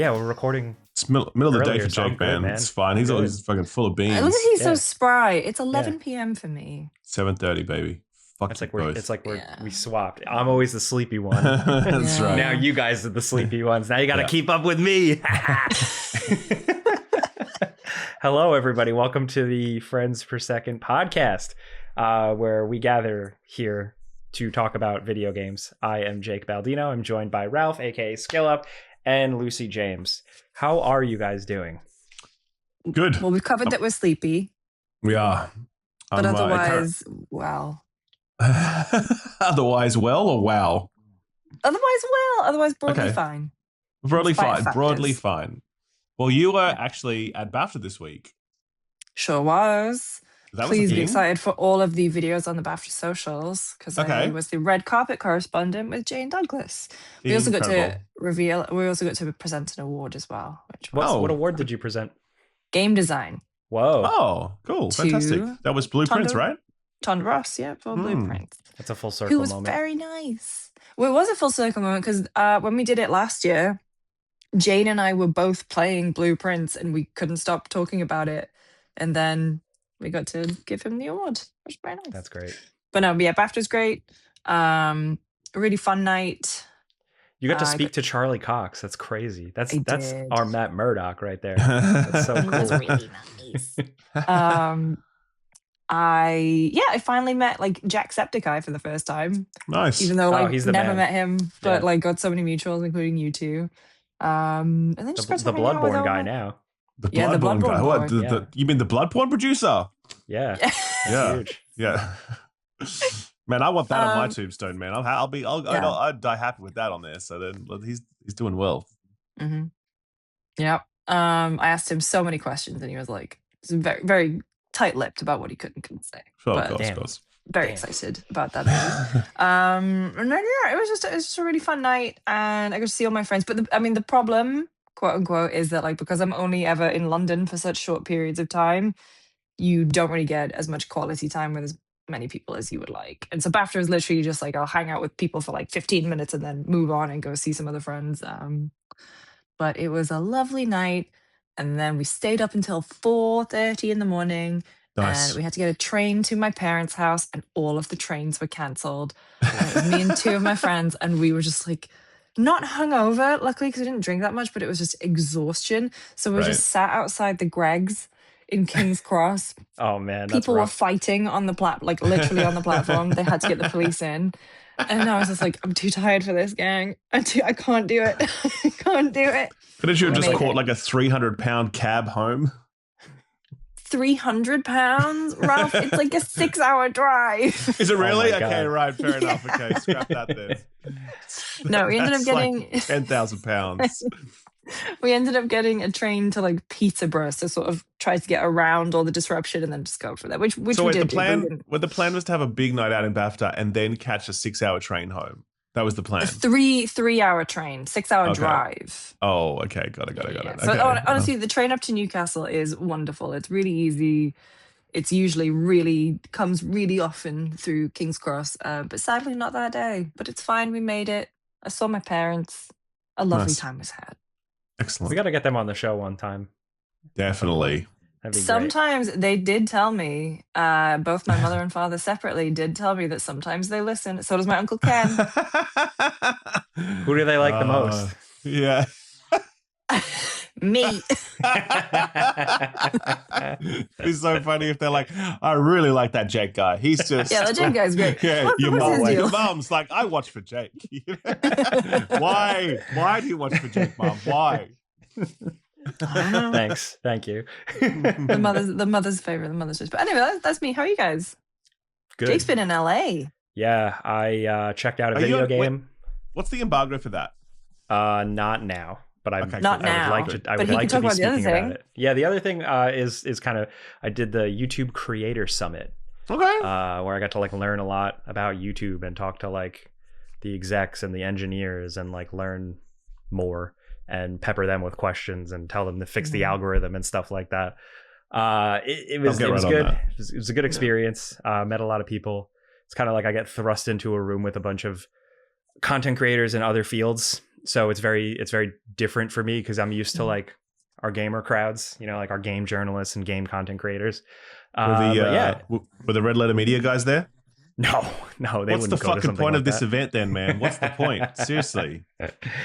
Yeah, we're recording. It's middle of the day earlier, for so I'm Jake, good, man. It's fine. He's always fucking full of beans. Look at he's so Yeah. spry. It's 11 p.m. for me. 7:30, baby. Fuck It's you like both. we swapped. I'm always the sleepy one. That's Yeah. right. Now you guys are the sleepy ones. Now you got to keep up with me. Hello, everybody. Welcome to the Friends Per Second podcast, where we gather here to talk about video games. I am Jake Baldino. I'm joined by Ralph, aka SkillUp, and Lucy James. How are you guys doing? Good. Well, we've covered that we're sleepy, We are. but otherwise, well. Otherwise, well or wow? Otherwise broadly Okay. fine. Broadly Spite fine. factors. Broadly fine. Well, you were actually at BAFTA this week. Sure was. That Please was a be thing? excited for all of the videos on the BAFTA socials, because I Okay. was the red carpet correspondent with Jane Douglas. We also got to Incredible. reveal, we also got to present an award as well, which was Oh. What award did you present? game design. Whoa, Oh, cool. Fantastic. To That was Blueprints, Tonda- right? Ton Ross, yeah, for Blueprints. that's a full circle Who was moment. very nice. Well, it was a full circle moment because when we did it last year, Jane and I were both playing Blueprints and we couldn't stop talking about it. And then we got to give him the award, which was very nice. That's great. But no, yeah, BAFTA's great. A really fun night. You got to I speak to Charlie Cox. That's crazy. That's I that's did. our Matt Murdock right there. That's so It was cool. really nice. I finally met like Jacksepticeye for the first time, Nice. even though Oh, like he's the never man. met him, but Yeah. like got so many mutuals, including you two. And then just got to The hang out with Bloodborne guy all- now. The Yeah, the Bloodborne guy. Bloodborne What? boy. Yeah. You mean the Bloodborne producer? Yeah, Yeah. huge. Yeah. Man, I want that on my Um, tombstone, man. I'd die happy with that on there. So then he's doing well. Mm-hmm. Yep. I asked him so many questions, and he was like, very, very tight-lipped about what he could and couldn't say. Sure, But of Damn. course. very Damn. excited about that. Movie. And then yeah, it was just a really fun night, and I got to see all my friends. But the problem, quote unquote, is that like because I'm only ever in London for such short periods of time, you don't really get as much quality time with as many people as you would like. And so BAFTA is literally just like I'll hang out with people for like 15 minutes and then move on and go see some other friends. But it was a lovely night, and then we stayed up until 4:30 in the morning. Nice. And we had to get a train to my parents' house, and all of the trains were cancelled. And it was me and two of my friends, and we were just like not hungover, luckily, because we didn't drink that much, but it was just exhaustion. So we Right. just sat outside the Greg's in King's Cross. Oh man, that's People were rough. fighting on the like literally on the platform. They had to get the police in. And I was just like, I'm too tired for this, gang. I can't do it. I can't do it. Couldn't you have just Amazing. caught like a 300-pound cab home? 300 pounds, Ralph. It's like a 6-hour drive. Is it really? my God. Okay, right. Fair enough. Yeah. Okay, scrap that then. No, we ended up That's getting like 10,000 pounds. we ended up getting a train to like Peterborough to sort of try to get around all the disruption and then just go for that, which So we wait, did. the plan was to have a big night out in BAFTA and then catch a 6-hour train home. That was the plan. A 3-hour train, 6-hour Okay. drive. Oh, okay. Got it. Yeah. Okay. So honestly, the train up to Newcastle is wonderful. It's really easy. It's usually comes really often through King's Cross, but sadly not that day. But it's fine. We made it. I saw my parents. A lovely Nice. time was had. Excellent. We got to get them on the show one time. Definitely. That'd be great. Sometimes they did tell me, both my mother and father separately did tell me that sometimes they listen. So does my Uncle Ken. Who do they like the most? Yeah. Me. It's so funny if they're like, I really like that Jake guy. He's just Yeah, the Jake guy's great. Yeah, What's your his mom. deal? Your mom's like, I watch for Jake. Why? Why do you watch for Jake, Mom? Why? Thanks. Thank you. The mother's favorite, the mother's choice. But anyway, that's me. How are you guys? Good. Jake's been in LA. Yeah, I checked out a Are you video on- wait. game. What's the embargo for that? Not now, but I Okay, Not cool. now, I but would he like can to talk be about the other speaking about thing. it. Yeah, the other thing is kind of I did the YouTube Creator Summit, Okay. where I got to like learn a lot about YouTube and talk to like the execs and the engineers and like learn more and pepper them with questions and tell them to fix the Mhm. algorithm and stuff like that. It was get right on good. that. It was a good experience. Met a lot of people. It's kind of like I get thrust into a room with a bunch of content creators in other fields So it's very different for me because I'm used to like our gamer crowds, you know, like our game journalists and game content creators. Were the Red Letter Media guys there? No, they What's wouldn't the go to fucking something point like of this that. event then, man? What's the point? Seriously.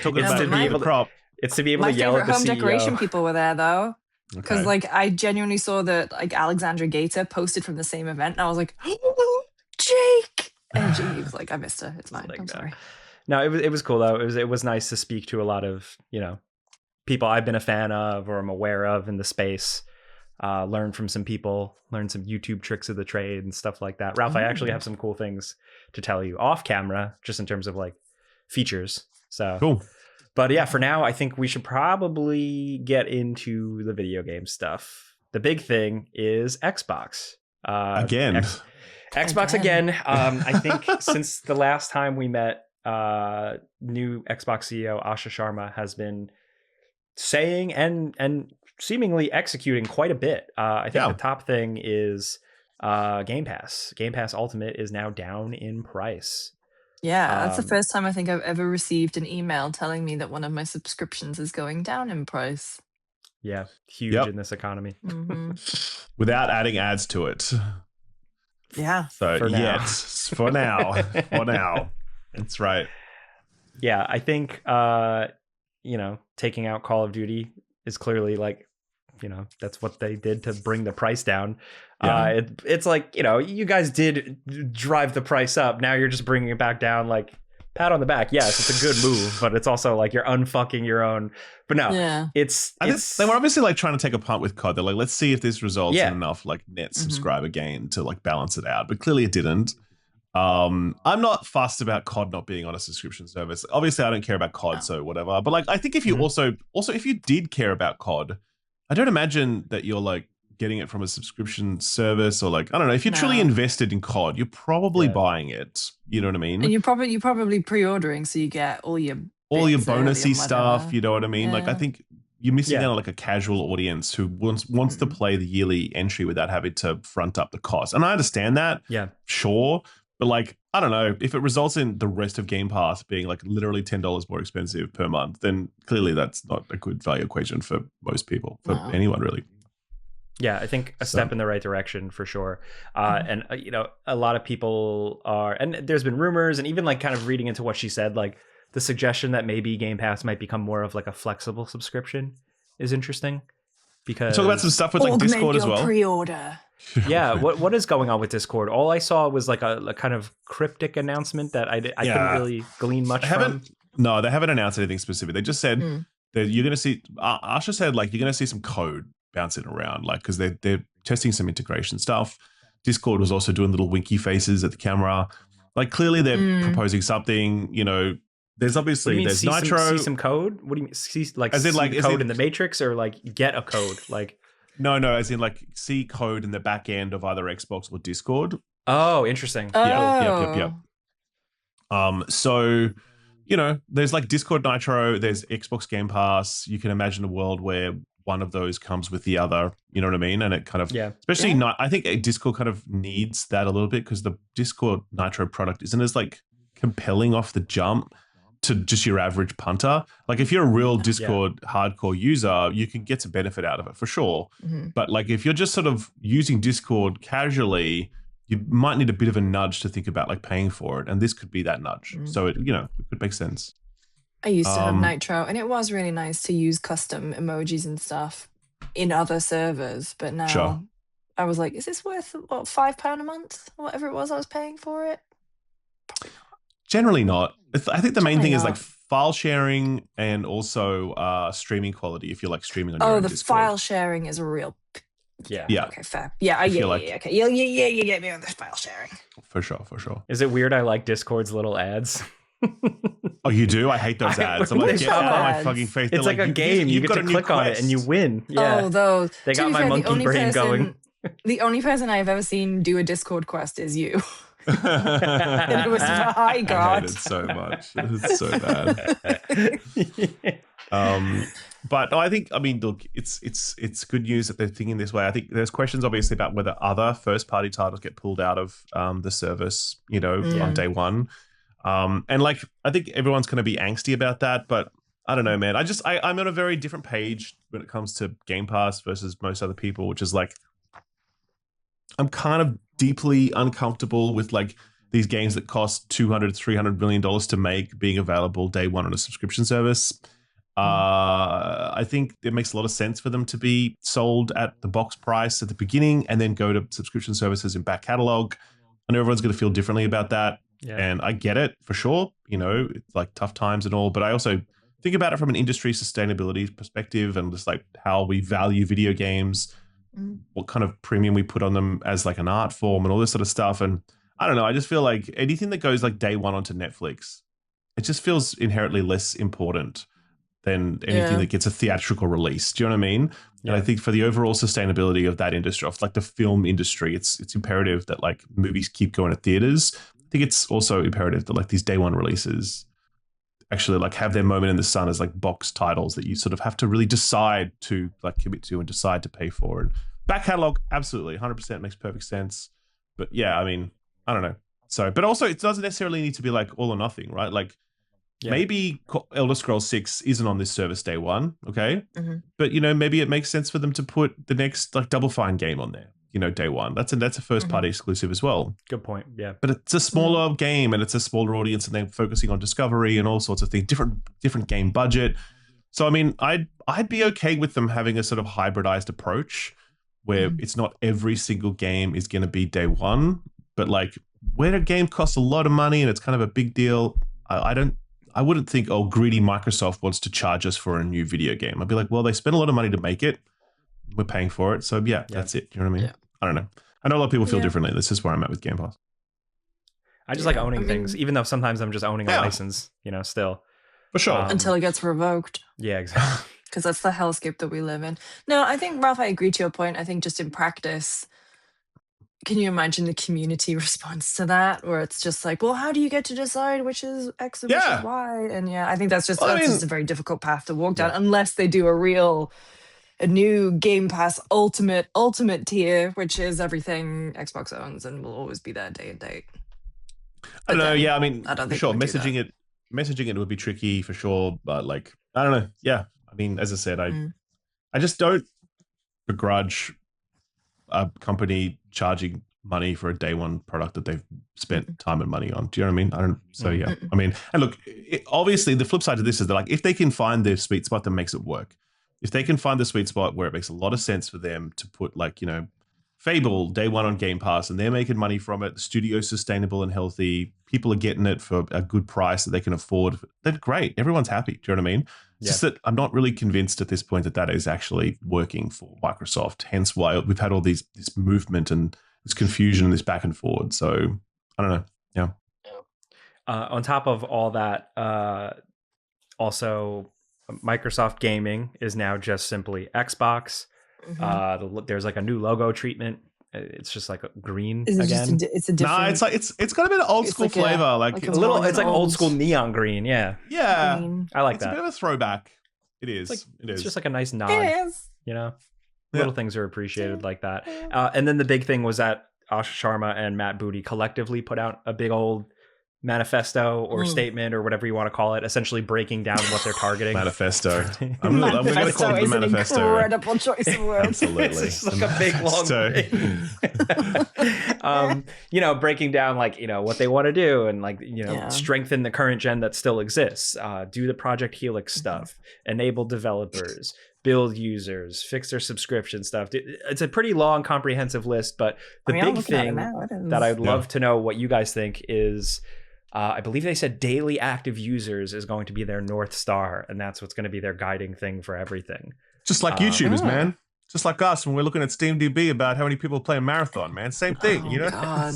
Talking It's about to be able the crop. It's to be able My to yell favorite at the home CEO. decoration people were there though. Because Okay. like I genuinely saw that like Alexandra Gator posted from the same event, and I was like, oh, Jake. And he was like, I missed her. It's fine. Like, I'm sorry. No, it was cool though. It was nice to speak to a lot of, you know, people I've been a fan of or I'm aware of in the space. Learn from some people, learn some YouTube tricks of the trade and stuff like that. Ralph, I actually have some cool things to tell you off camera, just in terms of like features. So Cool. But yeah, for now, I think we should probably get into the video game stuff. The big thing is Xbox. Again. Xbox again. I think since the last time we met, new Xbox CEO Asha Sharma has been saying and seemingly executing quite a bit. I think the top thing is Game Pass. Game Pass Ultimate is now down in price. Yeah, that's the first time I think I've ever received an email telling me that one of my subscriptions is going down in price. Yeah, huge in this economy. Without adding ads to it. Yeah. So for now. for now. That's right. Yeah, I think you know, taking out Call of Duty is clearly like, you know, that's what they did to bring the price down. Yeah. It's like, you know, you guys did drive the price up. Now you're just bringing it back down. Like, pat on the back. Yes, it's a good move, but it's also like you're unfucking your own. But no, it's they were obviously like trying to take a punt with COD. They're like, let's see if this results in enough like net subscriber gain to like balance it out. But clearly it didn't. I'm not fussed about COD not being on a subscription service. Obviously, I don't care about COD, so whatever. But like, I think if you also if you did care about COD, I don't imagine that you're like getting it from a subscription service or like, I don't know. If you're truly invested in COD, you're probably buying it. You know what I mean? And you're probably pre-ordering, so you get all your bonusy stuff. You know what I mean? Like, I think you're missing out on like a casual audience who wants to play the yearly entry without having to front up the cost. And I understand that. Yeah, sure. But like, I don't know, if it results in the rest of Game Pass being like literally $10 more expensive per month, then clearly that's not a good value equation for most people, for anyone really. Yeah, I think a step in the right direction for sure. And, you know, a lot of people are, and there's been rumors and even like kind of reading into what she said, like the suggestion that maybe Game Pass might become more of like a flexible subscription is interesting. Because talk about some stuff with like Discord as well. Pre-order. Yeah, what is going on with Discord? All I saw was like a kind of cryptic announcement that I couldn't really glean much from. No, they haven't announced anything specific. They just said that you're going to see, Asha said like you're going to see some code bouncing around, like because they're testing some integration stuff. Discord was also doing little winky faces at the camera. Like clearly they're proposing something, you know. There's obviously there's Nitro. See some code? What do you mean? See like as in like code in the Matrix or like get a code? Like no, as in like see code in the back end of either Xbox or Discord. Oh, interesting. Yep. So, you know, there's like Discord Nitro, there's Xbox Game Pass. You can imagine a world where one of those comes with the other, you know what I mean? And it kind of, especially not, I think Discord kind of needs that a little bit because the Discord Nitro product isn't as like compelling off the jump to just your average punter. Like if you're a real Discord hardcore user, you can get some benefit out of it for sure. But like if you're just sort of using Discord casually, you might need a bit of a nudge to think about like paying for it. And this could be that nudge. So it, you know, it could make sense. I used to have Nitro and it was really nice to use custom emojis and stuff in other servers. But now I was like, is this worth what, £5 a month? Whatever it was I was paying for it? Probably not. Generally not. I think the main thing is like file sharing and also streaming quality if you're like streaming on your own Discord. File sharing is a real Yeah. Okay, fair. Okay. You get me on this file sharing. For sure. Is it weird I like Discord's little ads? Oh, you do? I hate those ads. I'm like, get out of my fucking face. It's like a game. You get to click on it and you win. Yeah. Oh, those. They got my monkey brain going. The only person I've ever seen do a Discord quest is you. And it was my God. I hate it so much. It's so bad. But no, I think, I mean, look, it's good news that they're thinking this way. I think there's questions obviously about whether other first party titles get pulled out of the service, you know, on day one. And like, I think everyone's going to be angsty about that, but I don't know, man. I'm on a very different page when it comes to Game Pass versus most other people, which is like, I'm kind of deeply uncomfortable with like these games that cost $200-300 million to make being available day one on a subscription service. I think it makes a lot of sense for them to be sold at the box price at the beginning and then go to subscription services in back catalog. I know everyone's going to feel differently about that. Yeah. And I get it for sure. You know, it's like tough times and all, but I also think about it from an industry sustainability perspective and just like how we value video games, what kind of premium we put on them as like an art form and all this sort of stuff. And I don't know, I just feel like anything that goes like day one onto Netflix, it just feels inherently less important than anything that gets a theatrical release. Do you know what I mean? Yeah. And I think for the overall sustainability of that industry, of like the film industry, it's imperative that like movies keep going to theaters. I think it's also imperative that like these day one releases actually like have their moment in the sun as like box titles that you sort of have to really decide to like commit to and decide to pay for. And back catalog, absolutely, 100% makes perfect sense. But yeah, I mean, I don't know. So, but also it doesn't necessarily need to be like all or nothing, right? Like, maybe Elder Scrolls 6 isn't on this service day one, okay? But, you know, maybe it makes sense for them to put the next, like, Double Fine game on there, you know, day one. That's a first-party exclusive as well. Good point, yeah. But it's a smaller game, and it's a smaller audience, and they're focusing on discovery and all sorts of things, different game budget. So, I mean, I'd be okay with them having a sort of hybridized approach where it's not every single game is going to be day one, but, like, when a game costs a lot of money and it's kind of a big deal, I wouldn't think, oh, greedy Microsoft wants to charge us for a new video game. I'd be like, well, they spent a lot of money to make it. We're paying for it. So, yeah, that's it. You know what I mean? Yeah. I don't know. I know a lot of people feel differently. This is where I'm at with Game Pass. I just like owning things, even though sometimes I'm just owning a license, you know, still. For sure. Until it gets revoked. Yeah, exactly. Because that's the hellscape that we live in. No, I think, Ralph, I agree to your point. I think just in practice, can you imagine the community response to that, where it's just like, well, how do you get to decide which is X and which is Y? And I think that's just just a very difficult path to walk down, unless they do a new Game Pass ultimate tier, which is everything Xbox owns and will always be there day and date. I don't know. Yeah, I mean, I don't think sure, messaging it would be tricky for sure, but like, I don't know. Yeah, I mean, as I said, I just don't begrudge a company charging money for a day one product that they've spent time and money on. Do you know what I mean? I don't. So yeah, I mean, and look, obviously the flip side of this is that like if they can find their sweet spot that makes it work, if they can find the sweet spot where it makes a lot of sense for them to put like, you know, Fable day one on Game Pass and they're making money from it, the studio's sustainable and healthy, people are getting it for a good price that they can afford, then great. Everyone's happy. Do you know what I mean? It's just that I'm not really convinced at this point that that is actually working for Microsoft. Hence why we've had all this movement and this confusion and this back and forward. So I don't know. Yeah. On top of all that, also Microsoft Gaming is now just simply Xbox. There's like a new logo treatment. It's just like green again. It's a different. Nah, it's like it's got a bit of old school flavor, like a little. It's like old school neon green. Yeah, green. I like that. It's a bit of a throwback. It is. It's just like a nice nod. It is. You know, little things are appreciated like that. And then the big thing was that Asha Sharma and Matt Booty collectively put out a big old manifesto or statement or whatever you want to call it, essentially breaking down what they're targeting. Manifesto. I'm going to call it the manifesto. Incredible choice of words. Absolutely. It's like a big long thing. You know, breaking down like, you know, what they want to do and like, you know, strengthen the current gen that still exists, do the Project Helix stuff, enable developers, build users, fix their subscription stuff. It's a pretty long, comprehensive list, but the big thing that I'd love to know what you guys think is, I believe they said daily active users is going to be their North Star, and that's what's going to be their guiding thing for everything. Just like YouTubers, man. Just like us when we're looking at SteamDB about how many people play a marathon, man. Same thing, you know? God.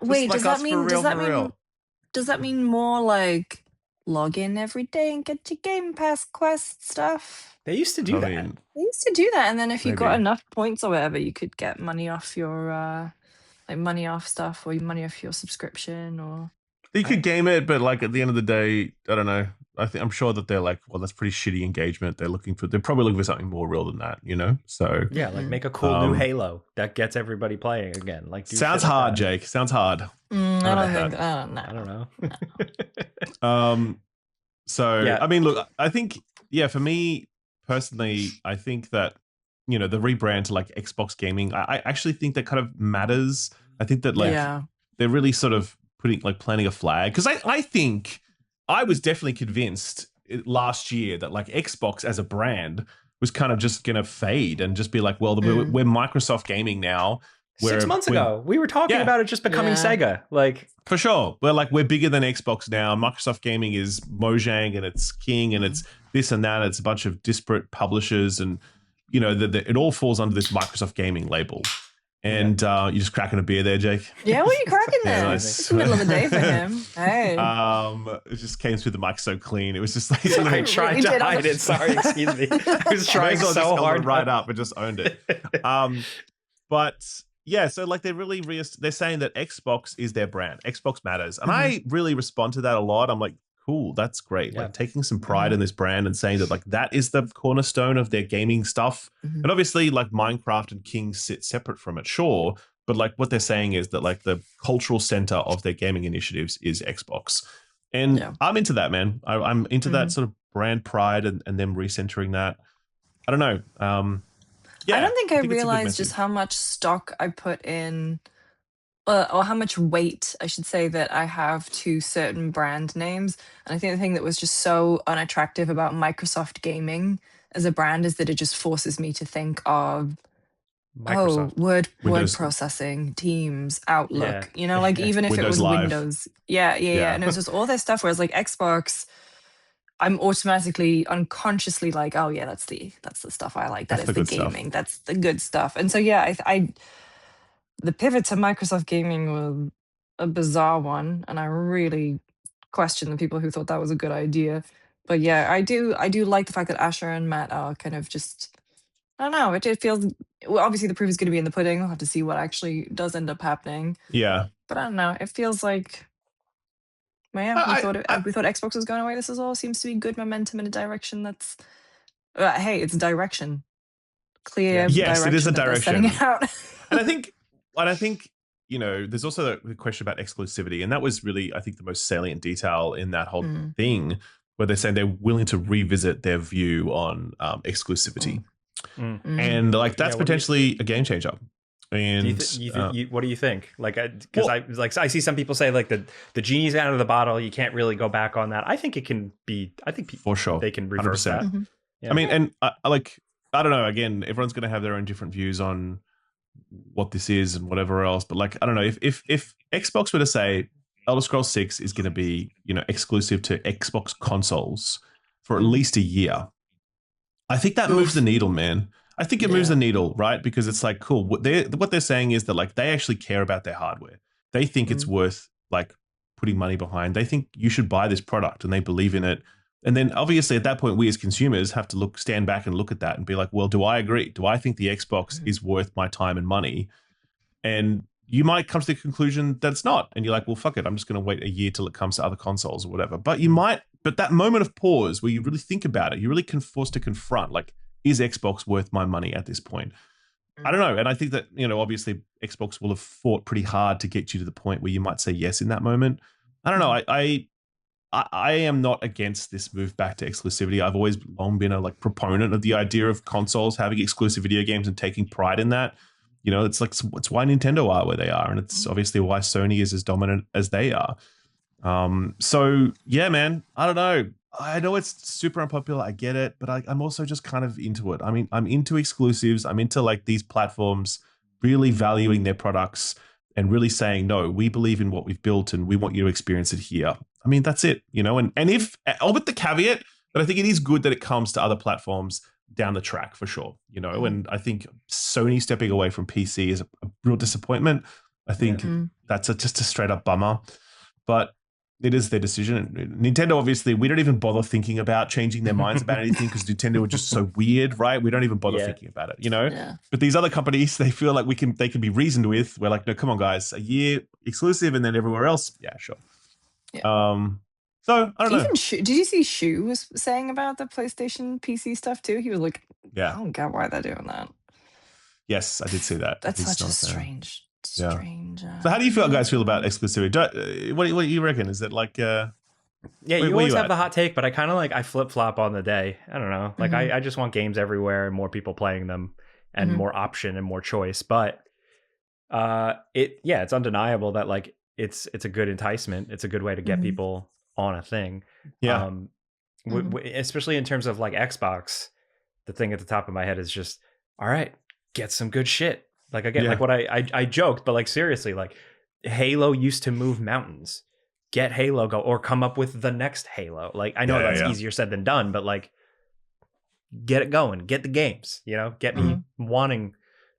Wait, does that mean more like log in every day and get your Game Pass Quest stuff? They used to do that. They used to do that, and then if you got enough points or whatever, you could get money off your like money off stuff or money off your subscription or You could game it, but like at the end of the day, I don't know. I'm sure that they're like, well, that's pretty shitty engagement. They're probably looking for something more real than that, you know? So yeah, like make a cool new Halo that gets everybody playing again. Like sounds hard, Jake. Sounds hard. I don't know. So yeah. I mean, look, I think for me personally, I think that the rebrand to like Xbox Gaming, I actually think that kind of matters. I think that like they're really sort of planting a flag, because I think I was definitely convinced last year that like Xbox as a brand was kind of just gonna fade and just be like, well, we're Microsoft Gaming now. 6 months ago, we were talking about it just becoming Sega. Like for sure, we're bigger than Xbox now. Microsoft Gaming is Mojang and it's King and it's this and that. It's a bunch of disparate publishers, and it all falls under this Microsoft Gaming label. And you're just cracking a beer there, Jake. Yeah, what are you cracking there? Nice. It's the middle of the day for him. Hey. It just came through the mic so clean. It was just like I tried to hide it. Sorry, excuse me. I was trying so hard. Right up and just owned it. But yeah, so like they're saying that Xbox is their brand. Xbox matters, and I really respond to that a lot. I'm like, cool, that's great. Yeah. Like taking some pride in this brand and saying that like that is the cornerstone of their gaming stuff. And obviously like Minecraft and King sit separate from it, sure. But like what they're saying is that like the cultural center of their gaming initiatives is Xbox. And I'm into that, man. I'm into that sort of brand pride and them recentering that. I don't know. I don't think I realized just how much stock I put in or how much weight, I should say, that I have to certain brand names. And I think the thing that was just so unattractive about Microsoft Gaming as a brand is that it just forces me to think of word processing, Teams, Outlook, like even if Windows it was Live. Windows. Yeah. And it was just all this stuff, whereas like Xbox, I'm automatically unconsciously like, oh yeah, that's the stuff I like. That is the gaming. That's the good stuff. And so I the pivot to Microsoft Gaming was a bizarre one, and I really question the people who thought that was a good idea. But yeah, I do like the fact that Asher and Matt are kind of just, I don't know, it feels, well, obviously the proof is going to be in the pudding. We'll have to see what actually does end up happening. Yeah. But I don't know, it feels like, well, yeah, we thought Xbox was going away. This all seems to be good momentum in a direction that's, hey, it's direction. Clear yes, direction. It is a direction. Out. And I think, there's also the question about exclusivity. And that was really, I think, the most salient detail in that whole thing, where they're saying they're willing to revisit their view on exclusivity. And like, that's potentially a game changer. And what do you think? Like, because I see some people say like the genie's out of the bottle. You can't really go back on that. I think it can be. I think for sure they can reverse 100%. That. Yeah. I mean, and I don't know. Again, everyone's going to have their own different views on what this is and whatever else. But like, I don't know, if Xbox were to say Elder Scrolls 6 is going to be exclusive to Xbox consoles for at least a year, I think that moves the needle, man. I think it moves the needle, right? Because it's like, cool. What they're saying is that like they actually care about their hardware. They think it's worth like putting money behind. They think you should buy this product and they believe in it. And then obviously at that point, we as consumers have to stand back and look at that and be like, well, do I agree? Do I think the Xbox is worth my time and money? And you might come to the conclusion that it's not. And you're like, well, fuck it. I'm just going to wait a year till it comes to other consoles or whatever. But but that moment of pause where you really think about it, you're really forced to confront, like, is Xbox worth my money at this point? I don't know. And I think that, obviously Xbox will have fought pretty hard to get you to the point where you might say yes in that moment. I don't know. I am not against this move back to exclusivity. I've always long been a proponent of the idea of consoles having exclusive video games and taking pride in that. It's why Nintendo are where they are, and it's obviously why Sony is as dominant as they are. So yeah, man, I don't know. I know it's super unpopular. I get it, but I'm also just kind of into it. I mean, I'm into exclusives. I'm into like these platforms really valuing their products and really saying, no, we believe in what we've built and we want you to experience it here. I mean, that's it, and if, with the caveat that I think it is good that it comes to other platforms down the track for sure, and I think Sony stepping away from PC is a real disappointment. I think that's just a straight up bummer, but it is their decision. Nintendo, obviously, we don't even bother thinking about changing their minds about anything because Nintendo are just so weird, right? We don't even bother thinking about it, Yeah. But these other companies, they feel like they can be reasoned with. We're like, no, come on, guys, a year exclusive and then everywhere else. Yeah, sure. So I don't know. Did you see Shu was saying about the PlayStation PC stuff too? He was like, I don't get why they're doing that. Yes, I did see that. That's such a strange. So how do you guys feel about exclusivity? What do you reckon? Is it like you always have the hot take, but I kind of I flip-flop on the day. I don't know. Like I just want games everywhere and more people playing them and more option and more choice. But it's undeniable that like it's a good enticement. It's a good way to get people on a thing. Yeah. Especially in terms of like Xbox, the thing at the top of my head is just, all right, get some good shit. Like again, like what I joked, but like seriously, like Halo used to move mountains. Get Halo go or come up with the next Halo. Like I know that's easier said than done, but like get it going, get the games, get me wanting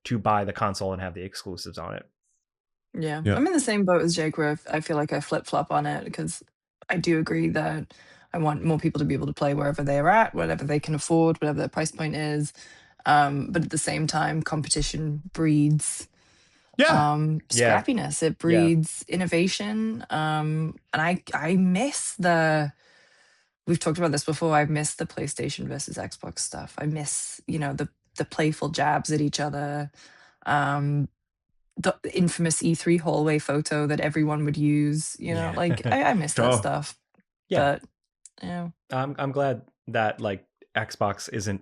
to buy the console and have the exclusives on it. Yeah. I'm in the same boat as Jake where I feel like I flip-flop on it because I do agree that I want more people to be able to play wherever they're at, whatever they can afford, whatever their price point is. But at the same time, competition breeds scrappiness. It breeds innovation. And I miss we've talked about this before, I miss the PlayStation versus Xbox stuff. I miss, the playful jabs at each other. The infamous E3 hallway photo that everyone would use, I miss that stuff. Yeah. But I'm glad that like Xbox isn't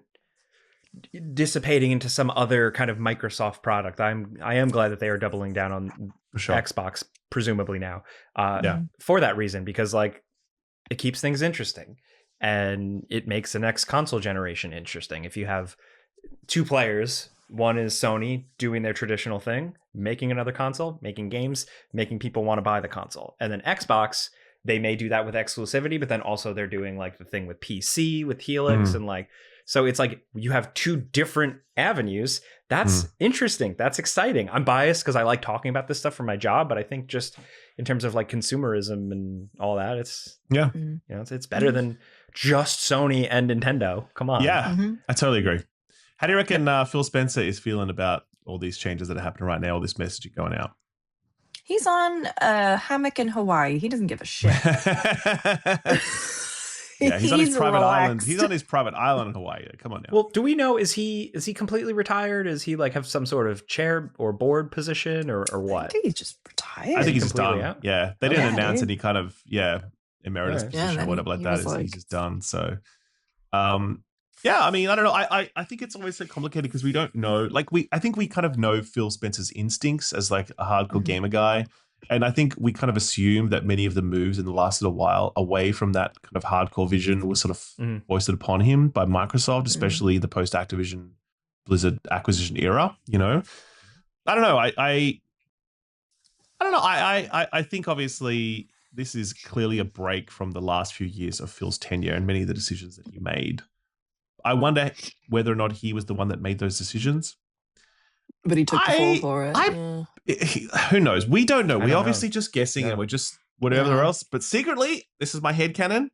dissipating into some other kind of Microsoft product. I am glad that they are doubling down on Xbox, presumably now, for that reason, because like it keeps things interesting and it makes the next console generation interesting. If you have two players, one is Sony doing their traditional thing, making another console, making games, making people want to buy the console. And then Xbox, they may do that with exclusivity, but then also they're doing like the thing with PC, with Helix, and like, so it's like you have two different avenues. That's interesting. That's exciting. I'm biased because I like talking about this stuff for my job, but I think just in terms of like consumerism and all that, it's it's better than just Sony and Nintendo. Come on. Yeah, I totally agree. How do you reckon Phil Spencer is feeling about all these changes that are happening right now, all this messaging going out? He's on a hammock in Hawaii. He doesn't give a shit. He's on his private island. He's on his private island in Hawaii. Come on now. Well, do we know, is he completely retired? Is he like have some sort of chair or board position or what? I think he's just retired. I think he's just done. Out? Yeah. They didn't announce any kind of emeritus position or whatever like that. He's just done. So I mean, I don't know. I think it's always so complicated because we don't know. Like I think we kind of know Phil Spencer's instincts as like a hardcore gamer guy. And I think we kind of assume that many of the moves in the last little while away from that kind of hardcore vision was sort of foisted upon him by Microsoft, especially the post-Activision Blizzard acquisition era, I don't know. I don't know. I think obviously this is clearly a break from the last few years of Phil's tenure and many of the decisions that he made. I wonder whether or not he was the one that made those decisions. But he took the fall for it. Who knows? We don't know. We're obviously just guessing and we're just whatever else. But secretly, this is my headcanon.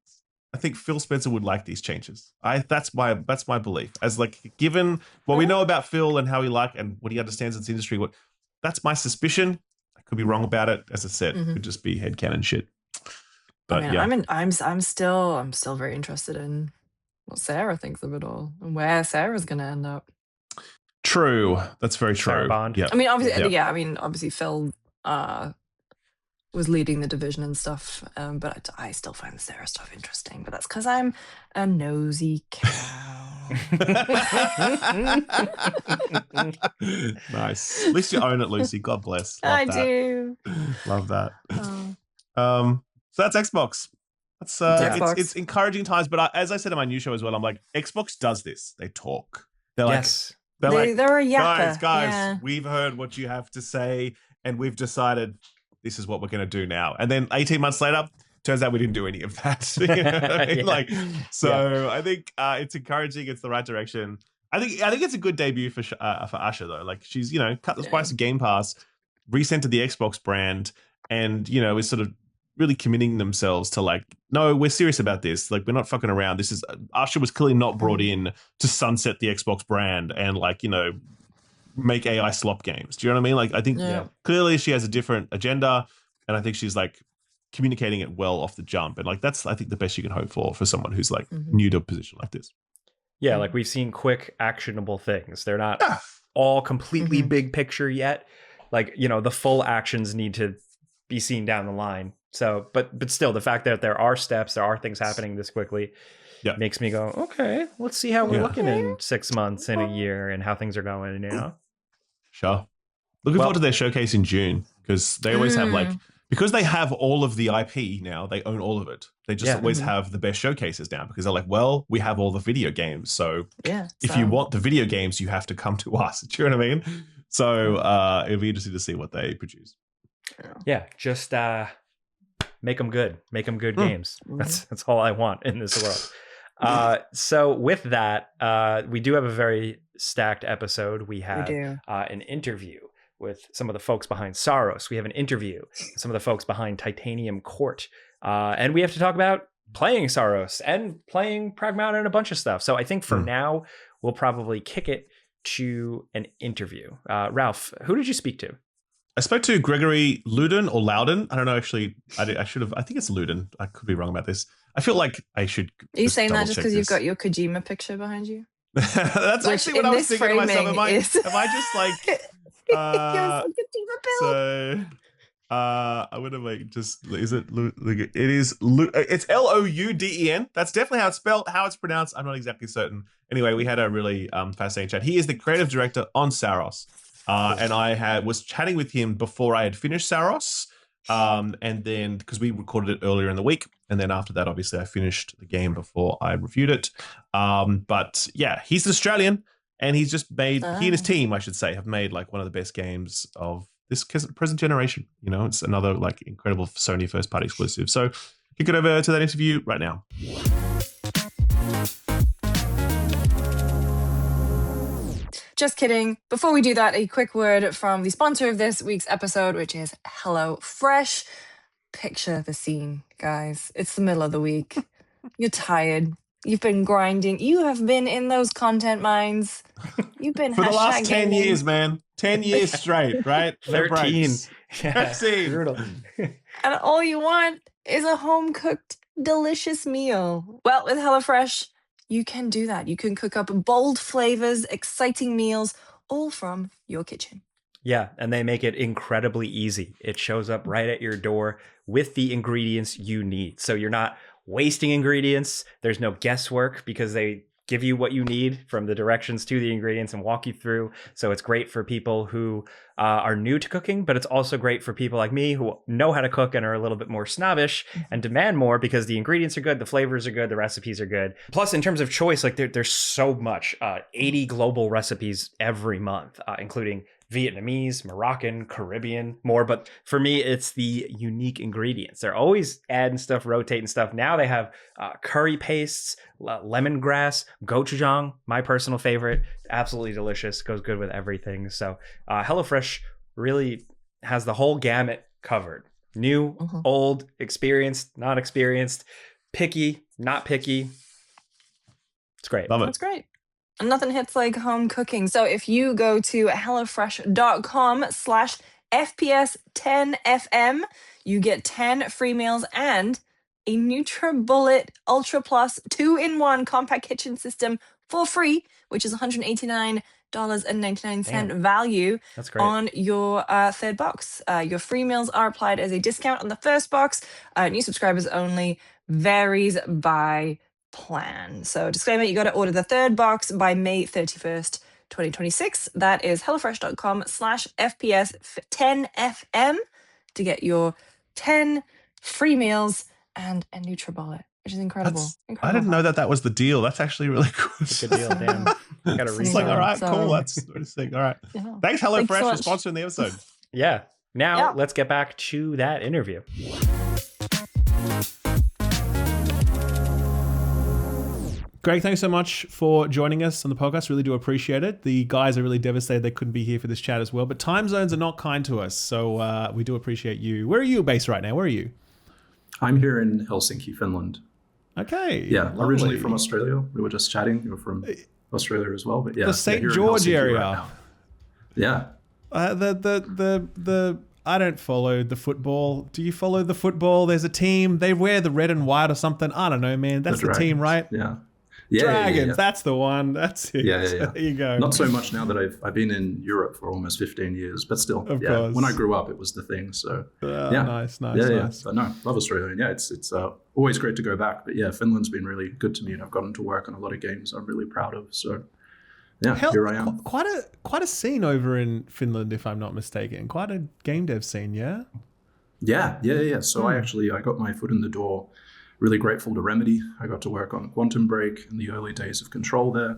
I think Phil Spencer would like these changes. That's my belief. As like given what we know about Phil and how he and what he understands in this industry, that's my suspicion. I could be wrong about it. As I said, it could just be headcanon shit. But I'm still very interested in what Sarah thinks of it all and where Sarah's going to end up. True. That's very true. Sarah Bond. Yeah. I mean, obviously, obviously Phil was leading the division and stuff, but I still find the Sarah stuff interesting. But that's because I'm a nosy cow. Nice. At least you own it, Lucy. God bless. I do. Love that. So that's Xbox. That's it's encouraging times, but as I said in my new show as well, I'm like, Xbox does this. They talk. They're like, they're a yapper. Guys, we've heard what you have to say, and we've decided this is what we're going to do now. And then 18 months later, turns out we didn't do any of that. You know what I mean? I think it's encouraging. It's the right direction. I think it's a good debut for Asha though. Like she's cut the price of Game Pass, recentered the Xbox brand, and is sort of really committing themselves to like, no, we're serious about this. Like we're not fucking around. This is Asha was clearly not brought in to sunset the Xbox brand and like make AI slop games. Do you know what I mean? Like I think clearly she has a different agenda, and I think she's like communicating it well off the jump. And like that's, I think, the best you can hope for someone who's like new to a position like this. Yeah, like we've seen quick, actionable things. They're not all completely big picture yet. Like, you know, the full actions need to be seen down the line. So, but still, the fact that there are steps, there are things happening this quickly, makes me go, okay, let's see how we're looking in 6 months, in a year, and how things are going, you know? Sure. Looking forward to their showcase in June, because they always have like, because they have all of the IP now, they own all of it. They just always have the best showcases now, because they're like, well, we have all the video games. So if you want the video games, you have to come to us. Do you know what I mean? So it'll be interesting to see what they produce. Yeah, just make them good. Make them good games. That's all I want in this world. So with that, we do have a very stacked episode. We have an interview with some of the folks behind Saros. We have an interview with some of the folks behind Titanium Court. And we have to talk about playing Saros and playing Pragmata and a bunch of stuff. So I think for now, we'll probably kick it to an interview. Ralph, who did you speak to? I spoke to Gregory Louden or Louden. I don't know, actually. I should have. I think it's Louden. I could be wrong about this. I feel like I should. Are you saying that just because you've got your Kojima picture behind you? That's actually what I was thinking to myself. Am I just like... I would have like just, is it, it is, it's Louden. That's definitely how it's spelled, how it's pronounced. I'm not exactly certain. Anyway, we had a really fascinating chat. He is the creative director on Saros. And I was chatting with him before I had finished Saros. And then, because we recorded it earlier in the week, and then after that, obviously, I finished the game before I reviewed it. But yeah, he's an Australian, and he's just made, he and his team, I should say, have made like one of the best games of this present generation. You know, it's another like incredible Sony first-party exclusive. So kick it over to that interview right now. Just kidding. Before we do that, a quick word from the sponsor of this week's episode, which is HelloFresh. Picture the scene, guys. It's the middle of the week. You're tired. You've been grinding. You have been in those content mines. You've been for the last 10 years, man. 10 years straight, right? 13. Yeah, 13. Brutal. And all you want is a home-cooked, delicious meal. Well, with HelloFresh, you can do that. You can cook up bold flavors, exciting meals, all from your kitchen. Yeah, and they make it incredibly easy. It shows up right at your door with the ingredients you need. So you're not wasting ingredients. There's no guesswork because they give you what you need from the directions to the ingredients and walk you through. So it's great for people who are new to cooking, but it's also great for people like me who know how to cook and are a little bit more snobbish and demand more because the ingredients are good, the flavors are good, the recipes are good. Plus, in terms of choice, like there's so much, 80 global recipes every month, including Vietnamese, Moroccan, Caribbean, more. But for me, it's the unique ingredients. They're always adding stuff, rotating stuff. Now they have curry pastes, lemongrass, gochujang, my personal favorite. Absolutely delicious. Goes good with everything. So HelloFresh really has the whole gamut covered. New, old, experienced, not experienced, picky, not picky. It's great. Love it. That's great. And nothing hits like home cooking. So if you go to hellofresh.com/FPS10FM, you get 10 free meals and a NutriBullet Ultra Plus 2-in-1 compact kitchen system for free, which is $189.99 value. That's great. On your third box. Your free meals are applied as a discount on the first box. New subscribers only, varies by plan. So disclaimer, you got to order the third box by May 31st, 2026. That is hellofresh.com/FPS10FM to get your 10 free meals and a NutriBullet, which is incredible. I didn't know that was the deal. That's actually really cool. It's a good deal, damn. I gotta read. It's like, all right, cool. That's sick. All right. Yeah. Thanks, HelloFresh, for sponsoring the episode. Yeah. Now let's get back to that interview. Greg, thanks so much for joining us on the podcast. Really do appreciate it. The guys are really devastated they couldn't be here for this chat as well, but time zones are not kind to us, so we do appreciate you. Where are you based right now? Where are you? I'm here in Helsinki, Finland. Okay. Yeah, lovely. Originally from Australia. We were just chatting. You were from Australia as well, but yeah. The St. George area. Right, yeah. The I don't follow the football. Do you follow the football? There's a team. They wear the red and white or something. I don't know, man. That's the team, right? Yeah. Dragons. That's the one. That's it. Yeah. There you go. Not so much now that I've been in Europe for almost 15 years, but still, of course. When I grew up, it was the thing. So nice. But no, love Australia. And it's always great to go back. But yeah, Finland's been really good to me, and I've gotten to work on a lot of games I'm really proud of. So yeah, here I am. Quite a scene over in Finland, if I'm not mistaken. Quite a game dev scene, yeah? Yeah. So I got my foot in the door. Really grateful to Remedy. I got to work on Quantum Break in the early days of Control there.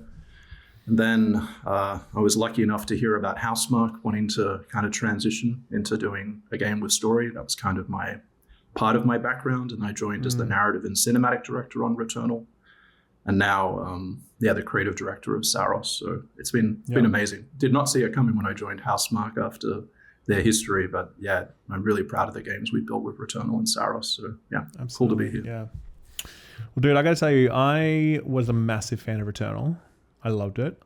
And then I was lucky enough to hear about Housemarque wanting to kind of transition into doing a game with story. That was kind of part of my background. And I joined as the narrative and cinematic director on Returnal. And now, the creative director of Saros. So it's been amazing. Did not see it coming when I joined Housemarque after their history, but yeah, I'm really proud of the games we built with Returnal and Saros. So yeah, absolutely. Cool to be here. Yeah. Well, dude, I got to tell you, I was a massive fan of Returnal. I loved it.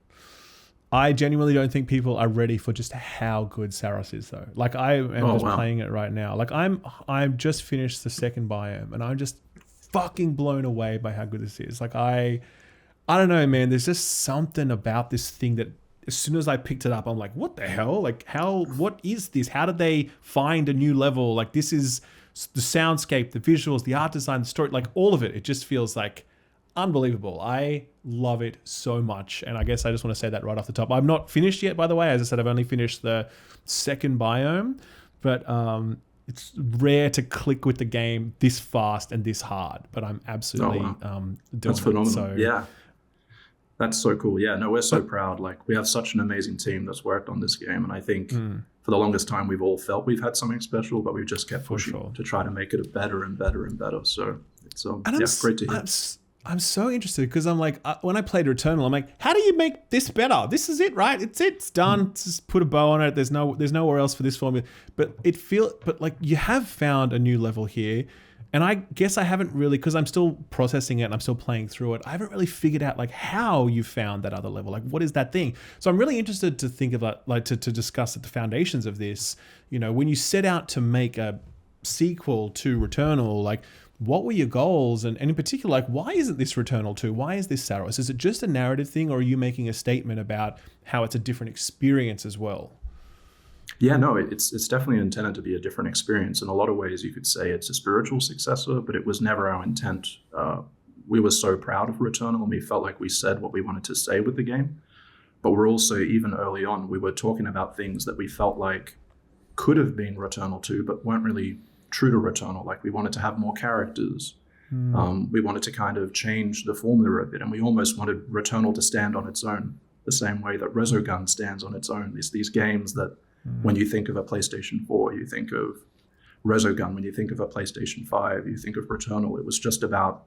I genuinely don't think people are ready for just how good Saros is, though. Like, I am playing it right now. Like, I'm just finished the second biome, and I'm just fucking blown away by how good this is. Like, I don't know, man. There's just something about this thing that as soon as I picked it up, I'm like, what the hell? Like, what is this? How did they find a new level? Like, this is the soundscape, the visuals, the art design, the story, like all of it. It just feels like unbelievable. I love it so much. And I guess I just want to say that right off the top. I'm not finished yet, by the way. As I said, I've only finished the second biome, but it's rare to click with the game this fast and this hard, but I'm absolutely doing That's phenomenal. So, yeah. That's so cool. Yeah, no, we're so proud. Like, we have such an amazing team that's worked on this game. And I think for the longest time, we've all felt we've had something special, but we've just kept pushing to try to make it better and better and better. So it's great to hear. I'm so interested because I'm like, when I played Returnal, I'm like, how do you make this better? This is it, right? It's done. Just put a bow on it. There's nowhere else for this formula. But like you have found a new level here. And I guess I haven't really, because I'm still processing it and I'm still playing through it, I haven't really figured out like how you found that other level. Like, what is that thing? So I'm really interested to think about, like, to discuss at the foundations of this. You know, when you set out to make a sequel to Returnal, like, what were your goals? And in particular, like, why isn't this Returnal 2? Why is this Saros? Is it just a narrative thing, or are you making a statement about how it's a different experience as well? Yeah, no, it's definitely intended to be a different experience. In a lot of ways, you could say it's a spiritual successor, but it was never our intent. We were so proud of Returnal, and we felt like we said what we wanted to say with the game. But we're also, even early on, we were talking about things that we felt like could have been Returnal 2, but weren't really true to Returnal. Like, we wanted to have more characters. We wanted to kind of change the formula a bit, and we almost wanted Returnal to stand on its own, the same way that Resogun stands on its own. It's these games that when you think of a PlayStation 4, you think of Resogun. When you think of a PlayStation 5, you think of Returnal. It was just about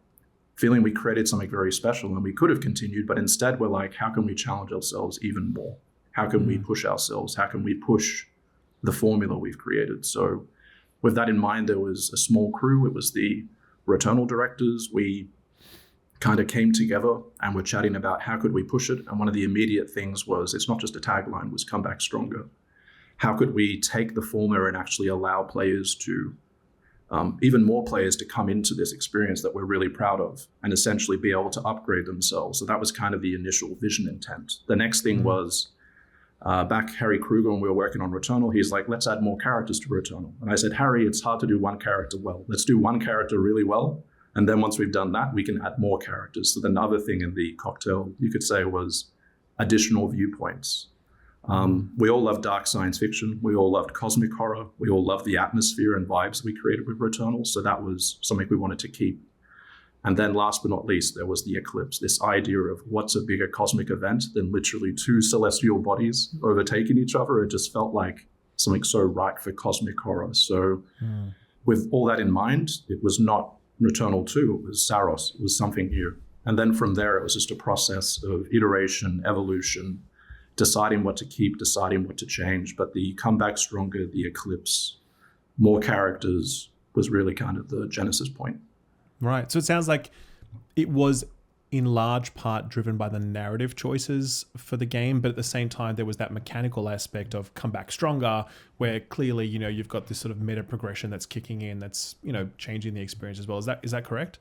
feeling we created something very special, and we could have continued, but instead we're like, how can we challenge ourselves even more? How can we push ourselves? How can we push the formula we've created? So with that in mind, there was a small crew. It was the Returnal directors. We kind of came together and were chatting about how could we push it. And one of the immediate things was, it's not just a tagline, was come back stronger. How could we take the formula and actually allow players to, even more players to come into this experience that we're really proud of and essentially be able to upgrade themselves? So that was kind of the initial vision intent. The next thing was, back Harry Kruger, when we were working on Returnal, he's like, let's add more characters to Returnal. And I said, Harry, it's hard to do one character well. Let's do one character really well. And then once we've done that, we can add more characters. So the other thing in the cocktail, you could say, was additional viewpoints. We all loved dark science fiction. We all loved cosmic horror. We all loved the atmosphere and vibes we created with Returnal. So that was something we wanted to keep. And then last but not least, there was the eclipse, this idea of what's a bigger cosmic event than literally two celestial bodies overtaking each other. It just felt like something so right for cosmic horror. So with all that in mind, it was not Returnal 2, it was Saros. It was something new. And then from there, it was just a process of iteration, evolution, deciding what to keep, deciding what to change. But the comeback stronger, the eclipse, more characters was really kind of the genesis point. Right. So it sounds like it was in large part driven by the narrative choices for the game, but at the same time there was that mechanical aspect of come back stronger, where clearly, you know, you've got this sort of meta progression that's kicking in, that's, you know, changing the experience as well. Is that correct?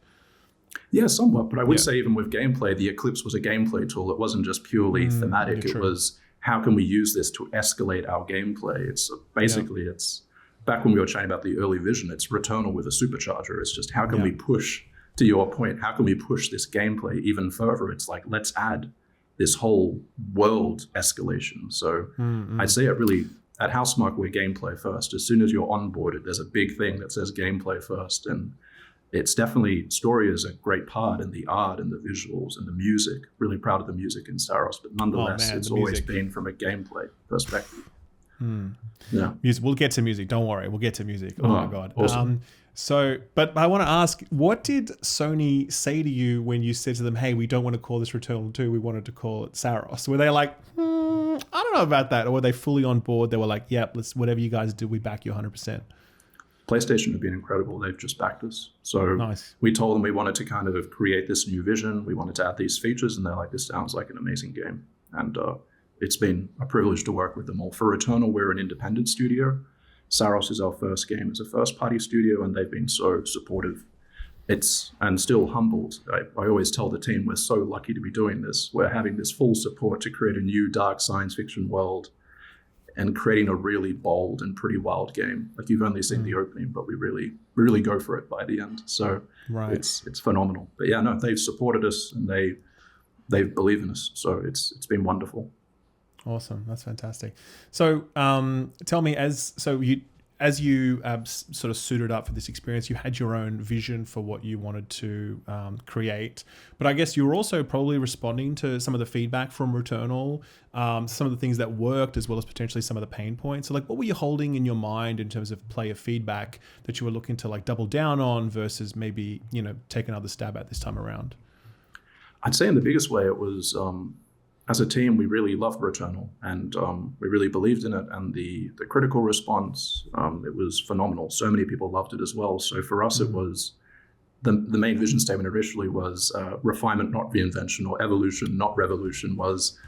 Yeah, somewhat. But I would say even with gameplay, the Eclipse was a gameplay tool. It wasn't just purely thematic. It was, how can we use this to escalate our gameplay? It's basically, it's back when we were chatting about the early vision, it's Returnal with a supercharger. It's just, how can we push, to your point, how can we push this gameplay even further? It's like, let's add this whole world escalation. So I'd say it really, at Housemarque, we're gameplay first. As soon as you're onboarded, there's a big thing that says gameplay first. And it's definitely, story is a great part, and the art and the visuals and the music. Really proud of the music in Saros, but nonetheless, it's always been from a gameplay perspective. Yeah, music. We'll get to music. Don't worry, we'll get to music. Oh my god. Awesome. But I want to ask, what did Sony say to you when you said to them, "Hey, we don't want to call this Returnal 2. We wanted to call it Saros"? Were they like, I don't know about that, or were they fully on board? They were like, "Yep, let's whatever you guys do, we back you 100%." PlayStation have been incredible. They've just backed us. So we told them we wanted to kind of create this new vision. We wanted to add these features, and they're like, this sounds like an amazing game. And it's been a privilege to work with them all. For Returnal, we're an independent studio. Saros is our first game as a first-party studio, and they've been so supportive. And still humbled. I always tell the team, we're so lucky to be doing this. We're having this full support to create a new dark science fiction world and creating a really bold and pretty wild game. Like, you've only seen the opening, but we really go for it by the end. So it's phenomenal. But yeah, no, they've supported us, and they believe in us. So it's been wonderful. Awesome, that's fantastic. So tell me, as you sort of suited up for this experience, you had your own vision for what you wanted to create, but I guess you were also probably responding to some of the feedback from Returnal, some of the things that worked, as well as potentially some of the pain points. So, like, what were you holding in your mind in terms of player feedback that you were looking to, like, double down on versus maybe, you know, take another stab at this time around? I'd say in the biggest way, it was, as a team, we really loved Returnal, and we really believed in it, and the critical response, it was phenomenal. So many people loved it as well. So for us, it was, the main vision statement originally was refinement, not reinvention, or evolution, not revolution. Was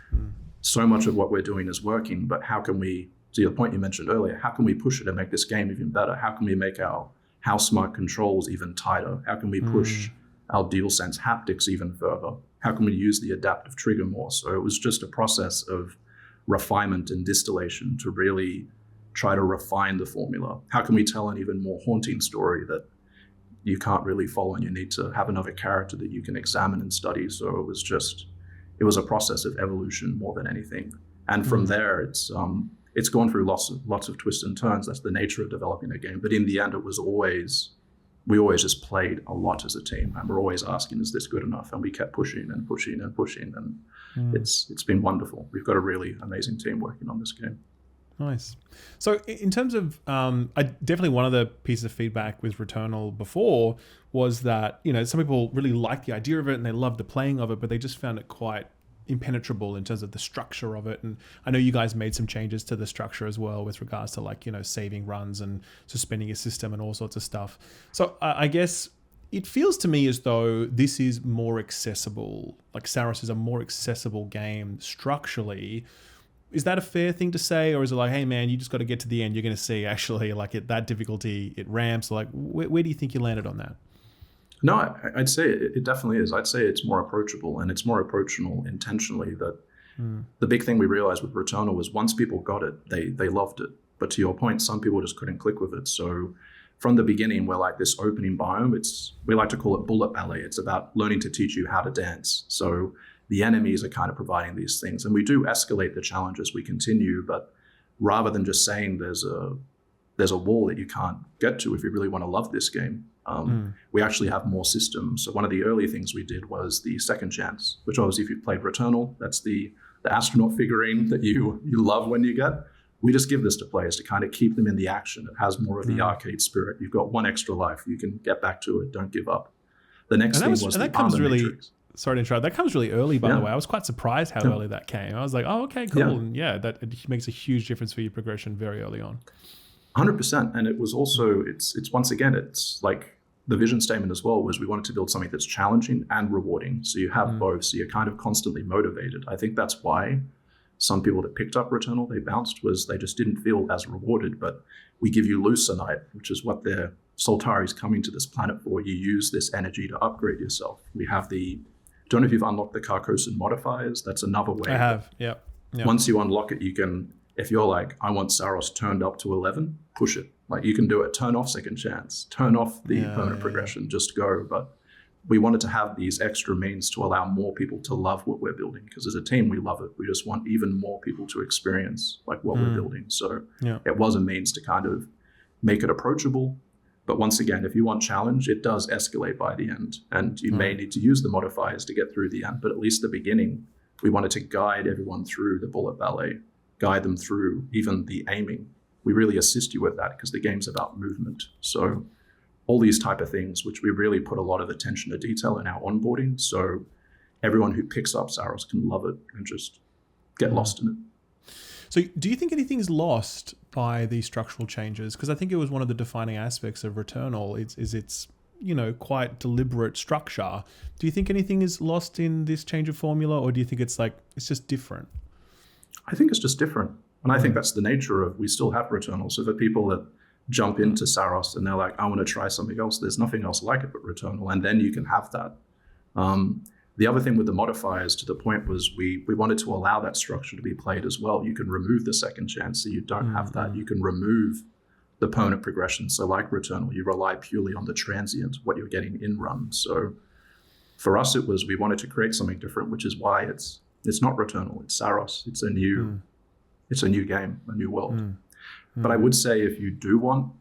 so much of what we're doing is working, but how can we, to your point you mentioned earlier, how can we push it and make this game even better? How can we make our Housemarque controls even tighter? How can we push our DualSense haptics even further? How can we use the adaptive trigger more? So it was just a process of refinement and distillation to really try to refine the formula. How can we tell an even more haunting story that you can't really follow, and you need to have another character that you can examine and study? So it was a process of evolution more than anything. And from there, it's gone through lots of twists and turns. That's the nature of developing a game. But in the end, we always just played a lot as a team, and we're always asking, is this good enough? And we kept pushing and pushing and pushing, and it's been wonderful. We've got a really amazing team working on this game. Nice. So in terms of, definitely one of the pieces of feedback with Returnal before was that, you know, some people really liked the idea of it and they loved the playing of it, but they just found it quite impenetrable in terms of the structure of it. And I know you guys made some changes to the structure as well with regards to, like, you know, saving runs and suspending a system and all sorts of stuff. So I guess it feels to me as though this is more accessible, like Saros is a more accessible game structurally. Is that a fair thing to say? Or is it like, hey man, you just got to get to the end, you're going to see actually, like, at that difficulty it ramps? Like, where do you think you landed on that? No, I'd say it definitely is. I'd say it's more approachable, and it's more approachable intentionally. That the big thing we realized with Returnal was once people got it, they loved it. But to your point, some people just couldn't click with it. So from the beginning, we're like this opening biome. We like to call it bullet ballet. It's about learning to teach you how to dance. So the enemies are kind of providing these things, and we do escalate the challenge as we continue. But rather than just saying there's a wall that you can't get to if you really want to love this game, we actually have more systems. So one of the early things we did was the second chance, which obviously if you've played Returnal, that's the astronaut figurine that you love when you get. We just give this to players to kind of keep them in the action. It has more of the arcade spirit. You've got one extra life. You can get back to it. Don't give up. The next thing was the armor matrix. Sorry to interrupt. That comes really early, by the way. I was quite surprised how early that came. I was like, oh, okay, cool. And that it makes a huge difference for your progression very early on. 100%. And it was also, it's once again, it's like the vision statement as well was we wanted to build something that's challenging and rewarding. So you have both. So you're kind of constantly motivated. I think that's why some people that picked up Returnal, they bounced, was they just didn't feel as rewarded. But we give you Lucenite, which is what their Soltari's coming to this planet for. You use this energy to upgrade yourself. We have don't know if you've unlocked the Carcosan modifiers. That's another way. I have, yep. Once you unlock it, you can, if you're like, I want Saros turned up to 11, push it. Like you can do it, turn off second chance, turn off the permanent progression, just go. But we wanted to have these extra means to allow more people to love what we're building, because as a team, we love it. We just want even more people to experience like what we're building. So it was a means to kind of make it approachable. But once again, if you want challenge, it does escalate by the end. And you may need to use the modifiers to get through the end. But at least the beginning, we wanted to guide everyone through the bullet ballet, guide them through even the aiming. We really assist you with that because the game's about movement. So all these type of things, which we really put a lot of attention to detail in our onboarding. So everyone who picks up Saros can love it and just get lost in it. So do you think anything's lost by these structural changes? Because I think it was one of the defining aspects of Returnal is its, quite deliberate structure. Do you think anything is lost in this change of formula, or do you think it's just different? I think it's just different. And I think that's the nature of, we still have Returnal. So for people that jump into Saros and they're like, I want to try something else, there's nothing else like it but Returnal. And then you can have that. The other thing with the modifiers, to the point, was we wanted to allow that structure to be played as well. You can remove the second chance, so you don't have that. You can remove the permanent progression. So like Returnal, you rely purely on the transient, what you're getting in run. So for us, it was, we wanted to create something different, which is why it's not Returnal, it's Saros. It's a new game, a new world. But I would say if you do want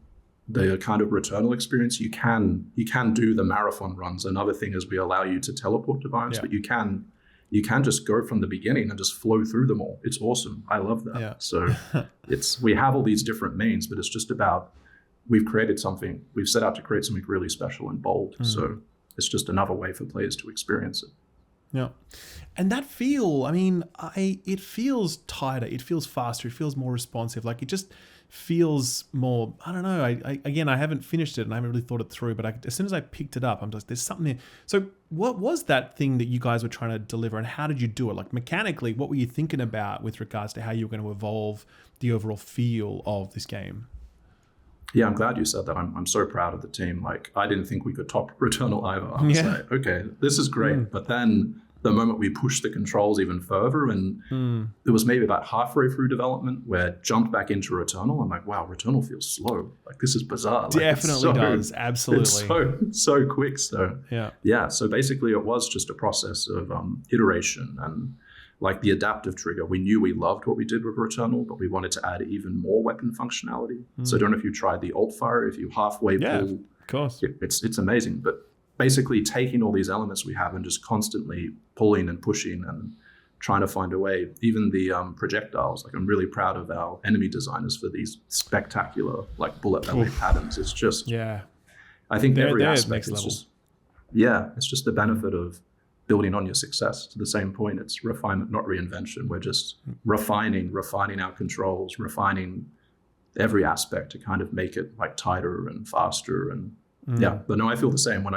the kind of Returnal experience, you can do the marathon runs. Another thing is we allow you to teleport to biomes, but you can just go from the beginning and just flow through them all. It's awesome. I love that. Yeah. So we have all these different means, but it's just about, we've set out to create something really special and bold. So it's just another way for players to experience it. Yeah. And that feel, it feels tighter, it feels faster, it feels more responsive. Like it just feels more, I don't know. I haven't finished it and I haven't really thought it through, but as soon as I picked it up, I'm just, there's something there. So what was that thing that you guys were trying to deliver, and how did you do it? Like mechanically, what were you thinking about with regards to how you were going to evolve the overall feel of this game? Yeah, I'm glad you said that. I'm so proud of the team. Like, I didn't think we could top Returnal either. I was like, okay, this is great. But then the moment we pushed the controls even further, and it was maybe about halfway through development where I jumped back into Returnal. I'm like, wow, Returnal feels slow. Like, this is bizarre. Definitely does. Absolutely. It's so quick. So yeah. So basically it was just a process of iteration, and like the adaptive trigger. We knew we loved what we did with Returnal, but we wanted to add even more weapon functionality. So I don't know if you tried the alt fire, if you halfway pull. Of course. It's amazing. But basically taking all these elements we have and just constantly pulling and pushing and trying to find a way. Even the projectiles, like I'm really proud of our enemy designers for these spectacular like bullet belly patterns. It's just, I think every aspect is just, it's just the benefit of building on your success. To the same point, it's refinement, not reinvention. We're just refining our controls, refining every aspect to kind of make it like tighter and faster. And but no, I feel the same when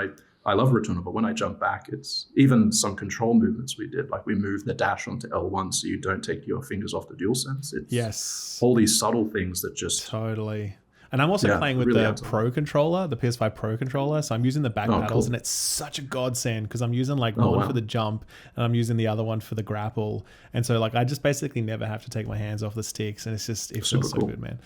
I love Returnal, but when I jump back, it's even some control movements we did, like we moved the dash onto L1 so you don't take your fingers off the DualSense. It's all these subtle things that just... Totally. And I'm also playing with the Pro controller, the PS5 Pro controller. So I'm using the back paddles, and it's such a godsend because I'm using like one for the jump and I'm using the other one for the grapple. And so like I just basically never have to take my hands off the sticks, and it feels so good, man.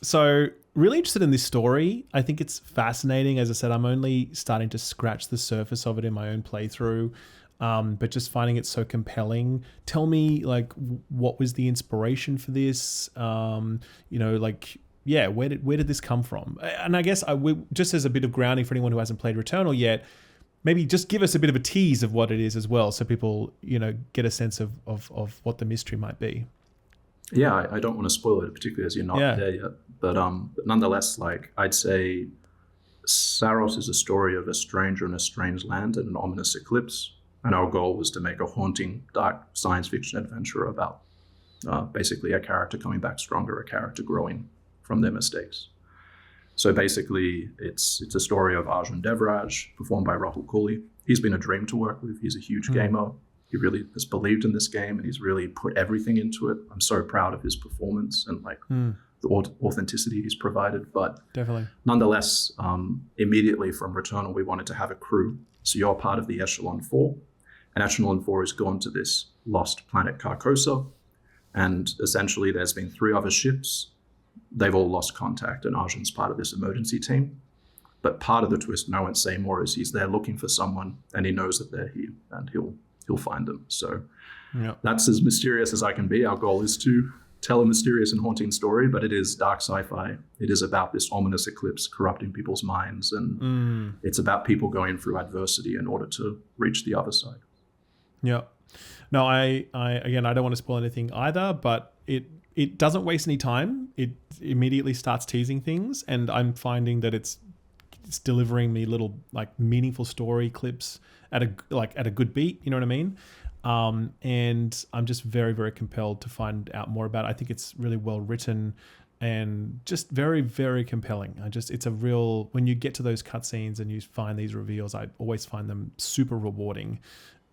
So really interested in this story. I think it's fascinating. As I said, I'm only starting to scratch the surface of it in my own playthrough. But just finding it so compelling. Tell me, like, what was the inspiration for this? Where did this come from? And I guess just as a bit of grounding for anyone who hasn't played Returnal yet, maybe just give us a bit of a tease of what it is as well, so people, get a sense of what the mystery might be. Yeah, I don't want to spoil it, particularly as you're not there yet. But nonetheless, like I'd say, Saros is a story of a stranger in a strange land and an ominous eclipse. And our goal was to make a haunting, dark science fiction adventure about basically a character coming back stronger, a character growing from their mistakes. So basically, it's a story of Arjun Devraj, performed by Rahul Kohli. He's been a dream to work with. He's a huge gamer. He really has believed in this game, and he's really put everything into it. I'm so proud of his performance and the authenticity he's provided. But definitely, nonetheless, immediately from Returnal, we wanted to have a crew. So you're part of the Echelon 4, and Echelon 4 has gone to this lost planet Carcosa, and essentially there's been 3 other ships. They've all lost contact, and Arjun's part of this emergency team. But part of the twist, no one say more, is he's there looking for someone, and he knows that they're here, and he'll find them. So that's as mysterious as I can be. Our goal is to tell a mysterious and haunting story, but it is dark sci-fi. It is about this ominous eclipse corrupting people's minds, and it's about people going through adversity in order to reach the other side. Yeah. No, I again, I don't want to spoil anything either, but it doesn't waste any time. It immediately starts teasing things, and I'm finding that it's delivering me little like meaningful story clips at a good beat. You know what I mean? And I'm just very, very compelled to find out more about it. I think it's really well written and just very, very compelling. It's a real, when you get to those cutscenes and you find these reveals, I always find them super rewarding.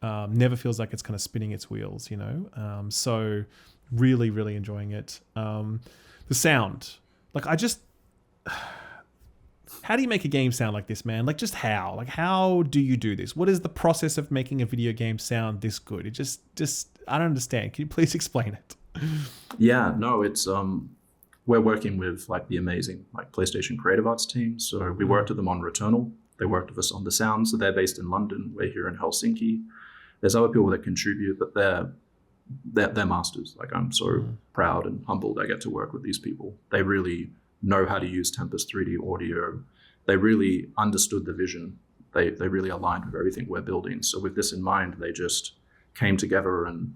Never feels like it's kind of spinning its wheels, you know? So really, really enjoying it. The sound, like how do you make a game sound like this, man? Like just how? Like how do you do this? What is the process of making a video game sound this good? It just I don't understand. Can you please explain it? Yeah, no, it's we're working with like the amazing like PlayStation Creative Arts team. So we worked with them on Returnal. They worked with us on the sound. So they're based in London. We're here in Helsinki. There's other people that contribute, but they're masters. Like I'm so proud and humbled I get to work with these people. They really know how to use Tempest 3D audio. They really understood the vision. They really aligned with everything we're building. So with this in mind, they just came together and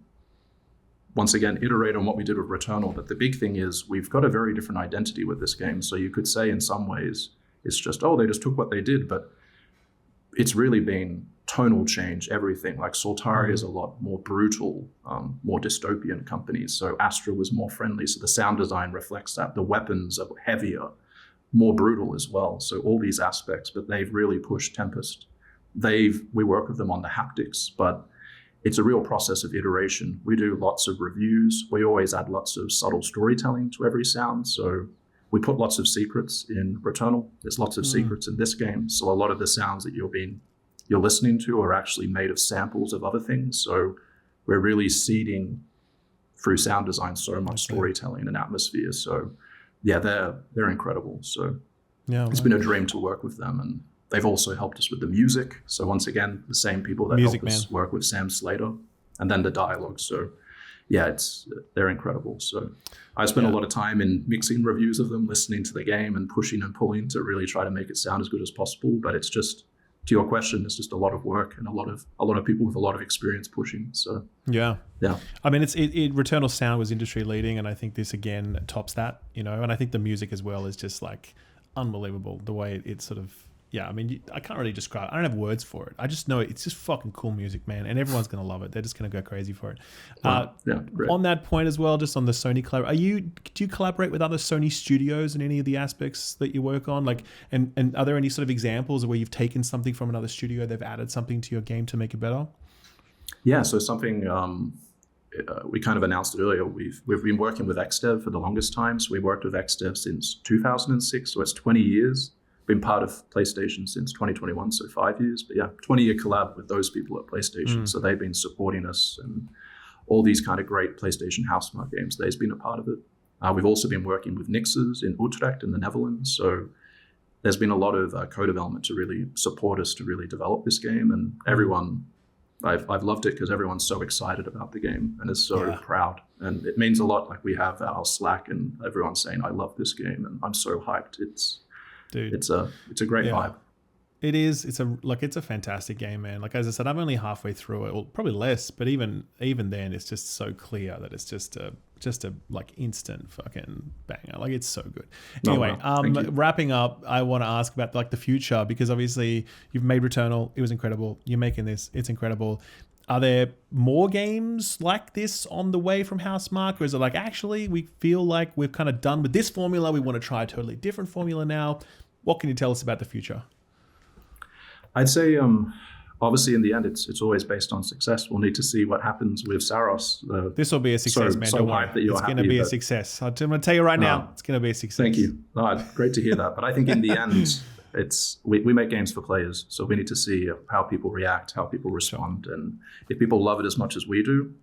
once again iterate on what we did with Returnal. But the big thing is we've got a very different identity with this game. So you could say in some ways it's just, they just took what they did, but it's really been tonal change, everything. Like Soltari is a lot more brutal, more dystopian companies. So Astra was more friendly. So the sound design reflects that. The weapons are heavier, more brutal as well. So all these aspects, but they've really pushed Tempest. We work with them on the haptics, but it's a real process of iteration. We do lots of reviews. We always add lots of subtle storytelling to every sound. So we put lots of secrets in Returnal. There's lots of secrets in this game. So a lot of the sounds that you're listening to are actually made of samples of other things. So we're really seeding through sound design so much storytelling and atmosphere. So yeah, they're incredible. So it's been a dream to work with them, and they've also helped us with the music. So once again, the same people that helped us work with Sam Slater, and then the dialogue. So yeah, they're incredible. So I spent a lot of time in mixing reviews of them, listening to the game and pushing and pulling to really try to make it sound as good as possible. But it's just, to your question, it's just a lot of work and a lot of people with a lot of experience pushing. So yeah. I mean, Returnal sound was industry leading, and I think this again tops that, you know. And I think the music as well is just like unbelievable. The way it sort of, I mean, I can't really describe it. I don't have words for it. I just know it's just fucking cool music, man, and everyone's gonna love it. They're just gonna go crazy for it. On that point as well, just on the Sony collab, do you collaborate with other Sony studios in any of the aspects that you work on? Like, and are there any sort of examples of where you've taken something from another studio, they've added something to your game to make it better? Yeah, so something we kind of announced it earlier. We've been working with XDev for the longest time. So we worked with XDev since 2006, so it's 20 years. Been part of PlayStation since 2021, so 5 years. But yeah, 20-year collab with those people at PlayStation. So they've been supporting us and all these kind of great PlayStation Housemarque games. They've been a part of it. We've also been working with Nixes in Utrecht in the Netherlands. So there's been a lot of co-development to really support us to really develop this game. And everyone, I've loved it because everyone's so excited about the game and is so proud. And it means a lot. Like we have our Slack and everyone's saying, I love this game and I'm so hyped. It's a great vibe. It is. It's a fantastic game, man. Like as I said, I'm only halfway through it, well, probably less, but even then, it's just so clear that it's just a like instant fucking banger. Like it's so good. Anyway, wrapping up, I want to ask about like the future, because obviously you've made Returnal, it was incredible. You're making this, it's incredible. are there more games like this on the way from Housemarque, or is it like, actually, we feel like we're kind of done with this formula, we want to try a totally different formula now? What can you tell us about the future? I'd say, obviously, in the end, it's always based on success. We'll need to see what happens with Saros. This will be a success, man. Don't worry. It's going to be a success. I'm going to tell you right now, it's going to be a success. Thank you. Great to hear that. But I think in the end, we make games for players, so we need to see how people react, how people respond, and if people love it as much as we do,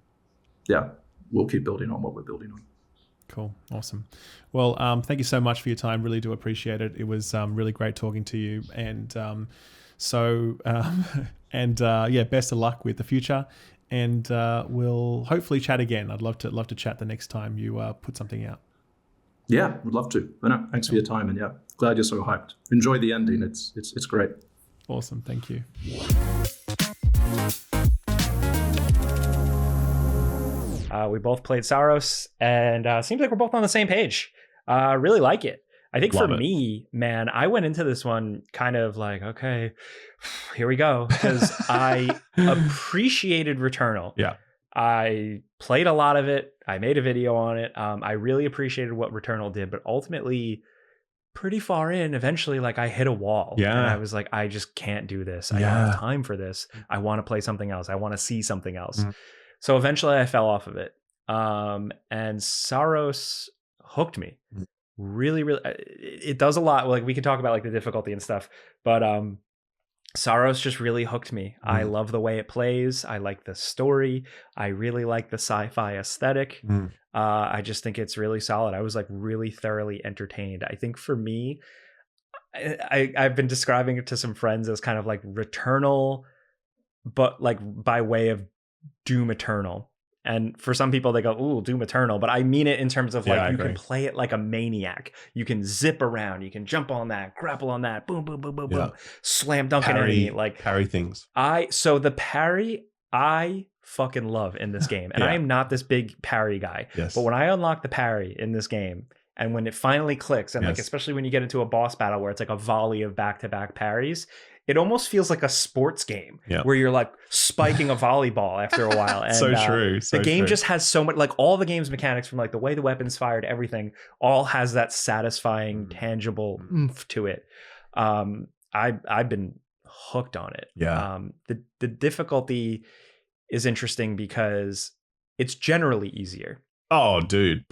yeah, we'll keep building on what we're building on. Cool, awesome. Well, thank you so much for your time. Really do appreciate it. It was really great talking to you, and best of luck with the future. And we'll hopefully chat again. I'd love to chat the next time you put something out. Yeah, would love to. But no, thanks for your time, and yeah, glad you're so hyped. Enjoy the ending. It's great. Awesome. Thank you. We both played Saros, and seems like we're both on the same page. Really like it. I think for me, man, I went into this one kind of like, okay, here we go, because I appreciated Returnal. Yeah. I played a lot of it. I made a video on it. I really appreciated what Returnal did, but ultimately, pretty far in, eventually, like I hit a wall. Yeah. And I was like, I just can't do this. I don't have time for this. I want to play something else. I want to see something else. So eventually I fell off of it. And Saros hooked me. Really, really, it does a lot. Like we could talk about like the difficulty and stuff, but Saros just really hooked me. I love the way it plays. I like the story. I really like the sci-fi aesthetic. I just think it's really solid. I was like really thoroughly entertained. I think for me, I've been describing it to some friends as kind of like Returnal, but like by way of Doom Eternal. And for some people, they go, ooh, Doom Eternal. But I mean it in terms of like, you can play it like a maniac. You can zip around. You can jump on that, grapple on that, boom, boom, boom, boom, boom. Slam dunk an enemy. Like parry things. So the parry, I fucking love in this game. And I am not this big parry guy. Yes. But when I unlock the parry in this game, and when it finally clicks, and like especially when you get into a boss battle where it's like a volley of back-to-back parries, it almost feels like a sports game where you're like spiking a volleyball after a while. And true. The game just has so much, like all the game's mechanics, from like the way the weapons fired, everything all has that satisfying, tangible oomph to it. I've been hooked on it. Yeah. The difficulty is interesting because it's generally easier. Oh, dude.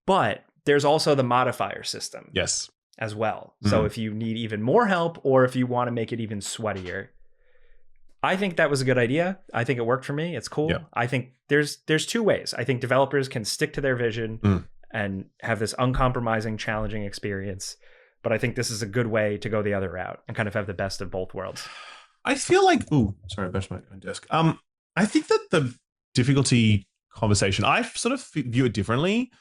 But there's also the modifier system. Yes. As well. So if you need even more help, or if you want to make it even sweatier, I think that was a good idea. I think it worked for me. It's cool. I think there's two ways. I think developers can stick to their vision and have this uncompromising, challenging experience. But I think this is a good way to go the other route and kind of have the best of both worlds. I feel like, sorry, I bashed my desk. I think that the difficulty conversation, I sort of view it differently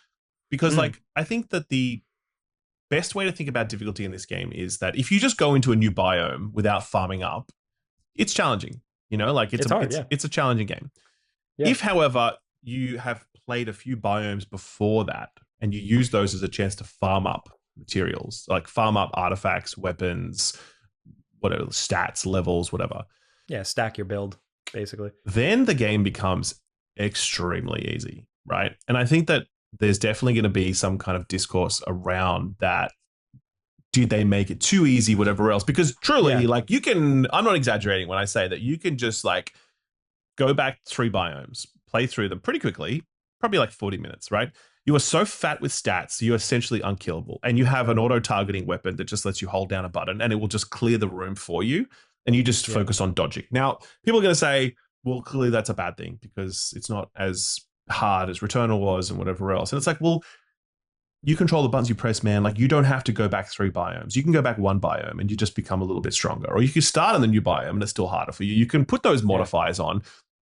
because like, I think that the best way to think about difficulty in this game is that if you just go into a new biome without farming up, it's challenging. You know, like it's a challenging game. Yeah. If, however, you have played a few biomes before that and you use those as a chance to farm up materials, like farm up artifacts, weapons, whatever, stats, levels, whatever. Yeah, stack your build, basically. Then the game becomes extremely easy, right? And I think that there's definitely going to be some kind of discourse around that. Did they make it too easy, whatever else? Because truly, like you can, I'm not exaggerating when I say that you can just like go back 3 biomes, play through them pretty quickly, probably like 40 minutes, right? You are so fat with stats, you're essentially unkillable. And you have an auto-targeting weapon that just lets you hold down a button and it will just clear the room for you. And you just focus on dodging. Now, people are going to say, well, clearly that's a bad thing because it's not as hard as Returnal was and whatever else. And it's like, well, you control the buttons you press, man. Like you don't have to go back 3 biomes. You can go back 1 biome and you just become a little bit stronger. Or you can start in the new biome and it's still harder for you. You can put those modifiers on.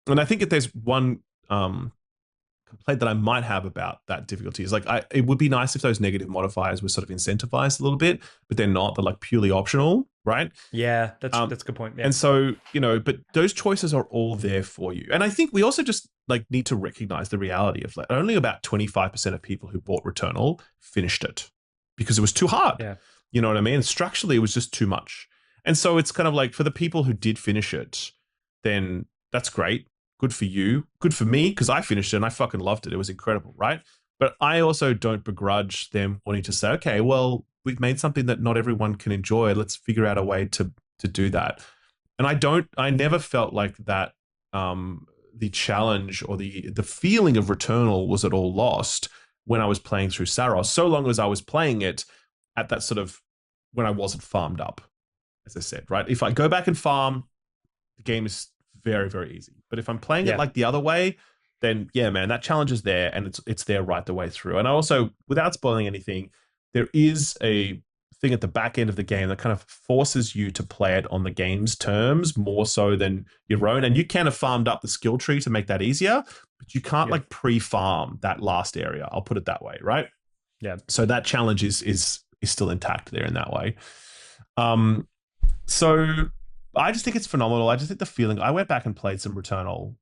And I think if there's one complaint that I might have about that difficulty is like, it would be nice if those negative modifiers were sort of incentivized a little bit, but they're not. They're like purely optional, right? Yeah, that's a good point. Yeah. And so, you know, but those choices are all there for you. And I think we also just like need to recognize the reality of like only about 25% of people who bought Returnal finished it because it was too hard. Yeah. You know what I mean? Structurally, it was just too much. And so it's kind of like for the people who did finish it, then that's great. good for you, good for me, because I finished it and I fucking loved it. It was incredible, right? But I also don't begrudge them wanting to say, okay, well, we've made something that not everyone can enjoy. Let's figure out a way to do that. And I never felt like that the challenge or the feeling of Returnal was at all lost when I was playing through Saros, so long as I was playing it at that sort of when I wasn't farmed up, as I said, right? If I go back and farm, the game is very, very easy. But if I'm playing it like the other way, then yeah, man, that challenge is there and it's there right the way through. And I also, without spoiling anything, there is a thing at the back end of the game that kind of forces you to play it on the game's terms more so than your own. And you can have farmed up the skill tree to make that easier, but you can't like pre-farm that last area. I'll put it that way, right? Yeah. So that challenge is still intact there in that way. So I just think it's phenomenal. I just think the feeling, I went back and played some Returnal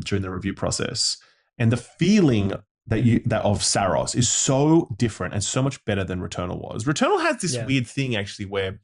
during the review process, and the feeling that of Saros is so different and so much better than Returnal was. Returnal has this weird thing actually where,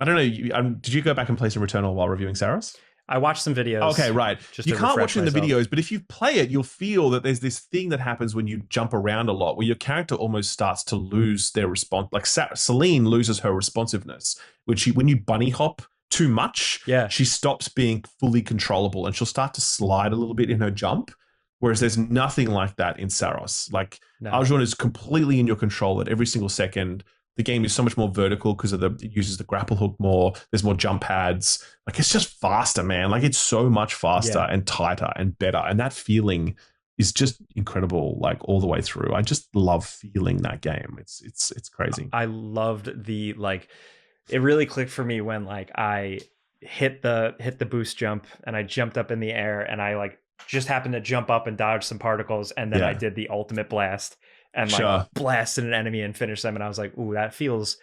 I don't know, did you go back and play some Returnal while reviewing Saros? I watched some videos. Okay, right. You can't watch it in the videos, but if you play it, you'll feel that there's this thing that happens when you jump around a lot where your character almost starts to lose their response. Like Celine loses her responsiveness. When you bunny hop too much, she stops being fully controllable and she'll start to slide a little bit in her jump. Whereas there's nothing like that in Saros. Like Arjun is completely in your control at every single second. The game is so much more vertical because it uses the grapple hook more. There's more jump pads. Like it's just faster, man. Like it's so much faster and tighter and better. And that feeling is just incredible, like all the way through. I just love feeling that game. It's crazy. I loved it really clicked for me when like I hit the boost jump and I jumped up in the air and I like just happened to jump up and dodge some particles, and then I did the ultimate blast and like blasted an enemy and finished them, and I was like, ooh, that feels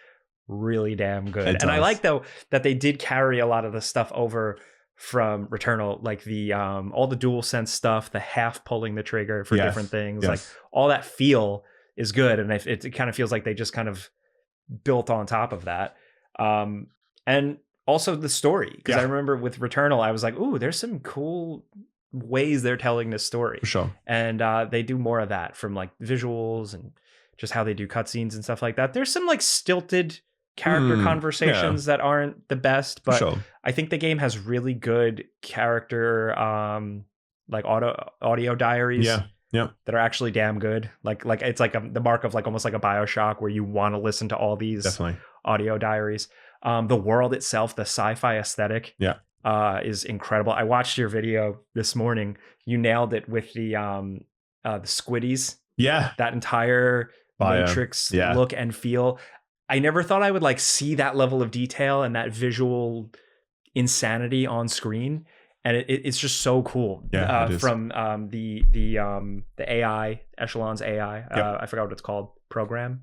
really damn good. And I like though that they did carry a lot of the stuff over from Returnal, like the all the dual sense stuff, the half pulling the trigger for different things, like all that feel is good, and it kind of feels like they just kind of built on top of that. And also the story, because I remember with Returnal I was like, ooh, there's some cool ways they're telling this story. For sure. And they do more of that from like visuals and just how they do cutscenes and stuff like that. There's some like stilted character conversations that aren't the best, but I think the game has really good character like audio diaries that are actually damn good. Like it's like the mark of like almost like a BioShock where you want to listen to all these audio diaries. The world itself, the sci-fi aesthetic is incredible. I watched your video this morning. You nailed it with the squiddies. Yeah. That entire Matrix look and feel. I never thought I would like see that level of detail and that visual insanity on screen. And it's just so cool. From the AI, Echelon's AI. I forgot what it's called. Program.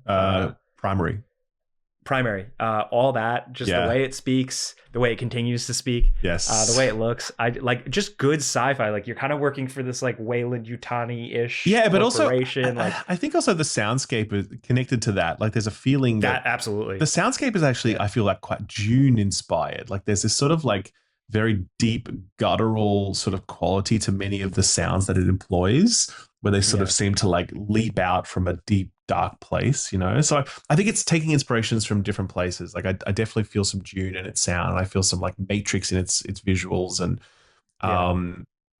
Primary, all that, just the way it speaks, the way it continues to speak, the way it looks. I like just good sci-fi. Like you're kind of working for this like Weyland-Yutani-ish but also I think also the soundscape is connected to that. Like there's a feeling that absolutely the soundscape is actually I feel like quite Dune inspired. Like there's this sort of like very deep guttural sort of quality to many of the sounds that it employs, where they sort of seem to like leap out from a deep dark place, you know? So I think it's taking inspirations from different places. Like I definitely feel some Dune in its sound, and I feel some like Matrix in its visuals, and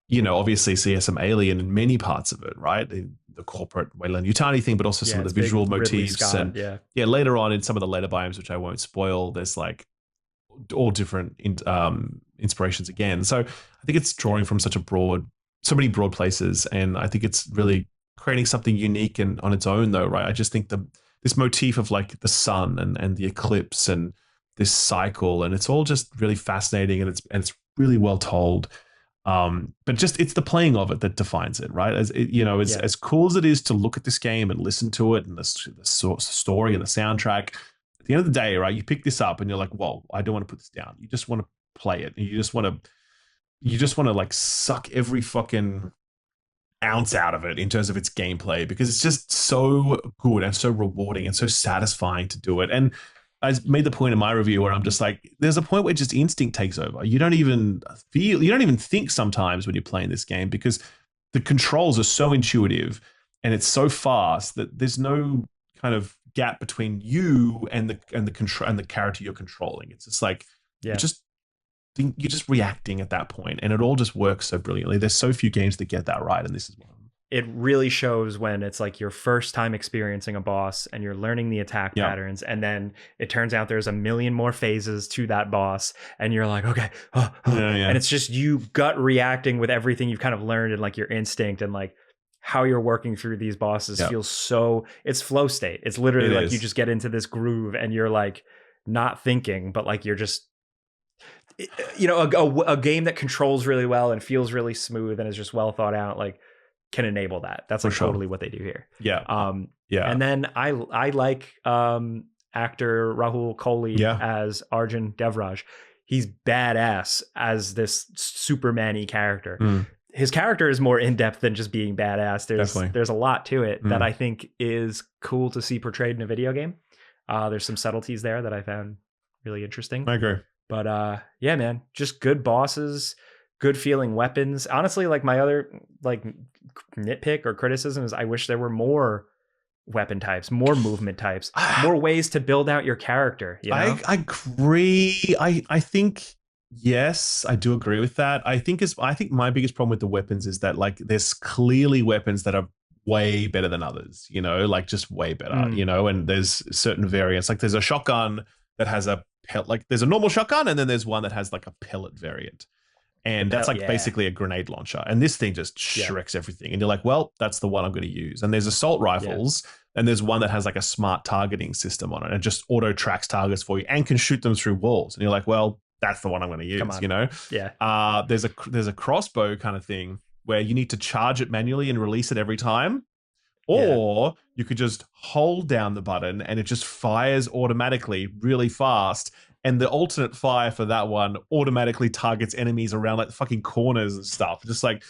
you know, obviously see some Alien in many parts of it, right? The corporate Weyland-Yutani thing, but also some of the visual motifs. Scott, and later on in some of the later biomes, which I won't spoil, there's like all different inspirations again. So I think it's drawing from so many broad places, and I think it's really creating something unique and on its own though, right? I just think this motif of like the sun and the eclipse and this cycle, and it's all just really fascinating, and it's really well told. But just it's the playing of it that defines it, right? As it, you know, as cool as it is to look at this game and listen to it and the story and the soundtrack, at the end of the day, right, you pick this up and you're like, whoa, I don't want to put this down. You just want to play it, and you just want to like suck every fucking ounce out of it in terms of its gameplay, because it's just so good and so rewarding and so satisfying to do it. And I made the point in my review where I'm just like, there's a point where just instinct takes over. You don't even think sometimes when you're playing this game, because the controls are so intuitive and it's so fast that there's no kind of gap between you and the character you're controlling. It's just like you're just reacting at that point, and it all just works so brilliantly. There's so few games that get that right, and this is one of them. It really shows when it's like your first time experiencing a boss and you're learning the attack patterns, and then it turns out there's a million more phases to that boss, and you're like, okay, and it's just you gut reacting with everything you've kind of learned, and like your instinct and like how you're working through these bosses feels so, it's flow state. It's literally like you just get into this groove and you're like not thinking, but like you're just, you know, a game that controls really well and feels really smooth and is just well thought out, like can enable that. That's like totally what they do here. And then I like actor Rahul Kohli as Arjun Devraj. He's badass as this Superman-y character. His character is more in-depth than just being badass. There's a lot to it that I think is cool to see portrayed in a video game. There's some subtleties there that I found really interesting. I agree. But yeah, man, just good bosses, good feeling weapons. Honestly, like my other like nitpick or criticism is I wish there were more weapon types, more movement types, more ways to build out your character. You know? I agree. I think yes, I do agree with that. I think my biggest problem with the weapons is that like there's clearly weapons that are way better than others, you know, like just way better, you know, and there's certain variants. Like there's a shotgun that has a like there's a normal shotgun, and then there's one that has like a pellet variant. And that's like basically a grenade launcher. And this thing just shreks everything. And you're like, well, that's the one I'm going to use. And there's assault rifles, and there's one that has like a smart targeting system on it and just auto tracks targets for you and can shoot them through walls. And you're like, well, that's the one I'm going to use, you know? There's a crossbow kind of thing where you need to charge it manually and release it every time. Or you could just hold down the button and it just fires automatically really fast. And the alternate fire for that one automatically targets enemies around like fucking corners and stuff. Just like,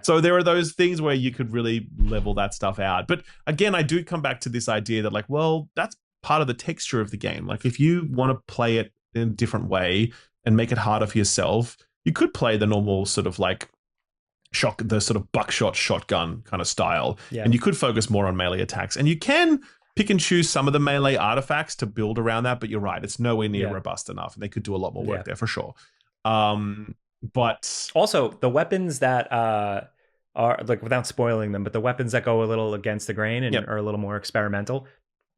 so there are those things where you could really level that stuff out. But again, I do come back to this idea that like, well, that's part of the texture of the game. Like if you want to play it in a different way and make it harder for yourself, you could play the normal sort of like the sort of buckshot shotgun kind of style. And you could focus more on melee attacks. And you can pick and choose some of the melee artifacts to build around that, but you're right, it's nowhere near robust enough, and they could do a lot more work there for sure. But also the weapons that are like, without spoiling them, but the weapons that go a little against the grain and are a little more experimental,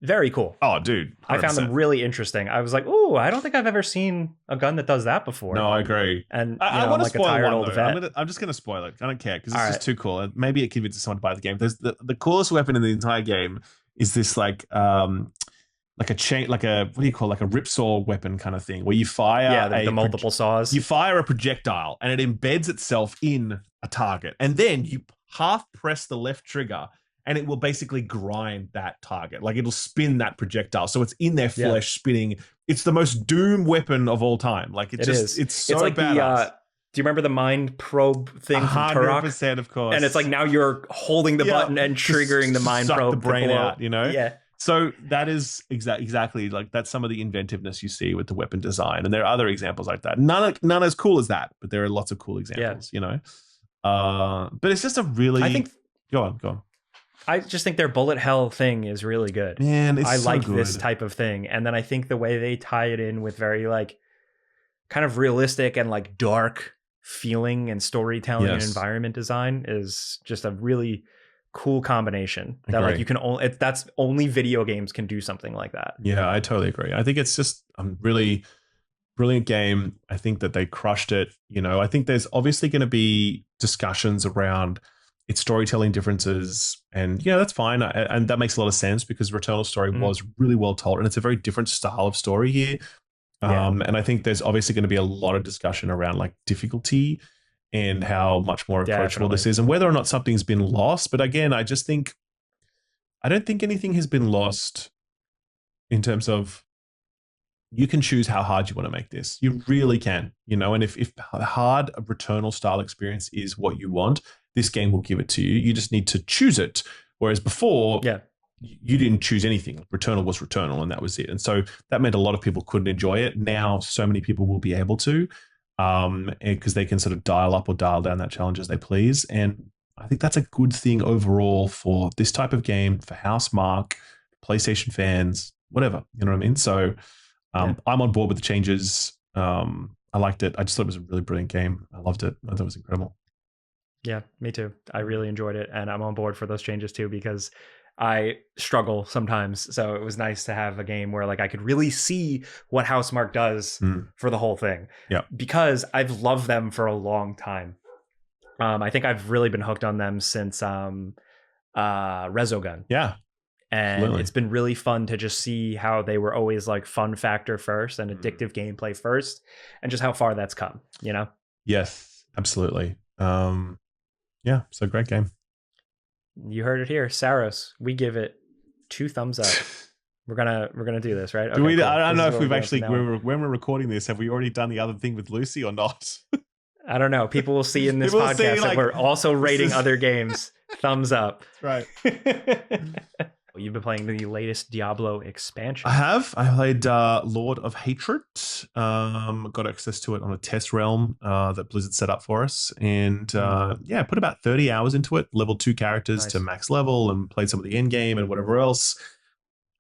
very cool. Oh, dude, 100%. I found them really interesting. I was like, "Ooh, I don't think I've ever seen a gun that does that before." No, I agree. And I want to like spoil a tired one, old though. vet. I'm just going to spoil it. I don't care because it's just too cool. Maybe it convinces someone to buy the game. There's the coolest weapon in the entire game is this like a chain, like a, what do you call, like a ripsaw weapon kind of thing, where you fire the multiple saws. You fire a projectile and it embeds itself in a target, and then you half press the left trigger and it will basically grind that target. Like it'll spin that projectile, so it's in their flesh spinning. It's the most doom weapon of all time. Like it's so like badass. Do you remember the mind probe thing from Turok? 100%, of course. And it's like now you're holding the button and triggering the mind probe. The brain out, you know? Yeah. So that is exactly like that's some of the inventiveness you see with the weapon design. And there are other examples like that. None as cool as that, but there are lots of cool examples, you know? But it's just a really... Go on. I just think their bullet hell thing is really good. Man, it's I so like good. this type of thing. And then I think the way they tie it in with very like kind of realistic and like dark feeling and storytelling and environment design is just a really cool combination that like you can only, that's only video games can do something like that. Yeah, I totally agree. I think it's just a really brilliant game. I think that they crushed it. You know, I think there's obviously going to be discussions around its storytelling differences, and that's fine. And that makes a lot of sense because Returnal's story was really well told, and it's a very different style of story here. And I think there's obviously going to be a lot of discussion around like difficulty and how much more approachable this is and whether or not something's been lost. But again, I don't think anything has been lost in terms of you can choose how hard you want to make this. You really can, and if hard a Returnal style experience is what you want, this game will give it to you. You just need to choose it. Whereas before, you didn't choose anything. Returnal was Returnal, and that was it. And so that meant a lot of people couldn't enjoy it. Now, so many people will be able to, because they can sort of dial up or dial down that challenge as they please. And I think that's a good thing overall for this type of game, for Housemarque, PlayStation fans, whatever. You know what I mean? So I'm on board with the changes. I liked it. I just thought it was a really brilliant game. I loved it. I thought it was incredible. Yeah, me too. I really enjoyed it, and I'm on board for those changes too, because I struggle sometimes. So it was nice to have a game where like I could really see what Housemarque does for the whole thing. Yeah. Because I've loved them for a long time. I think I've really been hooked on them since Resogun. Yeah. And absolutely. It's been really fun to just see how they were always like fun factor first and addictive gameplay first, and just how far that's come, you know? Yes, absolutely. Yeah, so great game. You heard it here, Saros. We give it 2 thumbs up. We're gonna do this, right? Okay, cool. I don't know if we've actually when we're recording this, have we already done the other thing with Lucy or not? I don't know. People will see in this podcast that we're also rating other games. Thumbs up. Right. You've been playing the latest Diablo expansion. I have. I played Lord of Hatred. Got access to it on a test realm that Blizzard set up for us. And put about 30 hours into it. Leveled 2 characters to max level and played some of the end game and whatever else.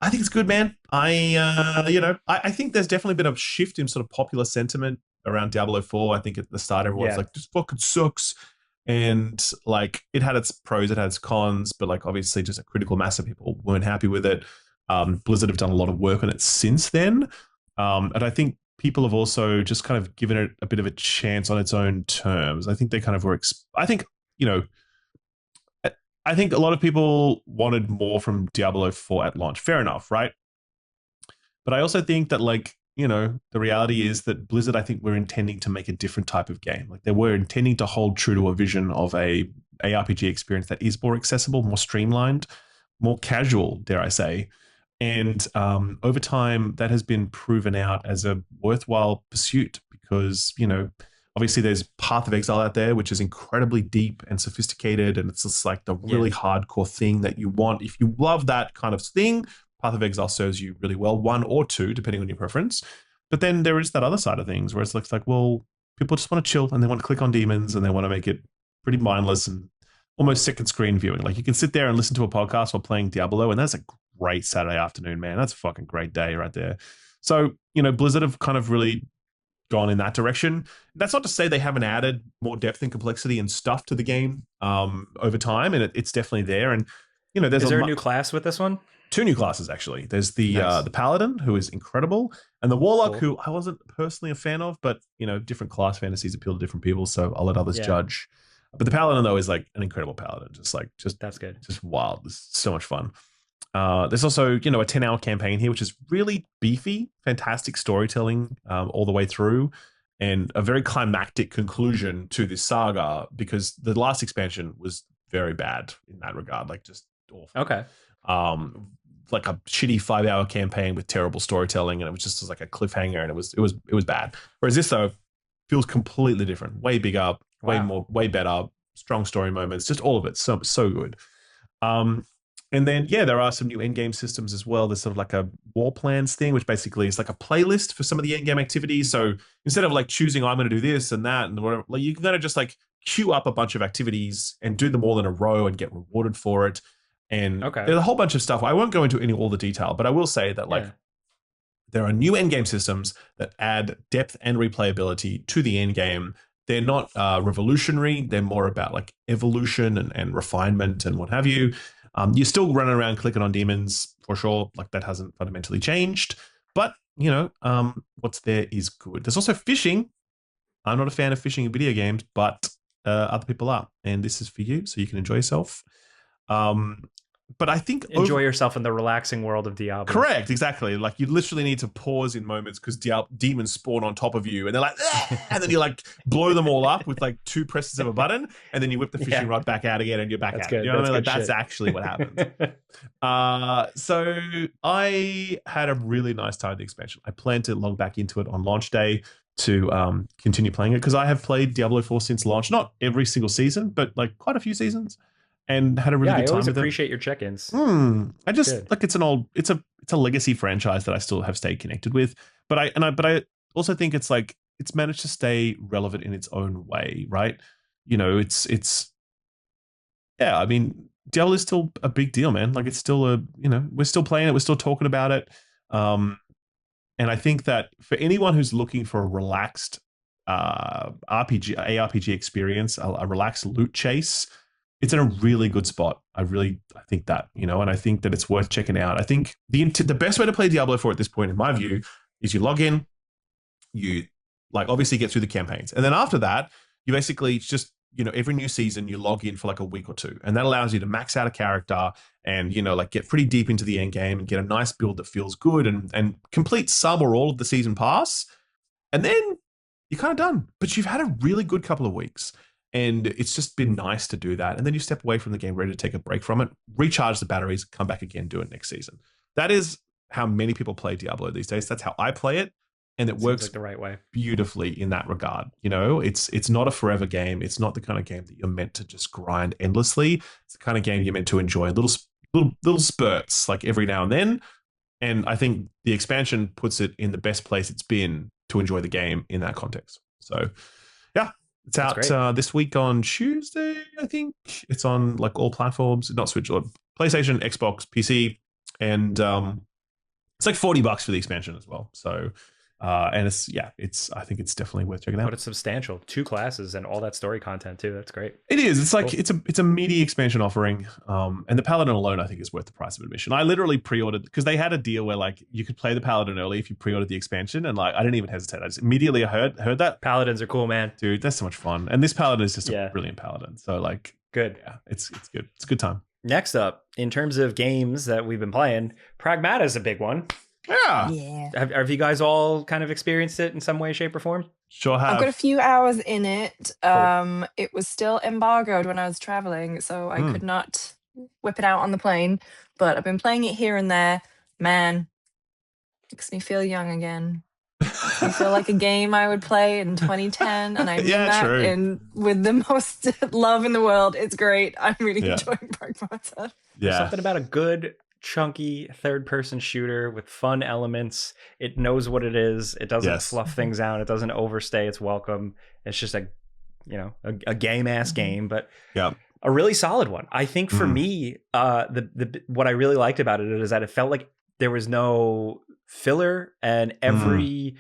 I think it's good, man. I think there's definitely been a shift in sort of popular sentiment around Diablo 4. I think at the start, everyone's like, this fucking sucks. And like it had its pros, it had its cons, but like obviously just a critical mass of people weren't happy with it. Blizzard have done a lot of work on it since then. And I think people have also just kind of given it a bit of a chance on its own terms. I think they kind of were, I think a lot of people wanted more from Diablo 4 at launch. Fair enough, right? But I also think that the reality is that Blizzard, I think, were intending to make a different type of game. Like they were intending to hold true to a vision of a ARPG experience that is more accessible, more streamlined, more casual, dare I say. And over time, that has been proven out as a worthwhile pursuit because, obviously there's Path of Exile out there, which is incredibly deep and sophisticated. And it's just like the really hardcore thing that you want. If you love that kind of thing, Path of Exile serves you really well, 1 or 2, depending on your preference. But then there is that other side of things where it's like, well, people just want to chill and they want to click on demons and they want to make it pretty mindless and almost second screen viewing. Like you can sit there and listen to a podcast while playing Diablo, and that's a great Saturday afternoon, man. That's a fucking great day right there. So, Blizzard have kind of really gone in that direction. That's not to say they haven't added more depth and complexity and stuff to the game over time, and it's definitely there. And, there's is there a new class with this one? 2 new classes, actually. There's the Paladin, who is incredible, and the Warlock, who I wasn't personally a fan of, but, different class fantasies appeal to different people, so I'll let others judge. But the Paladin, though, is like an incredible Paladin. Just that's good. Just wild. It's so much fun. There's also, a 10-hour campaign here, which is really beefy, fantastic storytelling all the way through, and a very climactic conclusion to this saga, because the last expansion was very bad in that regard, like just awful. Okay. Like a shitty 5-hour campaign with terrible storytelling, and it was just like a cliffhanger, and it was bad. Whereas this, though, feels completely different, way bigger, way better, strong story moments, just all of it, so good. And then there are some new endgame systems as well. There's sort of like a war plans thing, which basically is like a playlist for some of the endgame activities. So instead of like choosing, I'm going to do this and that and whatever, like you can kind of just like queue up a bunch of activities and do them all in a row and get rewarded for it. And there's a whole bunch of stuff. I won't go into all the detail, but I will say that there are new endgame systems that add depth and replayability to the endgame. They're not revolutionary. They're more about like evolution and refinement and what have you. You're still running around clicking on demons for sure. Like that hasn't fundamentally changed. But, what's there is good. There's also fishing. I'm not a fan of fishing in video games, but other people are. And this is for you, so you can enjoy yourself. But I think enjoy yourself in the relaxing world of Diablo. Correct, exactly. Like you literally need to pause in moments because demons spawn on top of you, and they're like, and then you like blow them all up with like 2 presses of a button, and then you whip the fishing rod back out again, and you're back out. Good. You know what I mean? Like that's actually what happens. So I had a really nice time with the expansion. I plan to log back into it on launch day to continue playing it because I have played Diablo 4 since launch. Not every single season, but like quite a few seasons. and had a really good time with it. I always appreciate your check-ins. I just like it's a legacy franchise that I still have stayed connected with, but I also think it's like it's managed to stay relevant in its own way, right? You know, it's yeah, I mean, Diablo is still a big deal, man. Like it's still we're still playing it, we're still talking about it. And I think that for anyone who's looking for a relaxed ARPG experience, a relaxed loot chase, it's in a really good spot. I think that, and I think that it's worth checking out. I think the best way to play Diablo 4 at this point, in my view, is you log in, you like obviously get through the campaigns. And then after that, you basically just, every new season you log in for like a week or two. And that allows you to max out a character and, like get pretty deep into the end game and get a nice build that feels good and complete some or all of the season pass. And then you're kind of done. But you've had a really good couple of weeks. And it's just been nice to do that. And then you step away from the game, ready to take a break from it, recharge the batteries, come back again, do it next season. That is how many people play Diablo these days. That's how I play it. And it works like the right way beautifully in that regard. It's not a forever game. It's not the kind of game that you're meant to just grind endlessly. It's the kind of game you're meant to enjoy little spurts, like every now and then. And I think the expansion puts it in the best place it's been to enjoy the game in that context. So, yeah, it's out this week on Tuesday, I think. It's on like all platforms, not Switch, or PlayStation, Xbox, PC, and it's like $40 for the expansion as well. So. And I think it's definitely worth checking out. But it's substantial. 2 classes and all that story content too. That's great. It is. It's like it's a meaty expansion offering. And the Paladin alone, I think, is worth the price of admission. I literally pre-ordered because they had a deal where like you could play the Paladin early if you pre-ordered the expansion, and like I didn't even hesitate. I just immediately heard that. Paladins are cool, man. Dude, that's so much fun. And this Paladin is just a brilliant Paladin. So like, good. Yeah, it's good. It's a good time. Next up, in terms of games that we've been playing, Pragmata is a big one. Yeah. Have you guys all kind of experienced it in some way, shape, or form? Sure have. I've got a few hours in it. Cool. It was still embargoed when I was traveling, so I could not whip it out on the plane. But I've been playing it here and there. Man, makes me feel young again. I feel like a game I would play in 2010, and I mean that with the most love in the world. It's great. I'm really enjoying Pragmata. There's something about a good chunky third-person shooter with fun elements. It knows what it is. It doesn't fluff things out. It doesn't overstay its welcome. It's just a game-ass game, but a really solid one. I think for me, the what I really liked about it is that it felt like there was no filler, and every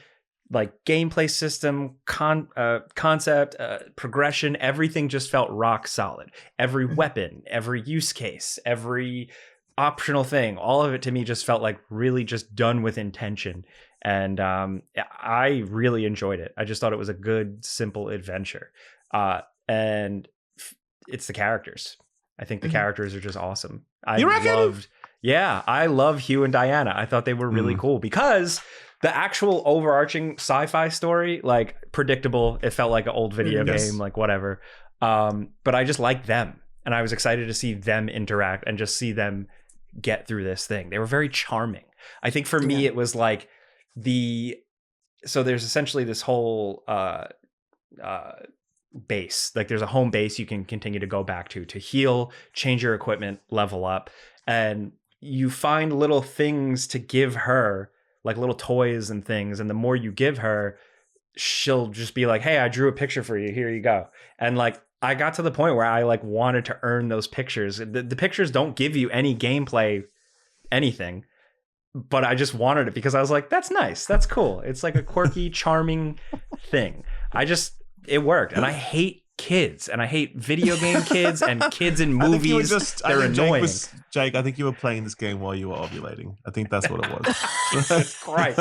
like gameplay system, concept, progression, everything just felt rock solid. Every weapon, every use case, every optional thing, all of it to me just felt like really just done with intention. And I really enjoyed it. I just thought it was a good, simple adventure. And it's the characters. I think the characters are just awesome. I love Hugh and Diana. I thought they were really cool because the actual overarching sci-fi story, like predictable, it felt like an old video game, like whatever. But I just liked them. And I was excited to see them interact and just see them get through this thing. They were very charming. I think for me, it was like so there's essentially this whole base, like there's a home base you can continue to go back to heal, change your equipment, level up, and you find little things to give her, like little toys and things. And the more you give her, she'll just be like, hey, I drew a picture for you. Here you go. And like, I got to the point where I like wanted to earn those pictures. The pictures don't give you any gameplay, anything, but I just wanted it because I was like, that's nice. That's cool. It's like a quirky, charming thing. It worked. And I hate kids, and I hate video game kids and kids in movies. They're annoying. Jake, I think you were playing this game while you were ovulating. I think that's what it was. Christ.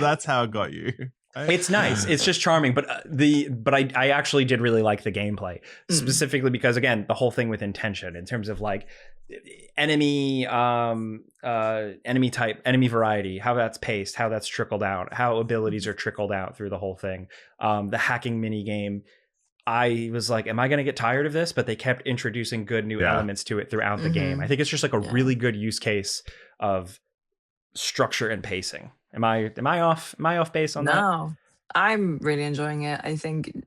That's how it got you. It's nice. It's just charming, but I actually did really like the gameplay, specifically because, again, the whole thing with intention in terms of like enemy type, enemy variety, how that's paced, how that's trickled out, how abilities are trickled out through the whole thing. The hacking mini game, I was like, am I going to get tired of this? But they kept introducing good new elements to it throughout the game. I think it's just like a really good use case of structure and pacing. Am I off base on that? No, I'm really enjoying it. I think,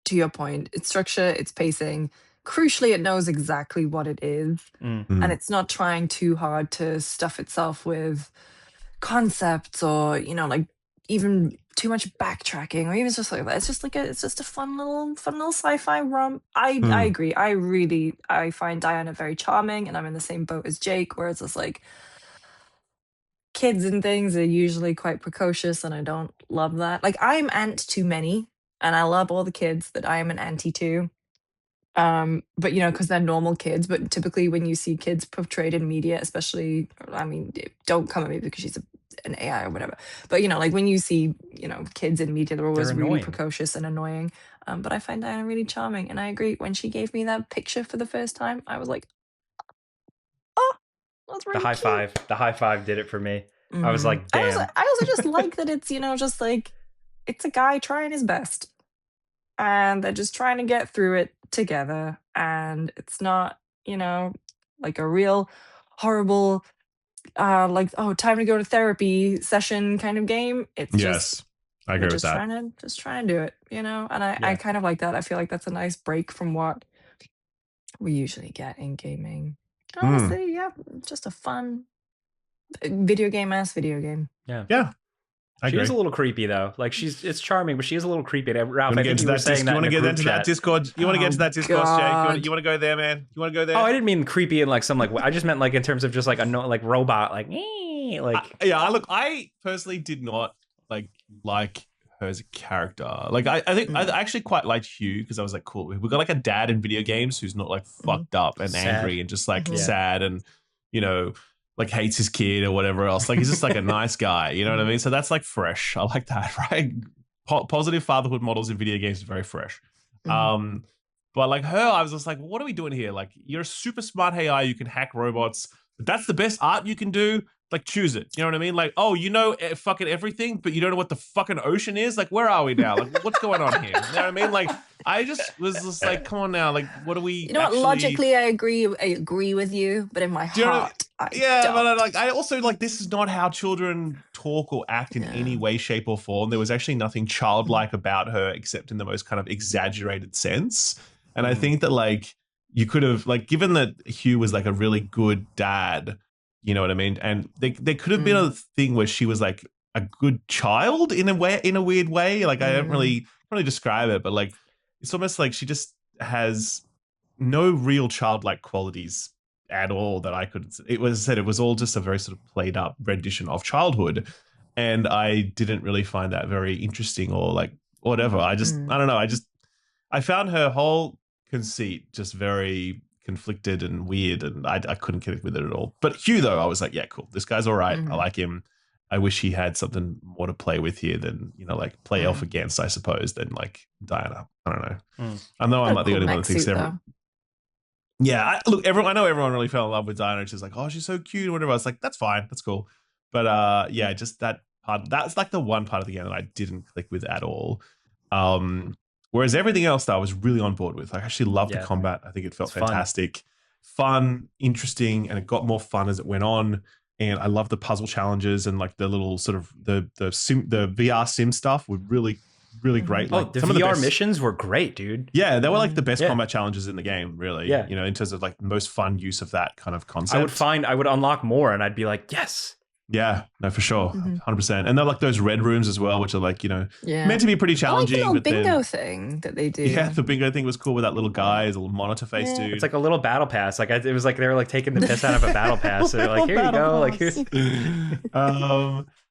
to your point, it's structure, it's pacing, crucially, it knows exactly what it is. Mm. And it's not trying too hard to stuff itself with concepts or, you know, like even too much backtracking or even just like that. It's just like it's just a fun little sci-fi romp. I agree. I find Diana very charming, and I'm in the same boat as Jake, where it's just like kids and things are usually quite precocious, and I don't love that. Like, I'm aunt to many, and I love all the kids that I am an auntie to. But you know, because they're normal kids. But typically, when you see kids portrayed in media, especially, I mean, don't come at me because she's an AI or whatever. But you know, like when you see, you know, kids in media, they're always really precocious and annoying. But I find Diana really charming, and I agree. When she gave me that picture for the first time, I was like, oh, that's really cute. The high five did it for me. I was like, damn. I also just like that it's, you know, just like it's a guy trying his best, and they're just trying to get through it together, and it's not, you know, like a real horrible like, oh, time to go to therapy session kind of game. It's just I agree with just that. trying to do it, you know. And I kind of like that. I feel like that's a nice break from what we usually get in gaming. Honestly, just a fun video game. Yeah. She is a little creepy though. Like it's charming, but she is a little creepy. Ralph, I think you were saying that. You want to get into that Discord? You want to get into that Discord, Jake? You want to go there, man? You want to go there? Oh, I didn't mean creepy in like some like. I just meant like in terms of just like a like robot, like I personally did not like her as a character. Like I think I actually quite liked Hugh because I was like, cool. We got like a dad in video games who's not like fucked up and angry and just like sad and, you know, like hates his kid or whatever else. Like he's just like a nice guy, you know what I mean? So that's like fresh. I like that, right? Positive fatherhood models in video games are very fresh. But like her, I was just like, what are we doing here? Like you're a super smart AI, you can hack robots, but that's the best art you can do. Like choose it. You know what I mean? Like, oh, you know fucking everything, but you don't know what the fucking ocean is? Like, where are we now? Like, what's going on here? You know what I mean? Like, I just was just like, come on now. Like, what do we You know what? Logically, I agree with you, but in my heart, but I also like this is not how children talk or act in any way, shape, or form. There was actually nothing childlike about her except in the most kind of exaggerated sense. And I think that like you could have like given that Hugh was like a really good dad. You know what I mean? And there could have been a thing where she was like a good child in a weird way. Like I don't really describe it, but like it's almost like she just has no real childlike qualities at all that I could. It was all just a very sort of played up rendition of childhood, and I didn't really find that very interesting or like whatever. I don't know. I found her whole conceit just very conflicted and weird, and I couldn't connect with it at all. But Hugh, though, I was like, yeah, cool. This guy's all right. I like him. I wish he had something more to play with here than, you know, like play off against, I suppose, than like Diana. I don't know. I know I'm not the only one that thinks everyone. Yeah, I know everyone really fell in love with Diana. She's like, oh, she's so cute or whatever. I was like, that's fine, that's cool. But yeah, just that part. That's like the one part of the game that I didn't click with at all. Whereas everything else that I was really on board with. I actually loved the combat. I think it felt fantastic, fun, interesting, and it got more fun as it went on. And I love the puzzle challenges and like the little sort of the VR sim stuff were really great. Like the VR missions were great, dude. Yeah, they were like the best combat challenges in the game, really. Yeah, you know, in terms of like the most fun use of that kind of concept. I would unlock more, and I'd be like, yes. Yeah, no, for sure, 100%. And they're like those red rooms as well, which are like, you know, meant to be pretty challenging. I like the little bingo thing that they do. Yeah, the bingo thing was cool with that little guy, his little monitor face dude. It's like a little battle pass. Like it was like they were like taking the piss out of a battle pass. So they're like, here you go. Like here's.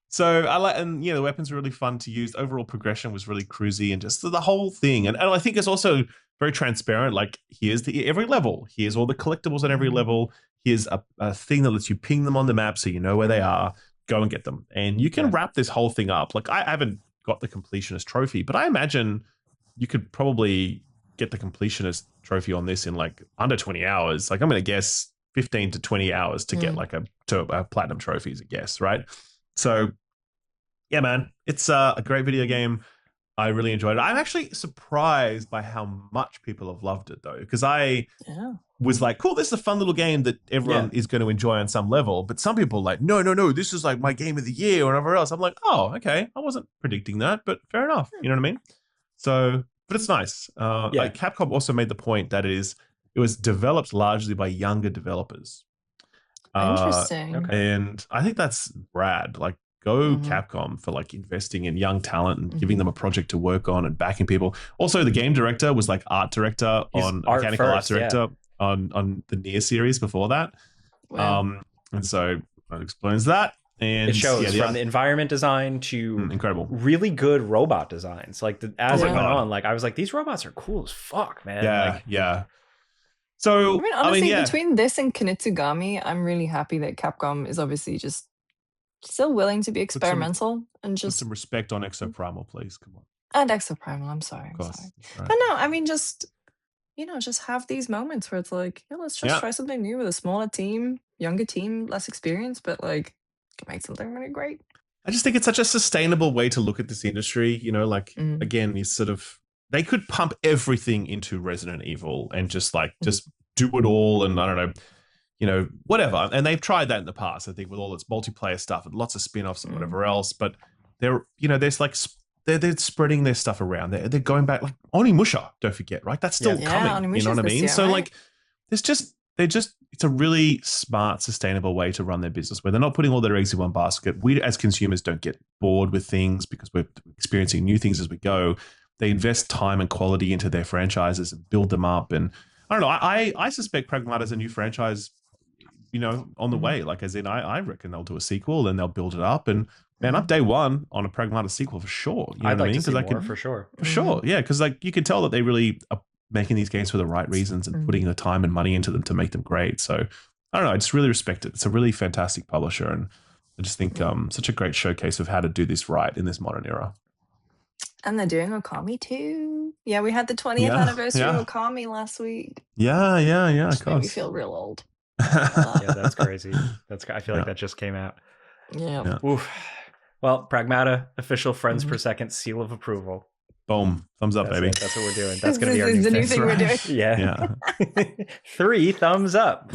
So I like, and yeah, the weapons were really fun to use. Overall progression was really cruisy, and just the whole thing. And I think it's also very transparent. Like here's every level. Here's all the collectibles on every level. Here's a thing that lets you ping them on the map so you know where they are. Go and get them. And you can wrap this whole thing up. Like I haven't got the completionist trophy, but I imagine you could probably get the completionist trophy on this in like under 20 hours. Like I'm going to guess 15 to 20 hours to get like a platinum trophy is a guess, right? So yeah, man, it's a great video game. I really enjoyed it. I'm actually surprised by how much people have loved it though, because I was like, cool, this is a fun little game that everyone is going to enjoy on some level. But some people are like, no, this is like my game of the year or whatever else. I'm like, oh, okay. I wasn't predicting that, but fair enough. You know what I mean? So, but it's nice. Like Capcom also made the point that it is it was developed largely by younger developers. Interesting. And I think that's rad. Like, go Capcom for like investing in young talent and giving them a project to work on and backing people. Also, the game director was like art director mechanical art director on the Nier series before that. Wow. And so that explains that. And it shows from the environment design to incredible, really good robot designs. Like as it went on, like I was like, these robots are cool as fuck, man. Yeah, like, yeah. So I mean, honestly, between this and Kunitsugami, I'm really happy that Capcom is obviously just still willing to be experimental and just put some respect on Exoprimal, please. Come on. And Exoprimal, I'm sorry. Of course. Right. But no, I mean, just just have these moments where it's like, let's just try something new with a smaller team, younger team, less experience, but like make something really great. I just think it's such a sustainable way to look at this industry. Like again, you sort of they could pump everything into Resident Evil and just do it all, and I don't know, whatever. And they've tried that in the past, I think, with all its multiplayer stuff and lots of spin-offs and whatever else. But they're they're spreading their stuff around. They're going back, like Onimusha, don't forget, right? That's still coming. You know what I mean? Year, so right? like it's a really smart, sustainable way to run their business where they're not putting all their eggs in one basket. We as consumers don't get bored with things because we're experiencing new things as we go. They invest time and quality into their franchises and build them up. And I don't know, I suspect Pragmata's a new franchise, on the way. Like, as in, I reckon they'll do a sequel and they'll build it up. And man, up day one on a Pragmata sequel for sure. You know I'd what like I mean? to see more, for sure. For sure, yeah. Because like you can tell that they really are making these games for the right reasons and putting the time and money into them to make them great. So I don't know, I just really respect it. It's a really fantastic publisher, and I just think such a great showcase of how to do this right in this modern era. And they're doing Okami too. Yeah, we had the 20th anniversary of Okami last week. Yeah. Which made me feel real old. Yeah, that's crazy. I feel like that just came out. Yeah. Oof. Well, Pragmata, official friends per second seal of approval. Boom. Thumbs up, baby. That's what we're doing. That's going to be our new thing we're doing. Yeah. 3 thumbs up.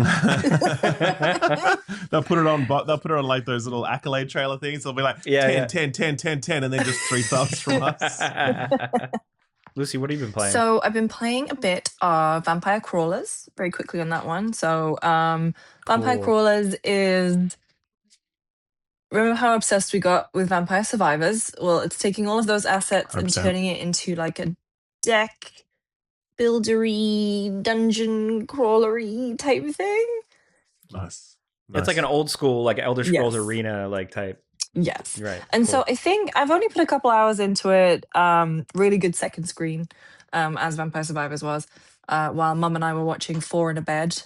They'll put it on like those little accolade trailer things. They'll be like 10, 10, 10, 10, 10, and then just 3 thumbs from us. Lucy, what have you been playing? So I've been playing a bit of Vampire Crawlers, very quickly on that one. So Vampire Crawlers is... Remember how obsessed we got with Vampire Survivors? Well, it's taking all of those assets 100%. And turning it into like a deck buildery, dungeon crawlery type thing. Nice. It's like an old school, like Elder Scrolls Arena like type. Yes. Right. And so I think I've only put a couple hours into it. Really good second screen, as Vampire Survivors was, while Mum and I were watching Four in a Bed,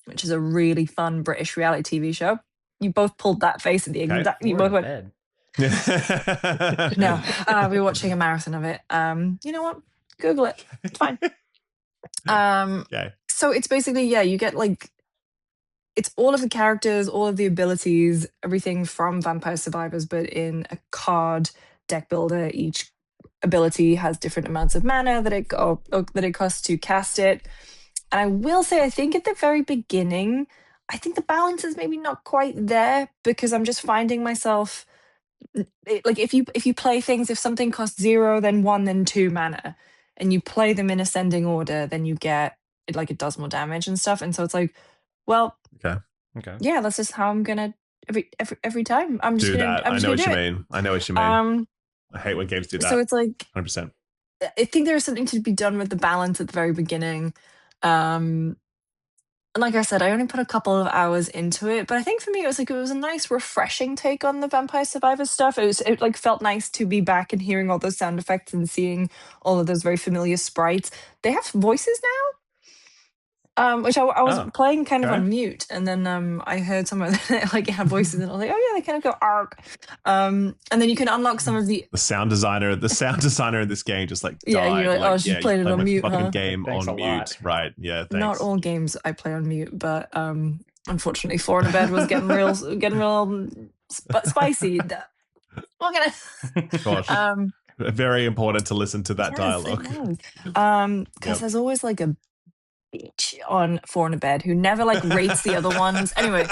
which is a really fun British reality TV show. You both pulled that face at the exact. You both went. No, we were watching a marathon of it. You know what? Google it. It's fine. So it's basically you get like, it's all of the characters, all of the abilities, everything from Vampire Survivors, but in a card deck builder. Each ability has different amounts of mana that it costs to cast it. And I will say, I think at the very beginning, I think the balance is maybe not quite there, because I'm just finding myself like, if you play things, if something costs 0, then 1, then 2 mana, and you play them in ascending order, then you get it does more damage and stuff. And so it's like, well, okay, yeah, that's just how I'm gonna every time. I'm just gonna that. I know what you mean. I know what you mean. I hate when games do that. So it's like 100%. I think there is something to be done with the balance at the very beginning. And like I said, I only put a couple of hours into it, but I think for me it was a nice, refreshing take on the Vampire Survivors stuff. It felt nice to be back and hearing all those sound effects and seeing all of those very familiar sprites. They have voices now, which I was playing kind of on mute, and then I heard some of them have voices, and I was like, oh yeah, they kind of go arc. And then you can unlock some of the sound designer in this game just died. You're like, she played it on mute, fucking huh? game Thanks on mute, right? Yeah, thanks. Not all games I play on mute, but unfortunately, Four in a Bed was getting real spicy. What can I? Gosh, very important to listen to that dialogue. Because there's always like a bitch on Four in a Bed who never rates the other ones. Anyway,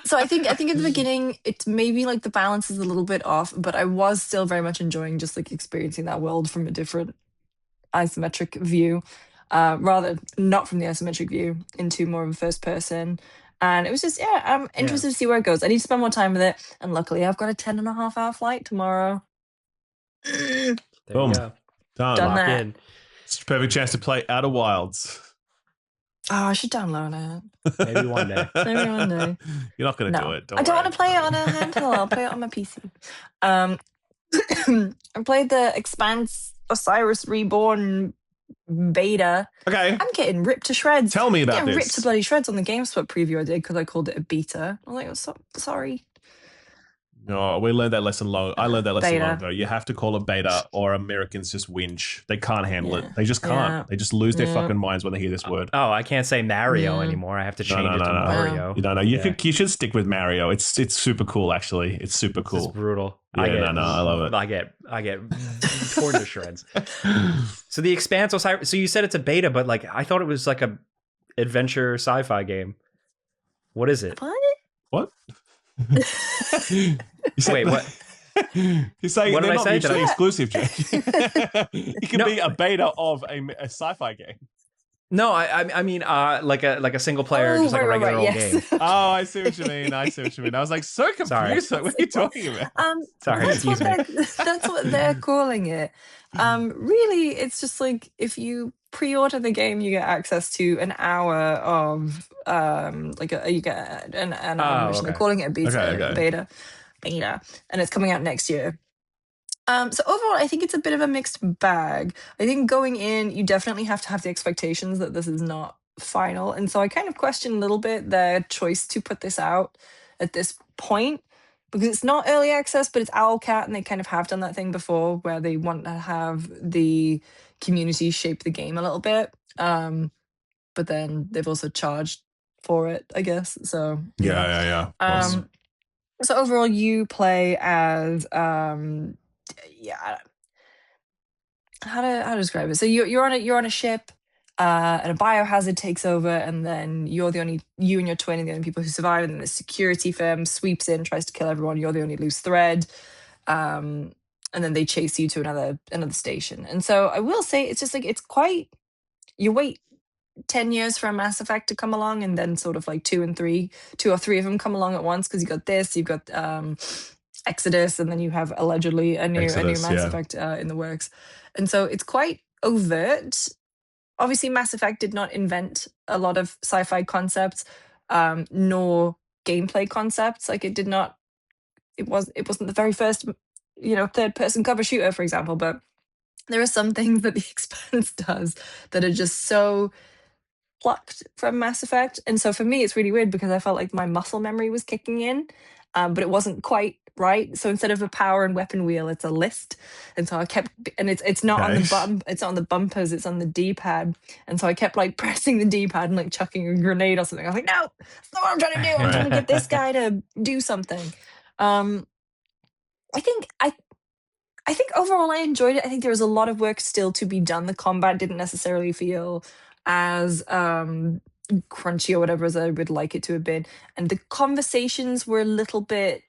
so I think at the beginning it's maybe the balance is a little bit off, but I was still very much enjoying just experiencing that world from a different isometric view. rather not from the isometric view into more of a first person. And it was just, I'm interested to see where it goes. I need to spend more time with it. And luckily, I've got a 10.5-hour flight tomorrow. There Boom. you go. Done Lock that. in. It's a perfect chance to play Outer Wilds. Oh, I should download it. Maybe one day. Maybe one day. You're not going to do it. I don't want to play it on a handheld. I'll play it on my PC. I played the Expanse Osiris Reborn beta. Okay. I'm getting ripped to shreds. Tell me about this. Ripped to bloody shreds on the Gamespot preview I did because I called it a beta. I was like, so sorry. No, we learned that lesson long. I learned that lesson Beta. long ago. You have to call it beta, or Americans just whinge. They can't handle it. They just can't. Yeah. They just lose their Yeah. fucking minds when they hear this word. Oh, I can't say Mario anymore. I have to change it to Mario. No. You should stick with Mario. It's super cool, actually. It's super cool. It's brutal. Yeah, I love it. I get torn to shreds. So the Expanse Osiris. So you said it's a beta, but like I thought it was like a adventure sci-fi game. What is it? What? Wait, what? You're saying What they're did I not say? mutually exclusive, Jake. It can be a beta of a sci-fi game. No, I mean like a single player, just like a regular old game. Oh, I see what you mean. I was like so confused. Sorry. Like, what are you talking about? Sorry, that's what they're calling it. Really, it's just like if you pre-order the game, you get access to an hour of you get an hour mission. They're calling it a beta, and it's coming out next year. So overall, I think it's a bit of a mixed bag. I think going in, you definitely have to have the expectations that this is not final. And so I kind of question a little bit their choice to put this out at this point, because it's not early access, but it's Owlcat, and they kind of have done that thing before where they want to have the community shape the game a little bit. But then they've also charged for it, I guess. So Yeah. So overall, you play as how to describe it? So you're on a ship, and a biohazard takes over, and then you and your twin are the only people who survive, and then the security firm sweeps in, tries to kill everyone. You're the only loose thread, and then they chase you to another station. And so I will say, it's just like you wait 10 years for a Mass Effect to come along, and then sort of like two or three of them come along at once, because you've got Exodus, and then you have allegedly a new Mass Effect in the works. And so it's quite overt. Obviously, Mass Effect did not invent a lot of sci-fi concepts, nor gameplay concepts. Like it wasn't the very first, third-person cover shooter, for example. But there are some things that the Expanse does that are just so plucked from Mass Effect. And so for me, it's really weird because I felt like my muscle memory was kicking in, but it wasn't quite right. So instead of a power and weapon wheel, it's a list. And so I kept, and it's not on the button, it's not on the bumpers, it's on the D-pad. And so I kept like pressing the D-pad and like chucking a grenade or something. I was like, no, that's not what I'm trying to do. I'm trying to get this guy to do something. I think overall I enjoyed it. I think there was a lot of work still to be done. The combat didn't necessarily feel as crunchy or whatever as I would like it to have been. And the conversations were a little bit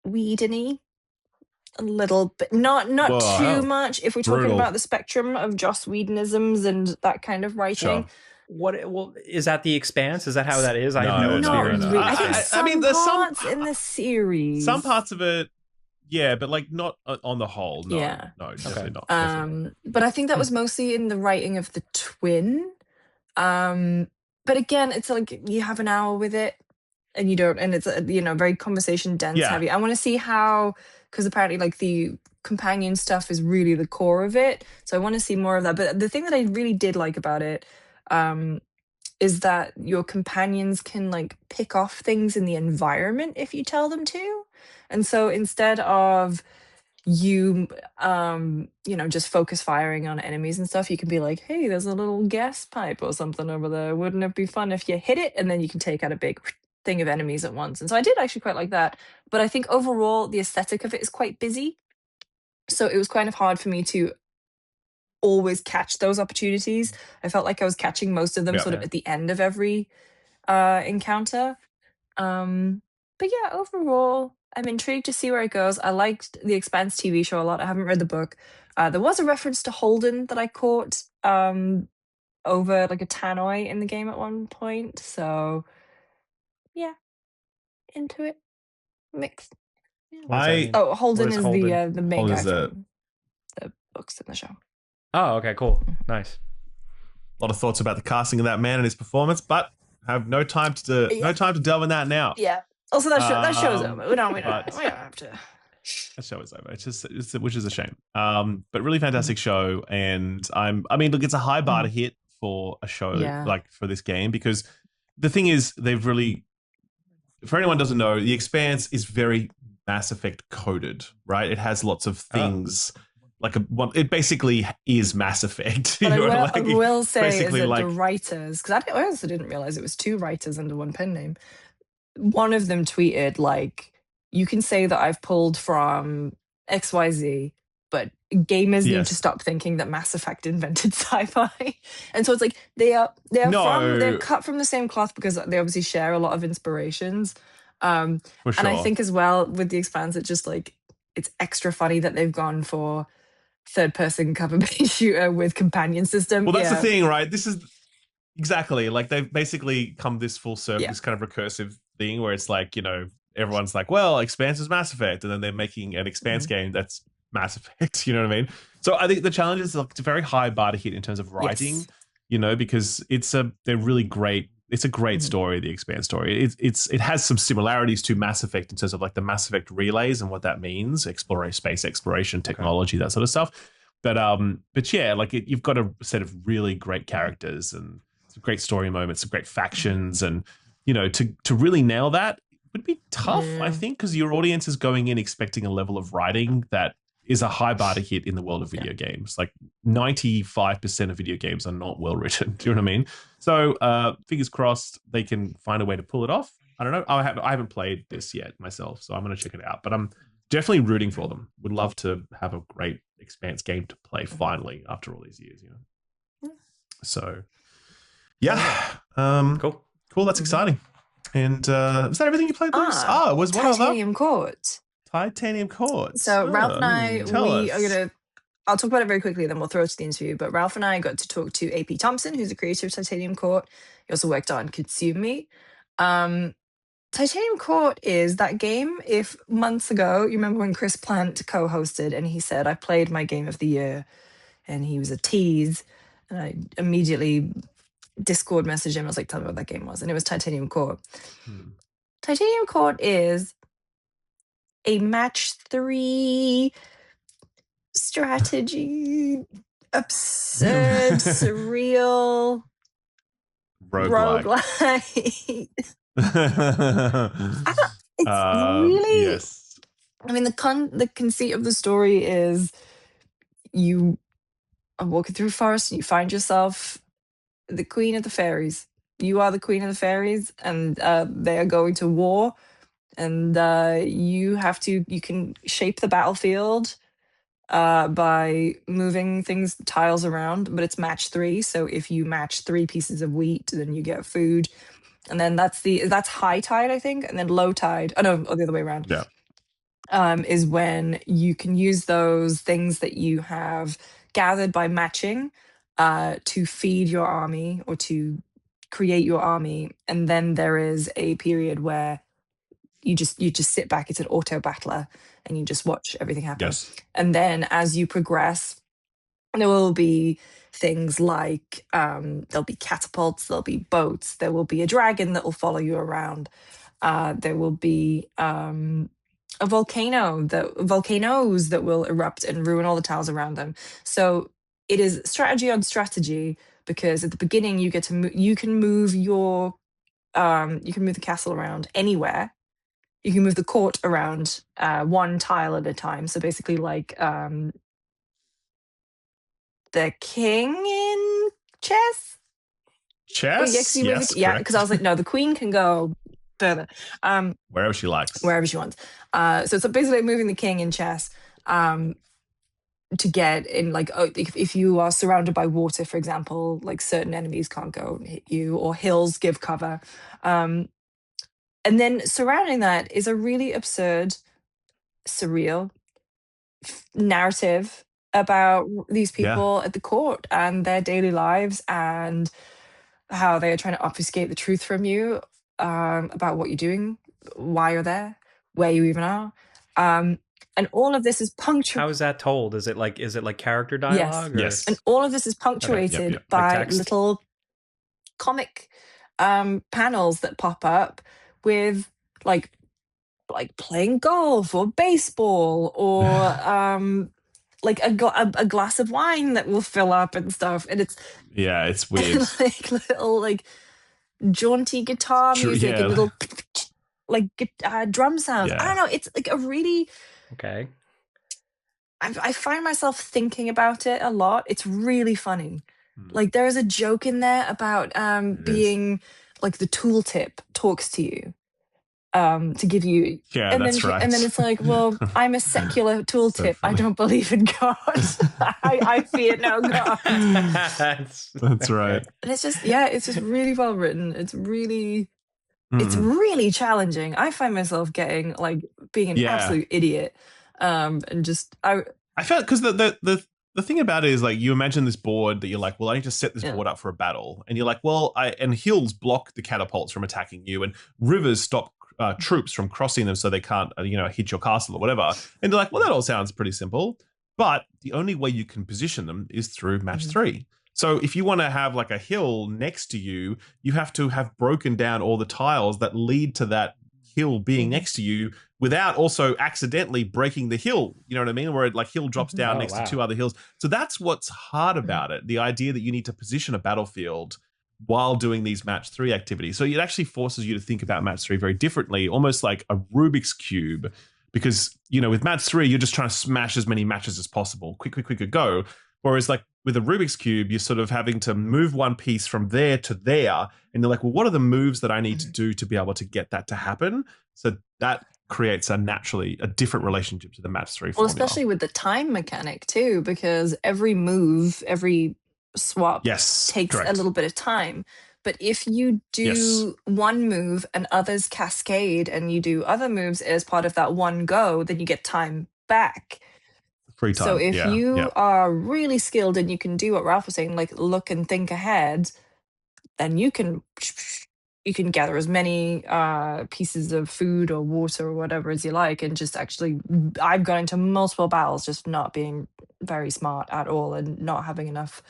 Whedon-y. A little bit. Not too much if we're talking about the spectrum of Joss Whedonisms and that kind of writing. Sure. Well, is that the Expanse? Is that how that is? I have no experience. Really. I think some there's parts in the series. Some parts of it, yeah, but like not on the whole. No, no, definitely not. Definitely. But I think that was mostly in the writing of the twin. But again, it's like you have an hour with it, and you don't, and it's very conversation dense, heavy. I want to see how, because apparently like the companion stuff is really the core of it. So I want to see more of that. But the thing that I really did like about it is that your companions can like pick off things in the environment if you tell them to. And so instead of you just focus firing on enemies and stuff, you can be like, hey, there's a little gas pipe or something over there. Wouldn't it be fun if you hit it? And then you can take out a big thing of enemies at once. And so I did actually quite like that. But I think overall the aesthetic of it is quite busy. So it was kind of hard for me to always catch those opportunities. I felt like I was catching most of them sort of at the end of every encounter. But yeah, overall, I'm intrigued to see where it goes. I liked the Expanse TV show a lot. I haven't read the book. There was a reference to Holden that I caught over like a Tannoy in the game at one point. So yeah, into it. Mixed. Yeah. What does that mean? Oh, Holden is Holden? the main guy Holden's from the books in the show. Oh, okay, cool. Nice. A lot of thoughts about the casting of that man and his performance, but have no time to delve in that now. Yeah. Also, that show's over. We don't have to. That show is over. It's which is a shame. But really fantastic show, and look, it's a high bar to hit for a show like for this game, because the thing is, they've really, for anyone who doesn't know, the Expanse is very Mass Effect coded, right? It has lots of things. It basically is Mass Effect. But I will say is that the writers, because I also didn't realize it was 2 writers under one pen name. One of them tweeted like, "You can say that I've pulled from XYZ, but gamers need to stop thinking that Mass Effect invented sci-fi." And so it's like they're cut from the same cloth because they obviously share a lot of inspirations. And I think as well with the Expanse, it's just like it's extra funny that they've gone for third-person cover-based shooter with companion system. Well, that's the thing, right? This is exactly like they've basically come this full circle, this kind of recursive thing where it's like, everyone's like, well, Expanse is Mass Effect, and then they're making an Expanse game that's Mass Effect. You know what I mean? So I think the challenge is it's a very high bar to hit in terms of writing. Because they're really great. It's a great story, the Expanse story. It has some similarities to Mass Effect in terms of like the Mass Effect relays and what that means, space exploration, technology, that sort of stuff. But yeah, like you've got a set of really great characters and some great story moments, some great factions, and to really nail that would be tough, I think, because your audience is going in expecting a level of writing that is a high bar to hit in the world of video games. Like 95% of video games are not well written. Do you know what I mean? So fingers crossed they can find a way to pull it off. I don't know. I haven't played this yet myself, so I'm going to check it out. But I'm definitely rooting for them. Would love to have a great Expanse game to play finally after all these years. So yeah, cool. That's exciting. And was that everything you played, Lewis? Was one other Titanium Court. Titanium Court. So Ralph and I, I'll talk about it very quickly, then we'll throw it to the interview. But Ralph and I got to talk to AP Thomson, who's the creator of Titanium Court. He also worked on Consume Me. Titanium Court is that game. If months ago, you remember when Chris Plant co-hosted and he said, "I played my game of the year," and he was a tease, and I immediately Discord messaged him. I was like, "Tell me what that game was," and it was Titanium Court. Titanium Court is a match 3 strategy, absurd, surreal, roguelike. It's really. Yes. I mean, the conceit of the story is you are walking through a forest and you find yourself the queen of the fairies. You are the queen of the fairies, and they are going to war. And you can shape the battlefield by moving tiles around, but it's match 3. So if you match 3 pieces of wheat, then you get food. And then that's high tide, I think. And then low tide, the other way around. Yeah. Is when you can use those things that you have gathered by matching to feed your army or to create your army. And then there is a period where you just sit back. It's an auto battler, and you just watch everything happen. Yes. And then as you progress, there will be things like there'll be catapults, there'll be boats, there will be a dragon that will follow you around. There will be volcanoes that will erupt and ruin all the tiles around them. So it is strategy on strategy, because at the beginning you get to you can move the castle around anywhere. You can move the court around 1 tile at a time. So basically like the king in chess. Chess? Yeah, because I was like, no, the queen can go further. Wherever she likes. Wherever she wants. So it's basically moving the king in chess to get in, like, if you are surrounded by water, for example, like certain enemies can't go and hit you, or hills give cover. And then surrounding that is a really absurd surreal narrative about these people at the court and their daily lives and how they are trying to obfuscate the truth from you about what you're doing, why you're there, where you even are. And all of this is punctuated. How is that told? Is it like character dialogue? Yes. And all of this is punctuated by like little comic panels that pop up with like playing golf or baseball or like a glass of wine that will fill up and stuff. And it's weird. like little like jaunty guitar music and little like drum sounds. I don't know. It's like a really okay. I find myself thinking about it a lot. It's really funny. Like there is a joke in there about being like the tooltip talks to you to give you and then it's like, well, I'm a secular tooltip. I don't believe in God. I fear no God. That's right. And it's just really well written. It's really challenging. I find myself getting like being an absolute idiot. And just I felt because the thing about it is like you imagine this board that you're like, well, I need to set this board up for a battle, and you're like, well, and hills block the catapults from attacking you, and rivers stop troops from crossing them so they can't hit your castle or whatever. And they're like, well, that all sounds pretty simple, but the only way you can position them is through match 3. So if you want to have like a hill next to you, you have to have broken down all the tiles that lead to that hill being next to you without also accidentally breaking the hill. You know what I mean? Where it like hill drops down next to 2 other hills. So that's what's hard about it. The idea that you need to position a battlefield while doing these match 3 activities. So it actually forces you to think about match 3 very differently, almost like a Rubik's Cube, because, with match 3, you're just trying to smash as many matches as possible. Quick, go. Whereas like with a Rubik's Cube, you're sort of having to move one piece from there to there. And you're like, well, what are the moves that I need to do to be able to get that to happen? So that creates a different relationship to the match 3 formula. Well, especially with the time mechanic too, because every move, every swap takes a little bit of time. But if you do one move and others cascade and you do other moves as part of that one go, then you get time back. Free time. So if you are really skilled and you can do what Ralph was saying, like look and think ahead, then you can gather as many pieces of food or water or whatever as you like, and just actually, I've gone into multiple battles just not being very smart at all and not having enough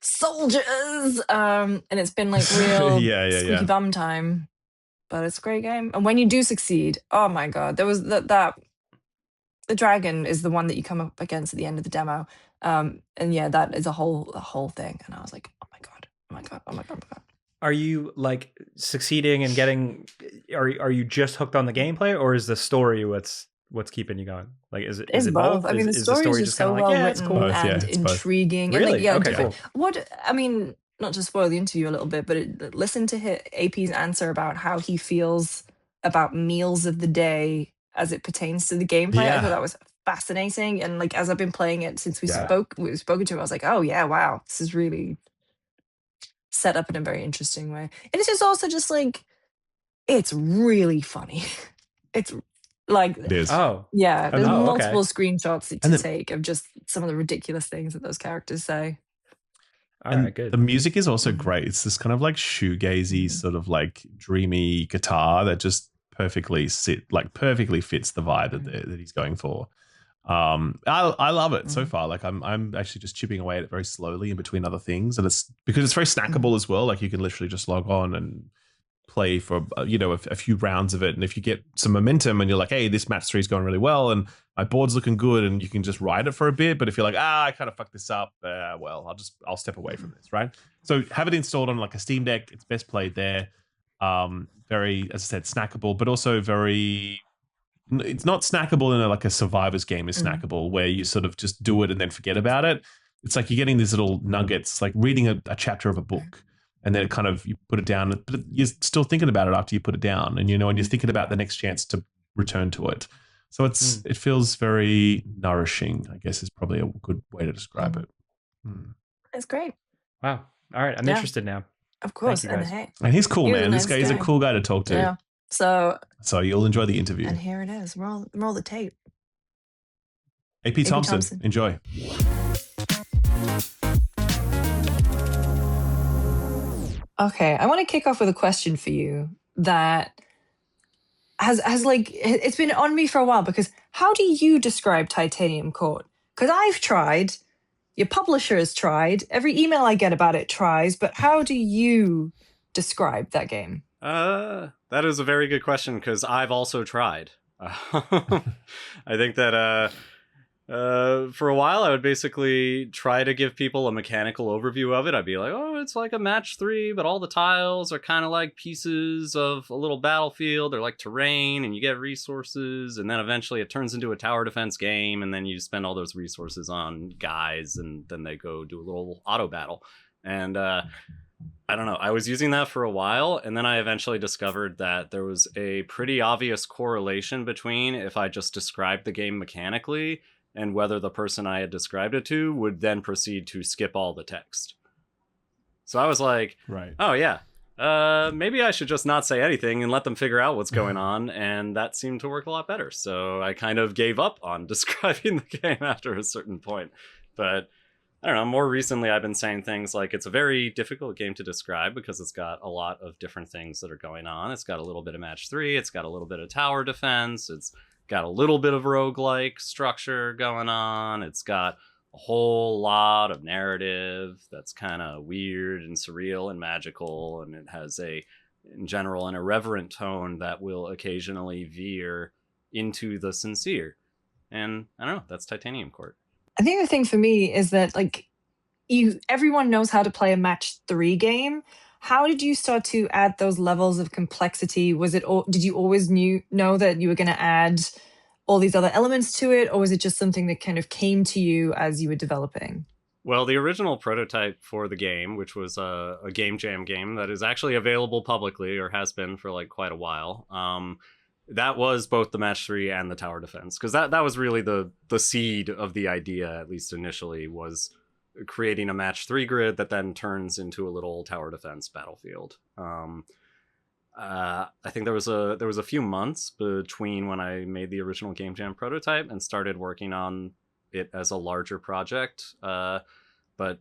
soldiers, and it's been like real squeaky bum time. But it's a great game, and when you do succeed, oh my god, there was that the dragon is the one that you come up against at the end of the demo, and that is a whole thing, and I was like, oh my god. Are you like succeeding and getting? Are you just hooked on the gameplay, or is the story what's keeping you going? Like, is it both? both? I mean, the story is just so well written and intriguing. Really? And okay, cool. What I mean, not to spoil the interview a little bit, but listen to AP's answer about how he feels about meals of the day as it pertains to the gameplay. I thought that was fascinating, and like as I've been playing it since we've spoken to him, I was like, oh yeah, wow, this is really set up in a very interesting way. And it's just also just like, it's really funny. It's like, it is. There's multiple screenshots to take of just some of the ridiculous things that those characters say. All right, good. The music is also great. It's this kind of like shoegazy sort of like dreamy guitar that just perfectly fits the vibe that he's going for. I love it so far. Like I'm actually just chipping away at it very slowly in between other things, and it's because it's very snackable as well. Like you can literally just log on and play for a few rounds of it, and if you get some momentum and you're like, hey, this match 3 is going really well and my board's looking good, and you can just ride it for a bit. But if you're like, I kind of fucked this up, well, I'll step away from this, right? So have it installed on like a Steam Deck. It's best played there. Very, as I said, snackable, but also very. It's not snackable in like a survivor's game is snackable, where you sort of just do it and then forget about it. It's like you're getting these little nuggets, like reading a chapter of a book, and then it kind of, you put it down, but you're still thinking about it after you put it down, and and you're thinking about the next chance to return to it. So it feels very nourishing, I guess is probably a good way to describe it. It's great. Wow. All right, I'm interested now. Of course. Thank you, guys. And he's cool, man. This guy is a cool guy to talk to. Yeah. So you'll enjoy the interview. And here it is. Roll the tape. AP Thomson, enjoy. Okay, I want to kick off with a question for you that has like, it's been on me for a while, because how do you describe Titanium Court? Because I've tried, your publisher has tried, every email I get about it tries, but how do you describe that game? That is a very good question, because I've also tried. I think that for a while I would basically try to give people a mechanical overview of it. I'd be like, oh, it's like a match 3, but all the tiles are kind of like pieces of a little battlefield. They're like terrain, and you get resources, and then eventually it turns into a tower defense game, and then you spend all those resources on guys, and then they go do a little auto battle. And I don't know, I was using that for a while, and then I eventually discovered that there was a pretty obvious correlation between if I just described the game mechanically and whether the person I had described it to would then proceed to skip all the text. So I was like, right. Oh yeah, maybe I should just not say anything and let them figure out what's going on. And that seemed to work a lot better. So I kind of gave up on describing the game after a certain point. But I don't know, more recently I've been saying things like it's a very difficult game to describe because it's got a lot of different things that are going on. It's got a little bit of match 3, it's got a little bit of tower defense, it's got a little bit of roguelike structure going on, it's got a whole lot of narrative that's kind of weird and surreal and magical, and it has in general, an irreverent tone that will occasionally veer into the sincere. And I don't know, that's Titanium Court. I think the thing for me is that, like, everyone knows how to play a match 3 game. How did you start to add those levels of complexity? Did you always know that you were going to add all these other elements to it, or was it just something that kind of came to you as you were developing? Well, the original prototype for the game, which was a game jam game that is actually available publicly, or has been for like quite a while, that was both the match 3 and the tower defense, because that was really the seed of the idea, at least initially, was creating a match 3 grid that then turns into a little tower defense battlefield. I think there was a few months between when I made the original game jam prototype and started working on it as a larger project. But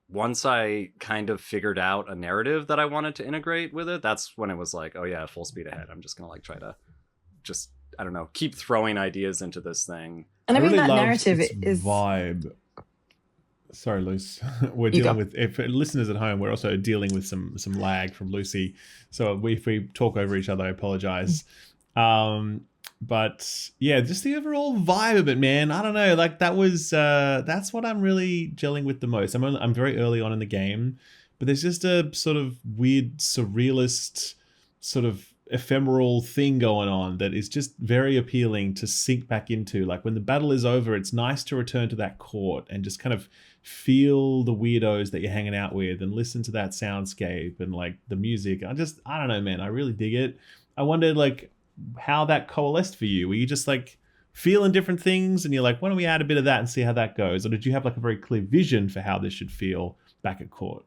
once I kind of figured out a narrative that I wanted to integrate with it, that's when it was like, oh yeah, full speed ahead. I'm just gonna like try to just, I don't know, keep throwing ideas into this thing. And I mean, really that narrative is vibe. Sorry, Luce. We're dealing with, if listeners at home, we're also dealing with some lag from Lucy. So if we talk over each other, I apologize. But yeah, just the overall vibe of it, man. I don't know. Like that's what I'm really gelling with the most. I'm very early on in the game, but there's just a sort of weird surrealist sort of ephemeral thing going on that is just very appealing to sink back into. Like when the battle is over, it's nice to return to that court and just kind of feel the weirdos that you're hanging out with and listen to that soundscape and like the music. I don't know, man. I really dig it. I wondered like how that coalesced for you. Were you just like feeling different things and you're like, why don't we add a bit of that and see how that goes? Or did you have like a very clear vision for how this should feel back at court?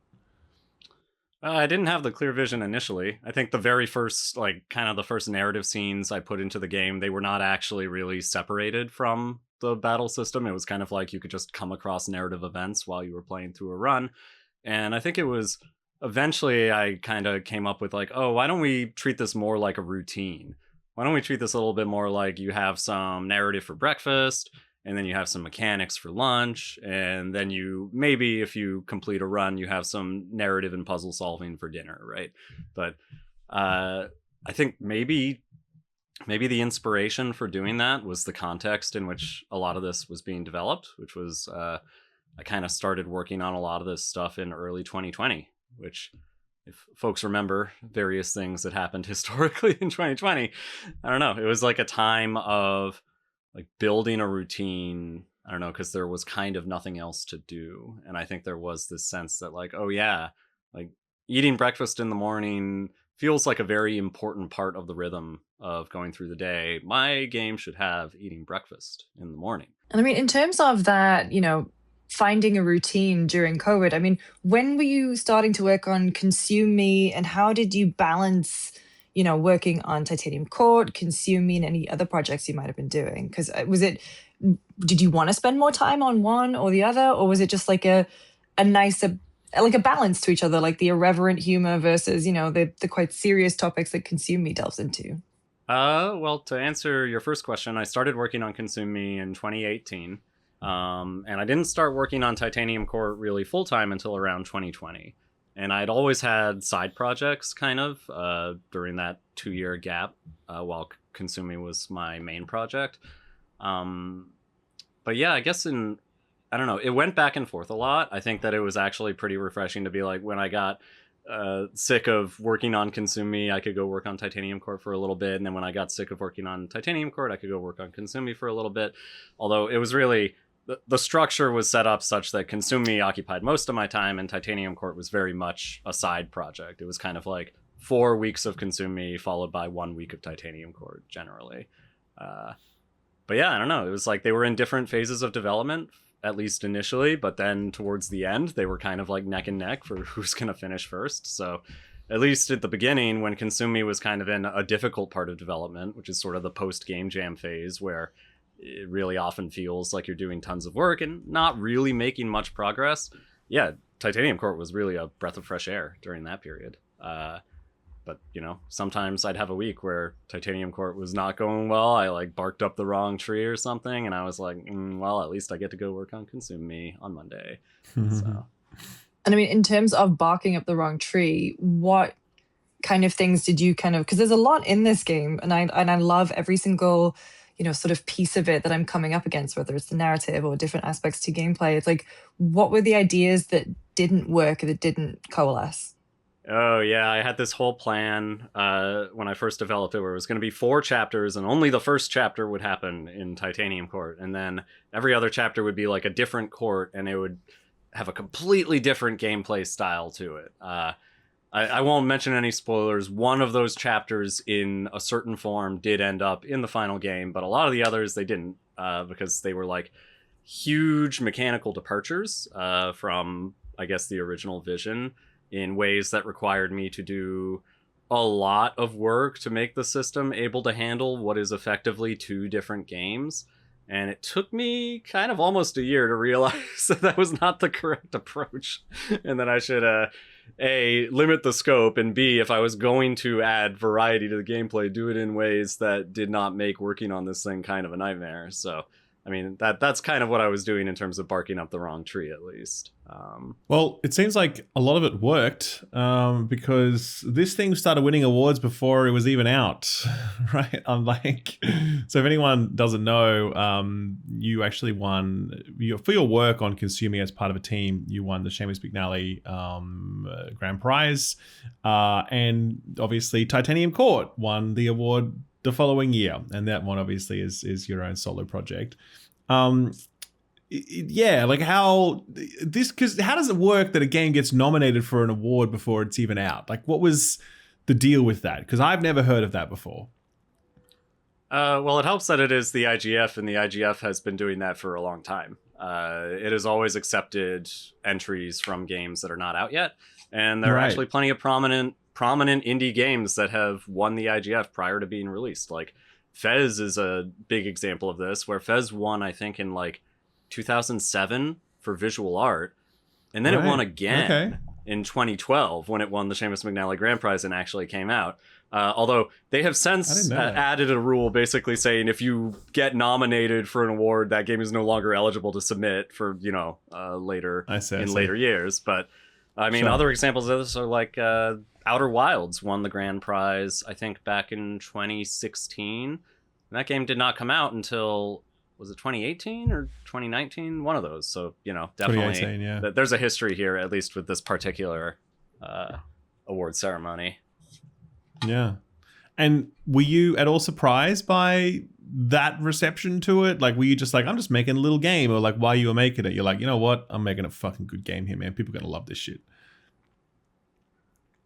I didn't have the clear vision initially. I think the very first, like, kind of the first narrative scenes I put into the game, they were not actually really separated from the battle system. It was kind of like you could just come across narrative events while you were playing through a run. And I think it was eventually I kind of came up with like, oh, why don't we treat this more like a routine? Why don't we treat this a little bit more like you have some narrative for breakfast, and then you have some mechanics for lunch, and then you maybe if you complete a run, you have some narrative and puzzle solving for dinner, right? But I think maybe the inspiration for doing that was the context in which a lot of this was being developed, which was I kind of started working on a lot of this stuff in early 2020, which, if folks remember various things that happened historically in 2020, I don't know, it was like a time of like building a routine. I don't know, because there was kind of nothing else to do. And I think there was this sense that like, oh yeah, like eating breakfast in the morning feels like a very important part of the rhythm of going through the day. My game should have eating breakfast in the morning. And I mean, in terms of that, finding a routine during COVID, I mean, when were you starting to work on Consume Me, and how did you balance, working on Titanium Court, Consume, and any other projects you might have been doing? Because did you want to spend more time on one or the other, or was it just like a nicer, like a balance to each other, like the irreverent humor versus, the quite serious topics that Consume delves into? Well, to answer your first question, I started working on Consume in 2018. And I didn't start working on Titanium Core really full time until around 2020. And I'd always had side projects kind of during that 2-year gap while Consume was my main project. But yeah, I guess I don't know, it went back and forth a lot. I think that it was actually pretty refreshing to be like, when I got sick of working on Consume, I could go work on Titanium Core for a little bit. And then when I got sick of working on Titanium Core, I could go work on Consume for a little bit. Although it was really... The structure was set up such that Consume occupied most of my time, and Titanium Court was very much a side project. It was kind of like 4 weeks of Consume followed by 1 week of Titanium Court generally. But yeah, I don't know. It was like they were in different phases of development, at least initially, but then towards the end, they were kind of like neck and neck for who's going to finish first. So at least at the beginning, when Consume was kind of in a difficult part of development, which is sort of the post-game jam phase where it really often feels like you're doing tons of work and not really making much progress. Yeah, Titanium Court was really a breath of fresh air during that period. But, sometimes I'd have a week where Titanium Court was not going well. I like barked up the wrong tree or something. And I was like, well, at least I get to go work on Consume on Monday. So. And I mean, in terms of barking up the wrong tree, what kind of things did you because there's a lot in this game, and I love every single sort of piece of it that I'm coming up against, whether it's the narrative or different aspects to gameplay. It's like, what were the ideas that didn't work, that didn't coalesce? Oh, yeah. I had this whole plan when I first developed it where it was going to be 4 chapters, and only the first chapter would happen in Titanium Court. And then every other chapter would be like a different court, and it would have a completely different gameplay style to it. I won't mention any spoilers. One of those chapters in a certain form did end up in the final game, but a lot of the others, they didn't, because they were like huge mechanical departures from, I guess, the original vision in ways that required me to do a lot of work to make the system able to handle what is effectively 2 different games. And it took me kind of almost a year to realize that was not the correct approach, and that I should A, limit the scope, and B, if I was going to add variety to the gameplay, do it in ways that did not make working on this thing kind of a nightmare. So, I mean, that's kind of what I was doing in terms of barking up the wrong tree, at least. Well, it seems like a lot of it worked because this thing started winning awards before it was even out, right? So if anyone doesn't know, you actually won for your work on Consuming as part of a team. You won the Seamus McNally grand prize, and obviously Titanium Court won the award the following year, and that one obviously is your own solo project. Yeah, like how does it work that a game gets nominated for an award before it's even out? Like, what was the deal with that? Because I've never heard of that before. Well, it helps that it is the IGF, and the IGF has been doing that for a long time. It has always accepted entries from games that are not out yet, and there are actually plenty of prominent indie games that have won the IGF prior to being released. Like Fez is a big example of this, where Fez won, I think, in like 2007 for visual art, and then it won again in 2012 when it won the Seamus McNally Grand Prize and actually came out. Although they have since added a rule basically saying if you get nominated for an award, that game is no longer eligible to submit for later years. But I mean, other examples of this are like Outer Wilds won the grand prize, I think, back in 2016. And that game did not come out until, was it 2018 or 2019? One of those. So, definitely there's a history here, at least with this particular award ceremony. Yeah. And were you at all surprised by that reception to it? Like, were you just like, I'm just making a little game? Or like, while you were making it, you're like, you know what? I'm making a fucking good game here, man. People are going to love this shit.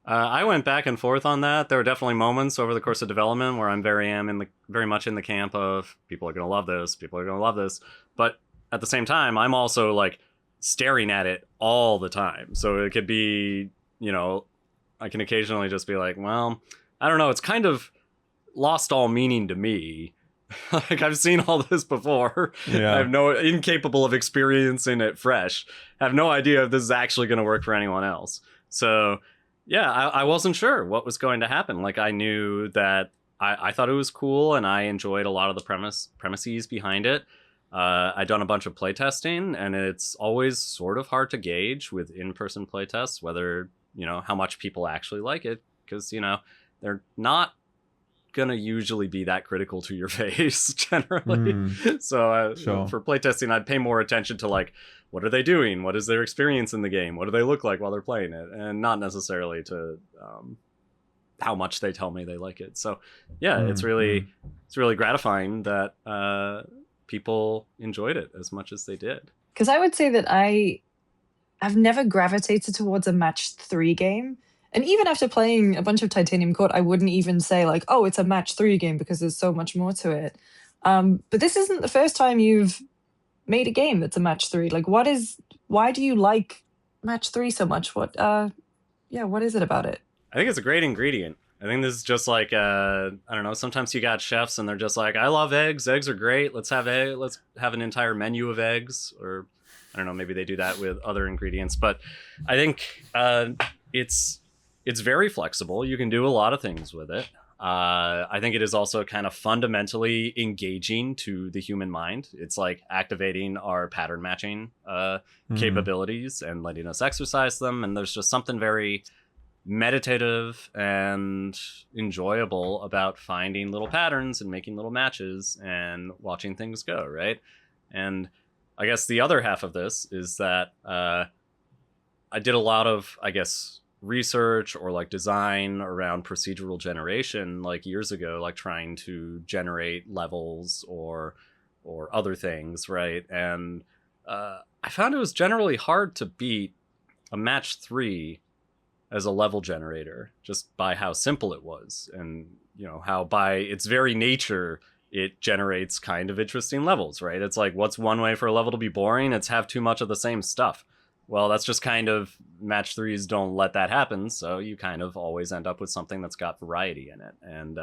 I went back and forth on that. There were definitely moments over the course of development where I'm very much in the camp of people are going to love this. People are going to love this. But at the same time, I'm also like staring at it all the time. So it could be, I can occasionally just be like, well, I don't know, it's kind of lost all meaning to me. Like, I've seen all this before. Yeah. I'm incapable of experiencing it fresh. I have no idea if this is actually going to work for anyone else. So yeah, I wasn't sure what was going to happen. Like, I knew that I thought it was cool, and I enjoyed a lot of the premises behind it. I'd done a bunch of playtesting, and it's always sort of hard to gauge with in-person playtests whether, how much people actually like it, because, they're not gonna usually be that critical to your face generally. So Sure. For playtesting, I'd pay more attention to, like, what are they doing? What is their experience in the game? What do they look like while they're playing it? And not necessarily to how much they tell me they like it. So yeah, it's really gratifying that people enjoyed it as much as they did. Because I would say that I've never gravitated towards a match 3 game. And even after playing a bunch of Titanium Court, I wouldn't even say like, oh, it's a match 3 game, because there's so much more to it. But this isn't the first time you've made a game that's a match 3. Like, why do you like match 3 so much? What is it about it? I think it's a great ingredient. I think this is just like, I don't know, sometimes you got chefs and they're just like, I love eggs. Eggs are great. Let's have an entire menu of eggs. Or I don't know, maybe they do that with other ingredients. But I think it's very flexible. You can do a lot of things with it. I think it is also kind of fundamentally engaging to the human mind. It's like activating our pattern matching capabilities and letting us exercise them. And there's just something very meditative and enjoyable about finding little patterns and making little matches and watching things go, right? And I guess the other half of this is that I did a lot of, research or like design around procedural generation like years ago, like trying to generate levels or other things, right? And I found it was generally hard to beat a match 3 as a level generator, just by how simple it was, and how by its very nature it generates kind of interesting levels, right? It's like, what's one way for a level to be boring? It's have too much of the same stuff. Well, that's just kind of, match 3s don't let that happen, so you kind of always end up with something that's got variety in it. And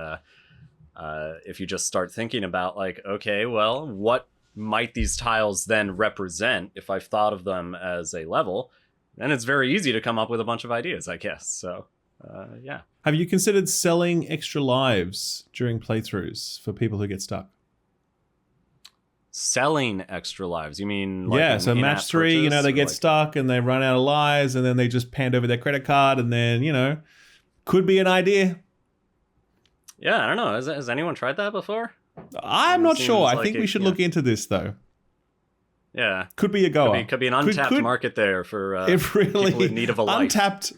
if you just start thinking about like, okay, well, what might these tiles then represent if I've thought of them as a level, then it's very easy to come up with a bunch of ideas, I guess. So yeah. Have you considered selling extra lives during playthroughs for people who get stuck? Selling extra lives? You mean like yeah, so match 3, they get stuck and they run out of lives, and then they just hand over their credit card, and then, could be an idea. Yeah, I don't know. Has anyone tried that before? I'm not sure. I think we should look into this, though. Yeah. Could be a goer. Could be an untapped market there for it really, people in need of a life.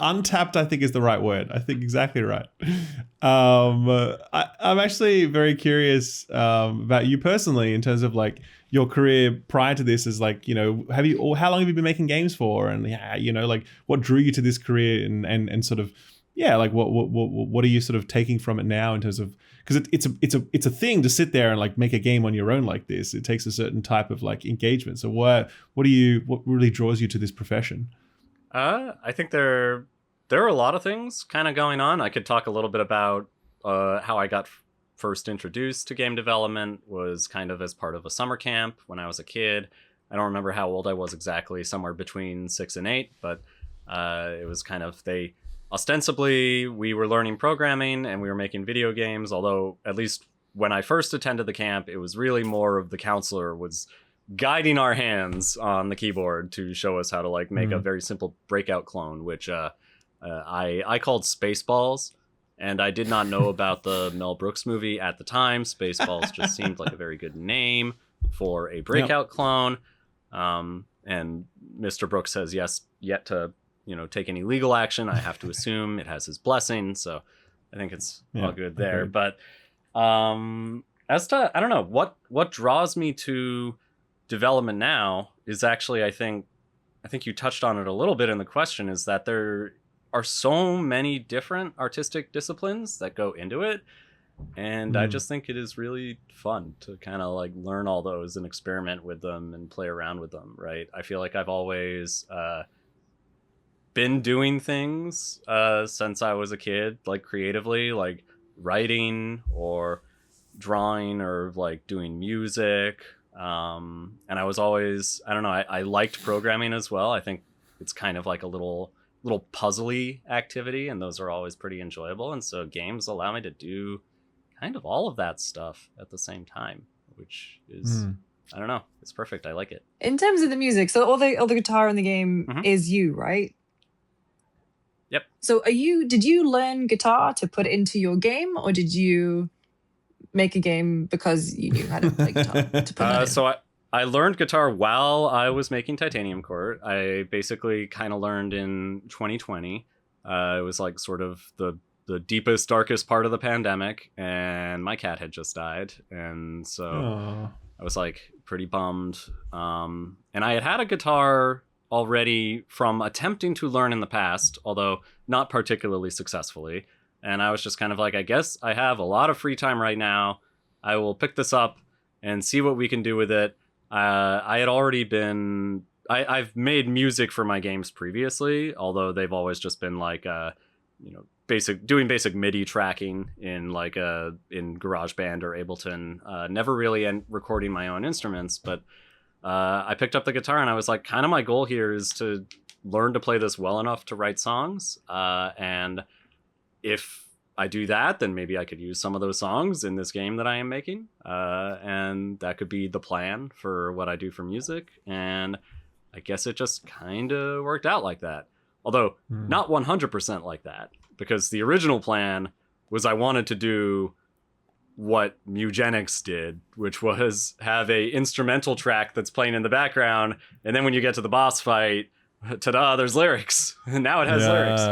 Untapped, I think, is the right word. I think exactly right. I'm actually very curious about you personally in terms of like your career prior to this. Is like, how long have you been making games for? And like what drew you to this career and sort of, like what are you sort of taking from it now in terms of, because it's a thing to sit there and like make a game on your own like this. It takes a certain type of like engagement. So what really draws you to this profession? I think there are a lot of things kind of going on. I could talk a little bit about how I got first introduced to game development was kind of as part of a summer camp when I was a kid. I don't remember how old I was exactly, somewhere between 6 and 8, but it was kind of, ostensibly we were learning programming and we were making video games, although at least when I first attended the camp, it was really more of the counselor was guiding our hands on the keyboard to show us how to like make a very simple breakout clone, which I called Spaceballs, and I did not know about the Mel Brooks movie at the time. Spaceballs just seemed like a very good name for a breakout clone, and Mr. Brooks has yet to take any legal action. I have to assume it has his blessing, so I think it's all good there. Okay. But as to, I don't know, what draws me to development now is actually, I think you touched on it a little bit in the question, is that there are so many different artistic disciplines that go into it, and I just think it is really fun to kind of like learn all those and experiment with them and play around with them, right? I feel like I've always been doing things since I was a kid, like creatively, like writing or drawing or like doing music. And I was always, I don't know, I liked programming as well. I think it's kind of like a little puzzly activity, and those are always pretty enjoyable. And so games allow me to do kind of all of that stuff at the same time, which is I don't know, it's perfect. I like it. In terms of the music, so all the guitar in the game is you, right? Yep. So did you learn guitar to put into your game, or did you make a game because you knew how to play guitar to put that in? So I learned guitar while I was making Titanium Court. I basically kind of learned in 2020. It was like sort of the deepest, darkest part of the pandemic, and my cat had just died. And so I was like pretty bummed. And I had a guitar already from attempting to learn in the past, although not particularly successfully. And I was just kind of like, I guess I have a lot of free time right now. I will pick this up and see what we can do with it. I had already been... I've made music for my games previously, although they've always just been like, basic MIDI tracking in like in GarageBand or Ableton. Never really recording my own instruments, but I picked up the guitar and I was like, kind of my goal here is to learn to play this well enough to write songs. And if I do that, then maybe I could use some of those songs in this game that I am making. And that could be the plan for what I do for music. And I guess it just kind of worked out like that. Although not 100% like that, because the original plan was I wanted to do what Mugenics did, which was have a instrumental track that's playing in the background. And then when you get to the boss fight, ta-da, there's lyrics. And now it has lyrics.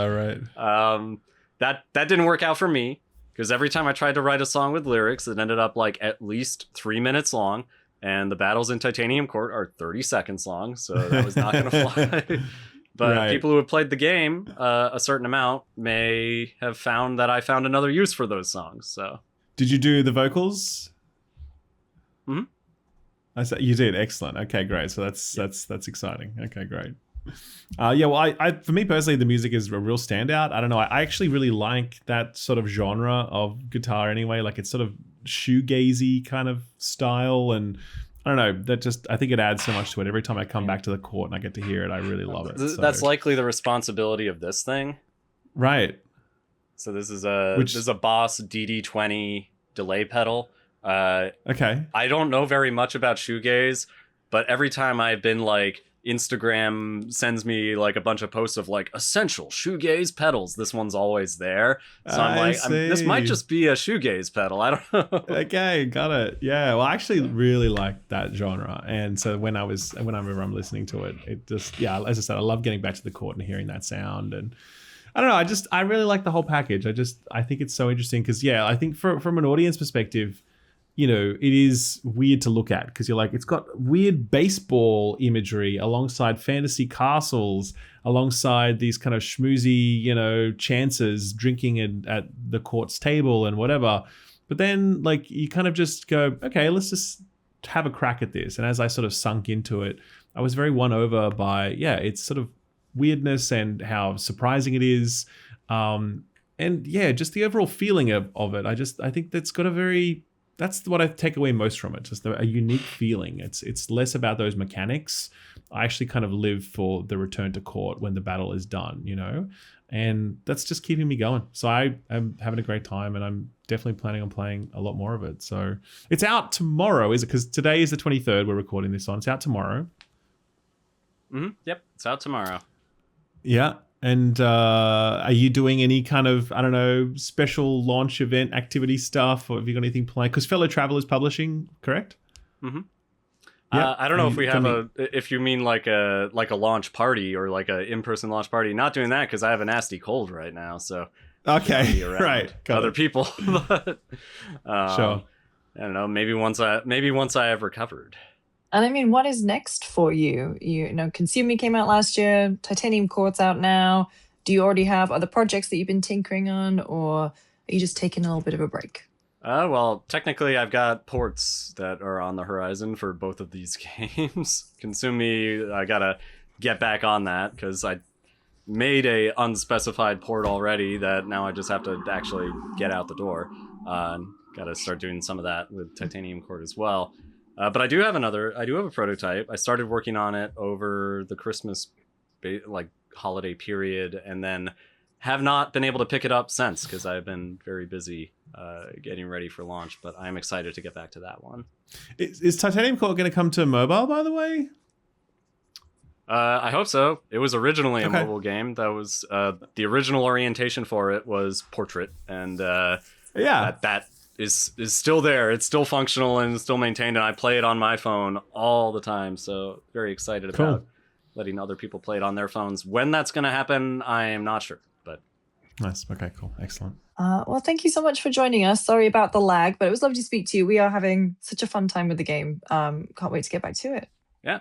Right. That didn't work out for me, because every time I tried to write a song with lyrics, it ended up like at least 3 minutes long, and the battles in Titanium Court are 30 seconds long, so that was not going to fly. But people who have played the game a certain amount may have found that I found another use for those songs. So, did you do the vocals? Mm-hmm. I said you did. Excellent. Okay, great. So that's exciting. Okay, great. Well, I for me personally, the music is a real standout. I don't know. I actually really like that sort of genre of guitar anyway. Like it's sort of shoegazy kind of style, and I don't know. That just I think it adds so much to it. Every time I come back to the court and I get to hear it, I really love it. So. That's likely the responsibility of this thing, right? So this is a Boss DD20 delay pedal. Okay. I don't know very much about shoegaze, but every time I've been like, Instagram sends me like a bunch of posts of like essential shoegaze pedals. This one's always there. So I'm like, this might just be a shoegaze pedal. I don't know. Okay, got it. Yeah. Well, I actually really like that genre. And so whenever I'm listening to it, it just, as I said, I love getting back to the court and hearing that sound. And I don't know, I really like the whole package. I think it's so interesting because, I think from an audience perspective, it is weird to look at because you're like, it's got weird baseball imagery alongside fantasy castles, alongside these kind of schmoozy, chances drinking at the court's table and whatever. But then like you kind of just go, okay, let's just have a crack at this. And as I sort of sunk into it, I was very won over by, it's sort of weirdness and how surprising it is. And just the overall feeling of it. I think that's what I take away most from it. Just a unique feeling. It's less about those mechanics. I actually kind of live for the return to court when the battle is done, and that's just keeping me going. So I am having a great time, and I'm definitely planning on playing a lot more of it. So it's out tomorrow, is it? Because today is the 23rd. We're recording this on. It's out tomorrow. Mm-hmm. Yep, it's out tomorrow. Yeah. And are you doing any kind of, I don't know, special launch event activity stuff, or have you got anything planned? Because Fellow Travel is publishing, correct? Mm-hmm. Yeah. I don't know if we have if you mean like a launch party or like a in-person launch party. Not doing that because I have a nasty cold right now. So okay, right, other people. But sure. I don't know. Maybe once I have recovered. And I mean, what is next for you? Consuming came out last year. Titanium Court's out now. Do you already have other projects that you've been tinkering on, or are you just taking a little bit of a break? Well, technically, I've got ports that are on the horizon for both of these games. Consumi, I gotta get back on that because made a unspecified port already that now I just have to actually get out the door. Got to start doing some of that with Titanium Cord as well. But I do have a prototype. I started working on it over the Christmas holiday period, and then have not been able to pick it up since because I've been very busy getting ready for launch. But I'm excited to get back to that one. Is Titanium Core going to come to mobile, by the way? I hope so. It was originally a mobile game. That was the original orientation for it was portrait, and that is still there. It's still functional and still maintained, and I play it on my phone all the time. So very excited about letting other people play it on their phones. When that's going to happen, I am not sure. But nice. Okay, cool. Excellent. Well, thank you so much for joining us. Sorry about the lag, but it was lovely to speak to you. We are having such a fun time with the game. Can't wait to get back to it. Yeah.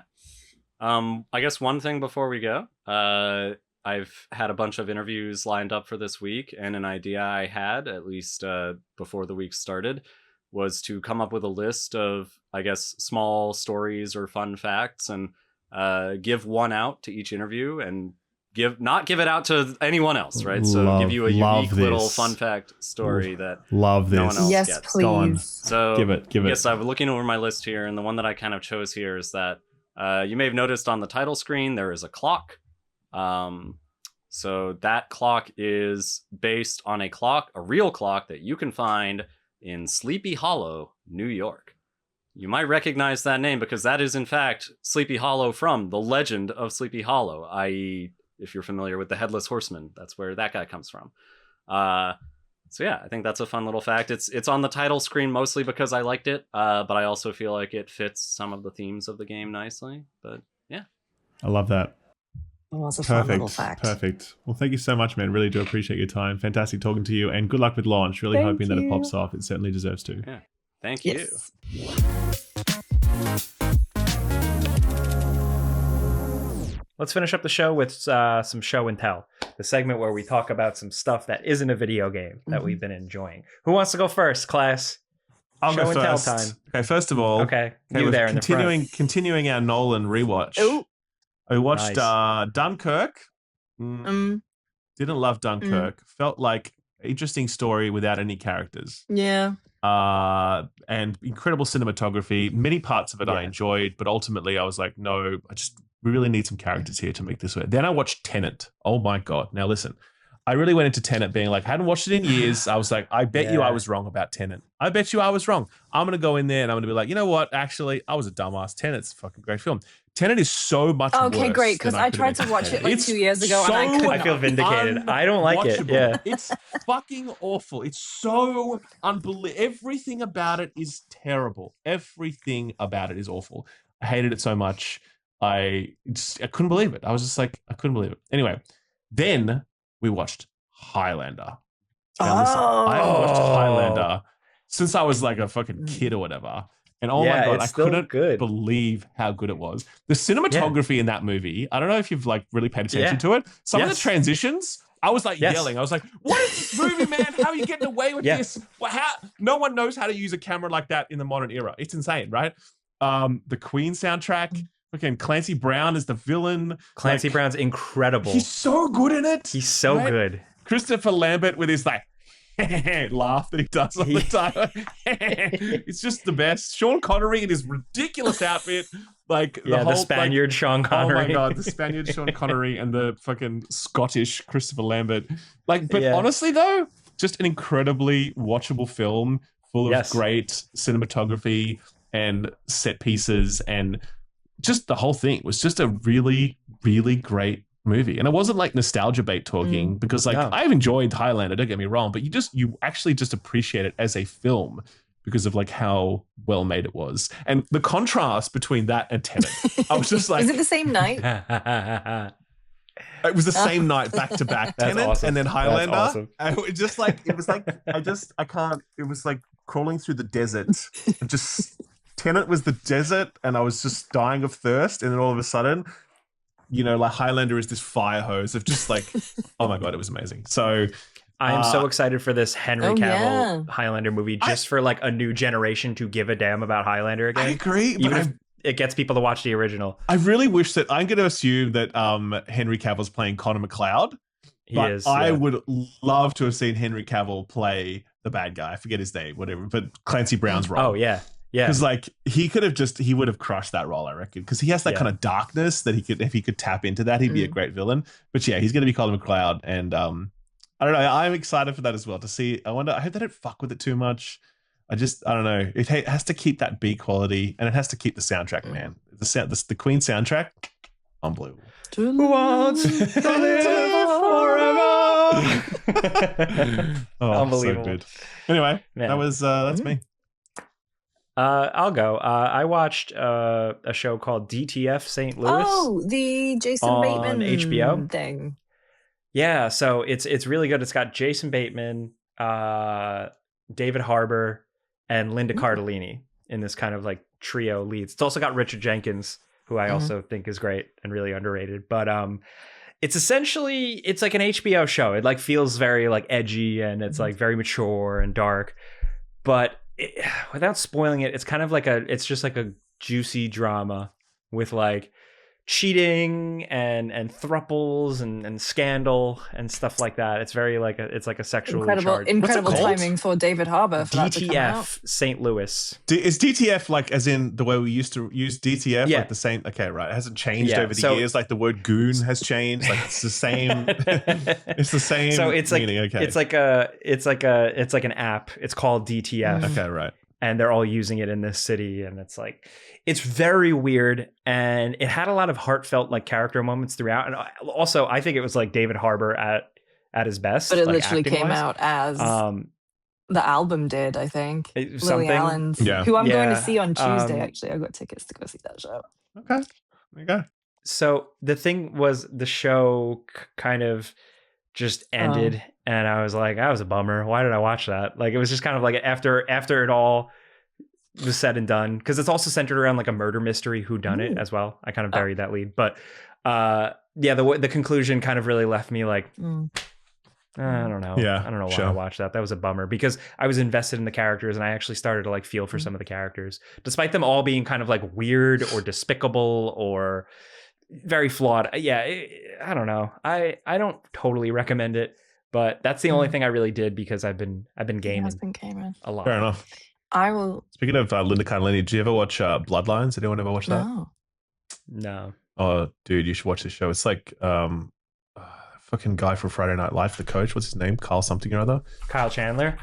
I guess one thing before we go, I've had a bunch of interviews lined up for this week, and an idea I had, at least before the week started, was to come up with a list of, I guess, small stories or fun facts, and give one out to each interview, and not give it out to anyone else, right? So give you a unique little fun fact story that no one else yes, gets. please. Go on. So give it. Yes, I'm looking over my list here, and the one that I kind of chose here is that you may have noticed on the title screen there is a clock. So that clock is based on a real clock that you can find in Sleepy Hollow, New York. You might recognize that name because that is in fact Sleepy Hollow from the legend of Sleepy Hollow, i.e. if you're familiar with the Headless Horseman, that's where that guy comes from. So yeah, I think that's a fun little fact. It's on the title screen mostly because I liked it, but I also feel like it fits some of the themes of the game nicely. But yeah. I love that. Oh, that's a fun little fact. Perfect. Well, thank you so much, man. Really do appreciate your time. Fantastic talking to you, and good luck with launch. Really hoping that it pops off. It certainly deserves to. Yeah. Thank you. Yes. Let's finish up the show with some show and tell, the segment where we talk about some stuff that isn't a video game that we've been enjoying. Who wants to go first, class? I'll show go and first. tell time. Okay, first of all, you there in the front. Continuing our Nolan rewatch. Ooh. I watched Dunkirk. Didn't love Dunkirk. Felt like an interesting story without any characters. Yeah. And incredible cinematography. Many parts of it I enjoyed, but ultimately I was like, no, we really need some characters here to make this work. Then I watched Tenet. Oh my God. Now listen, I really went into Tenet being like, I hadn't watched it in years. I was like, I bet you I was wrong about Tenet. I bet you I was wrong. I'm going to go in there and I'm going to be like, you know what? Actually, I was a dumbass. Tenet's a fucking great film. Tenet is so much worse. Okay, great, because I tried to watch it like 2 years ago and I couldn't. I feel vindicated. I don't like it. Yeah. It's fucking awful. It's so unbelievable. Everything about it is terrible. Everything about it is awful. I hated it so much. I couldn't believe it. I was just like, I couldn't believe it. Anyway, then we watched Highlander. Now, listen, I haven't watched Highlander since I was like a fucking kid or whatever. And oh my God, I couldn't believe how good it was. The cinematography in that movie, I don't know if you've like really paid attention to it. Some of the transitions, I was like yelling. I was like, what is this movie, man? How are you getting away with this? Well, no one knows how to use a camera like that in the modern era. It's insane, right? The Queen soundtrack. Fucking Clancy Brown is the villain. Clancy Brown's incredible. He's so good in it. He's so good. Christopher Lambert with his like laugh that he does all the time. It's just the best. Sean Connery in his ridiculous outfit. Like the whole Spaniard Sean Connery. Oh my God, the Spaniard Sean Connery and the fucking Scottish Christopher Lambert. Like, but honestly though, just an incredibly watchable film full of great cinematography and set pieces, and just the whole thing was just a really, really great movie. And it wasn't like nostalgia bait talking because like I've enjoyed Highlander, don't get me wrong, but you actually just appreciate it as a film because of like how well made it was. And the contrast between that and Tenet, I was just like, is it the same night? It was the same night back to back. Tenet and then Highlander. That's awesome. And it just like, it was like, I can't, it was like crawling through the desert and just Tenet was the desert and I was just dying of thirst, and then all of a sudden, you know, like Highlander is this fire hose of just like, oh my God, it was amazing. So I am so excited for this Henry Cavill Highlander movie, just for like a new generation to give a damn about Highlander again. I agree. it gets people to watch the original. I really wish that I'm going to assume that Henry Cavill's playing Connor McLeod. I would love to have seen Henry Cavill play the bad guy. I forget his name, whatever. But Clancy Brown's role. Oh yeah. Because like he would have crushed that role, I reckon. Because he has that kind of darkness that if he could tap into that, he'd be a great villain. But yeah, he's going to be Colin McLeod, and I don't know. I'm excited for that as well to see. I hope they don't fuck with it too much. I don't know. It has to keep that B quality, and it has to keep the soundtrack, man. The Queen soundtrack, unbelievable. Who wants to live forever? Unbelievable. So good. Anyway, man. That's me. I'll go. I watched a show called DTF St. Louis. Oh, the Jason Bateman HBO thing. Yeah, so it's really good. It's got Jason Bateman, David Harbour, and Linda Cardellini in this kind of like trio leads. It's also got Richard Jenkins, who I also think is great and really underrated. But it's essentially like an HBO show. It like feels very like edgy and it's like very mature and dark. But without spoiling it, it's kind of like it's just like a juicy drama with like cheating and thruples and scandal and stuff like that. It's very like it's like a sexually charged. Incredible timing for David Harbour for that to come out. DTF St. Louis. Is DTF like as in the way we used to use DTF? Yeah. Like the same. Okay, right. It hasn't changed over the years. Like the word goon has changed. Like it's the same. It's the same. So it's like meaning. Okay. It's like an app. It's called DTF. Okay, right. And they're all using it in this city, and it's very weird, and it had a lot of heartfelt like character moments throughout. And also, I think it was like David Harbour at his best. But it like, literally came out as the album did. I think Lily Allen's, who I'm going to see on Tuesday. Actually, I got tickets to go see that show. Okay, there you go. So the thing was, the show kind of just ended. And I was like, that was a bummer. Why did I watch that? Like, it was just kind of like after it all was said and done, because it's also centered around like a murder mystery whodunit as well. I kind of buried that lead, but the conclusion kind of really left me like, I don't know. Yeah, I don't know why I watched that. That was a bummer because I was invested in the characters and I actually started to like feel for some of the characters, despite them all being kind of like weird or despicable or very flawed. Yeah, I don't know. I don't totally recommend it. But that's the only thing I really did because I've been gaming a lot. Fair enough. I will. Speaking of Linda Cardellini, did you ever watch Bloodlines? Did anyone ever watch that? No. Oh, dude, you should watch this show. It's like fucking guy from Friday Night Live, the coach. What's his name? Kyle something or other. Kyle Chandler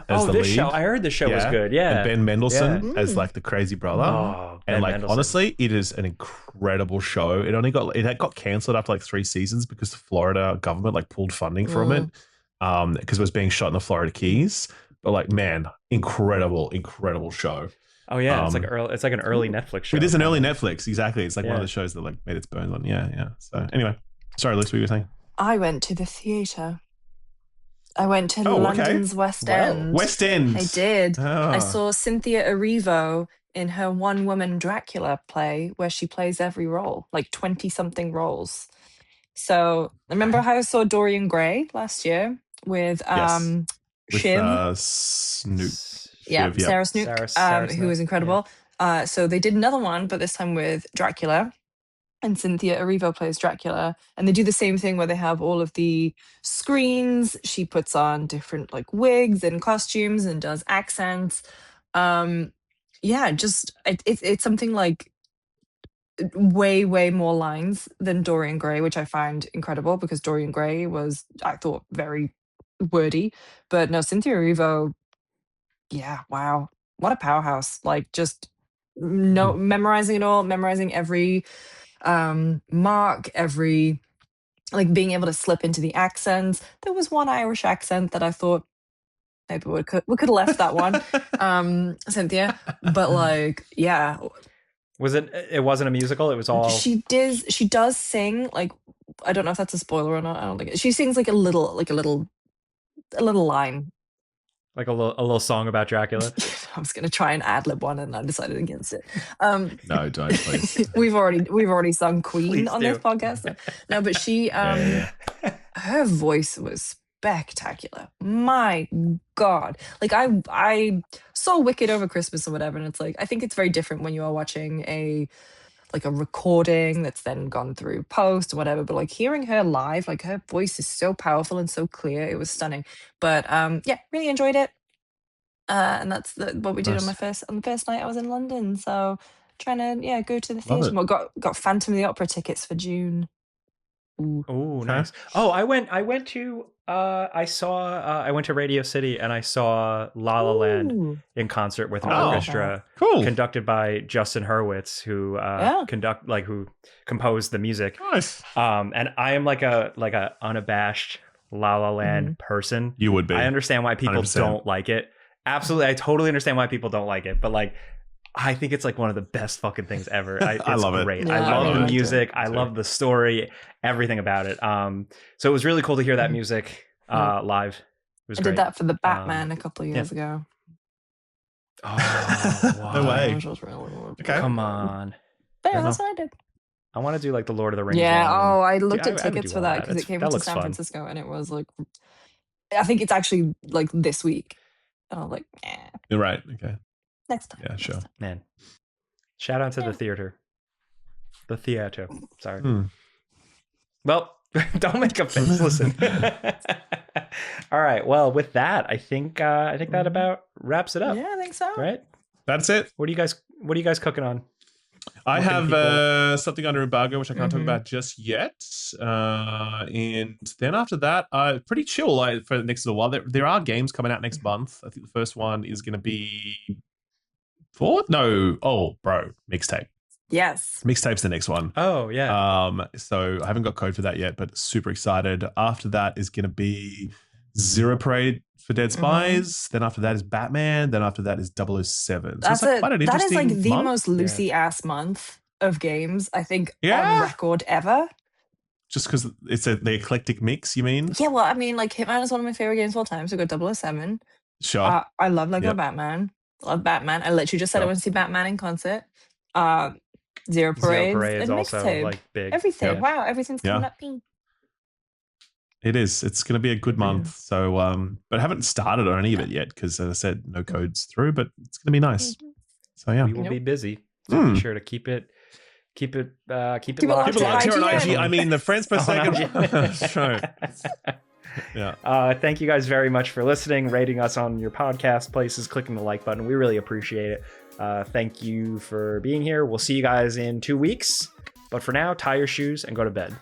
as the lead. Show. I heard the show was good. Yeah. And Ben Mendelsohn as like the crazy brother. Oh, and like Mendelsohn. Honestly, it is an incredible show. It got cancelled after like 3 seasons because the Florida government like pulled funding from it because it was being shot in the Florida Keys. But like, man, incredible show. Oh yeah, it's like an early Netflix show. It is an early Netflix, exactly. It's like one of the shows that like made its bones on. Yeah. So anyway, sorry, Luce, what you were saying? I went to the theatre. I went to London's West End. West End. I did. Oh. I saw Cynthia Erivo in her one-woman Dracula play where she plays every role, like 20-something roles. So remember how I saw Dorian Gray last year with Shiv? Snook. Yeah, Sarah Snook, who was incredible. Yeah. So they did another one, but this time with Dracula. And Cynthia Erivo plays Dracula. And they do the same thing where they have all of the screens. She puts on different like wigs and costumes and does accents. It's something like way more lines than Dorian Gray, which I find incredible because Dorian Gray was, I thought, very wordy. But no, Cynthia Erivo, wow, what a powerhouse. Like just memorizing it all, memorizing every mark, every like being able to slip into the accents. There was one Irish accent that I thought maybe we could have left that one, Cynthia, but like it wasn't a musical, it was all she does sing, like I don't know if that's a spoiler or not, I don't think she sings like a little line, like a little song about Dracula. I was going to try and ad-lib one and I decided against it. No, don't please. we've already sung Queen on this podcast. No, but she, her voice was spectacular. My God. Like I saw Wicked over Christmas or whatever, and it's like I think it's very different when you are watching a recording that's then gone through post or whatever. But like hearing her live, like her voice is so powerful and so clear. It was stunning. But yeah, really enjoyed it. And that's what we did on the first night I was in London. So trying to go to the theatre. Well, got Phantom of the Opera tickets for June. Oh, nice. Oh, I went to Radio City and I saw La La Land in concert with an orchestra conducted by Justin Hurwitz, who who composed the music. Nice. And I am like a unabashed La La Land person. You would be. I understand why people 100%. don't like it. Absolutely, I totally understand why people don't like it, but like I think it's like one of the best fucking things ever. It's I love great. it. I love the music. I love the story, everything about it. So it was really cool to hear that music live. It was great. Did that for the Batman a couple of years ago. Oh, wow. No way. Which was really Okay. Come on. But yeah, that's what I did. I want to do like the Lord of the Rings. Yeah. one. I looked at I would tickets do for all that because it came that into looks San fun. Francisco, and it was like, I think it's actually like this week. And I was like, You're right. Okay. next time. Yeah, sure. Next time. Man. Shout out to the theater. The theater. Sorry. Well, don't make a face. Listen. All right. Well, with that, I think that about wraps it up. Yeah, I think so. Right? That's it. What are you guys cooking on? I What can have something under embargo, which I can't talk about just yet. And then after that, pretty chill for the next little while. There are games coming out next month. I think the first one is going to be Mixtape. Yes. Mixtape's the next one. Oh, yeah. So I haven't got code for that yet, but super excited. After that is going to be Zero Parade for Dead Spies. Then after that is Batman. Then after that is 007. So That is like the month. most Lucy ass month of games, I think, Yeah. on record ever. Just because it's the eclectic mix, you mean? Yeah, well, I mean, like Hitman is one of my favorite games of all time. So we got 007. Sure. I love Lego Batman. Love Batman. I literally just said I want to see Batman in concert. Zero Parade is and also Mixtape. like big. Everything. Yeah. Wow, everything's coming up pink. It is. It's going to be a good month. So, but I haven't started on any of it yet because, as I said, no codes through. But it's going to be nice. So yeah, We will be busy. So be sure to keep it locked. Keep it locked People like IGN. on IG. I mean, the friends per On second. IGN. Sure. Yeah. Thank you guys very much for listening, rating us on your podcast places, clicking the like button. We really appreciate it. Thank you for being here. We'll see you guys in 2 weeks. But for now, tie your shoes and go to bed.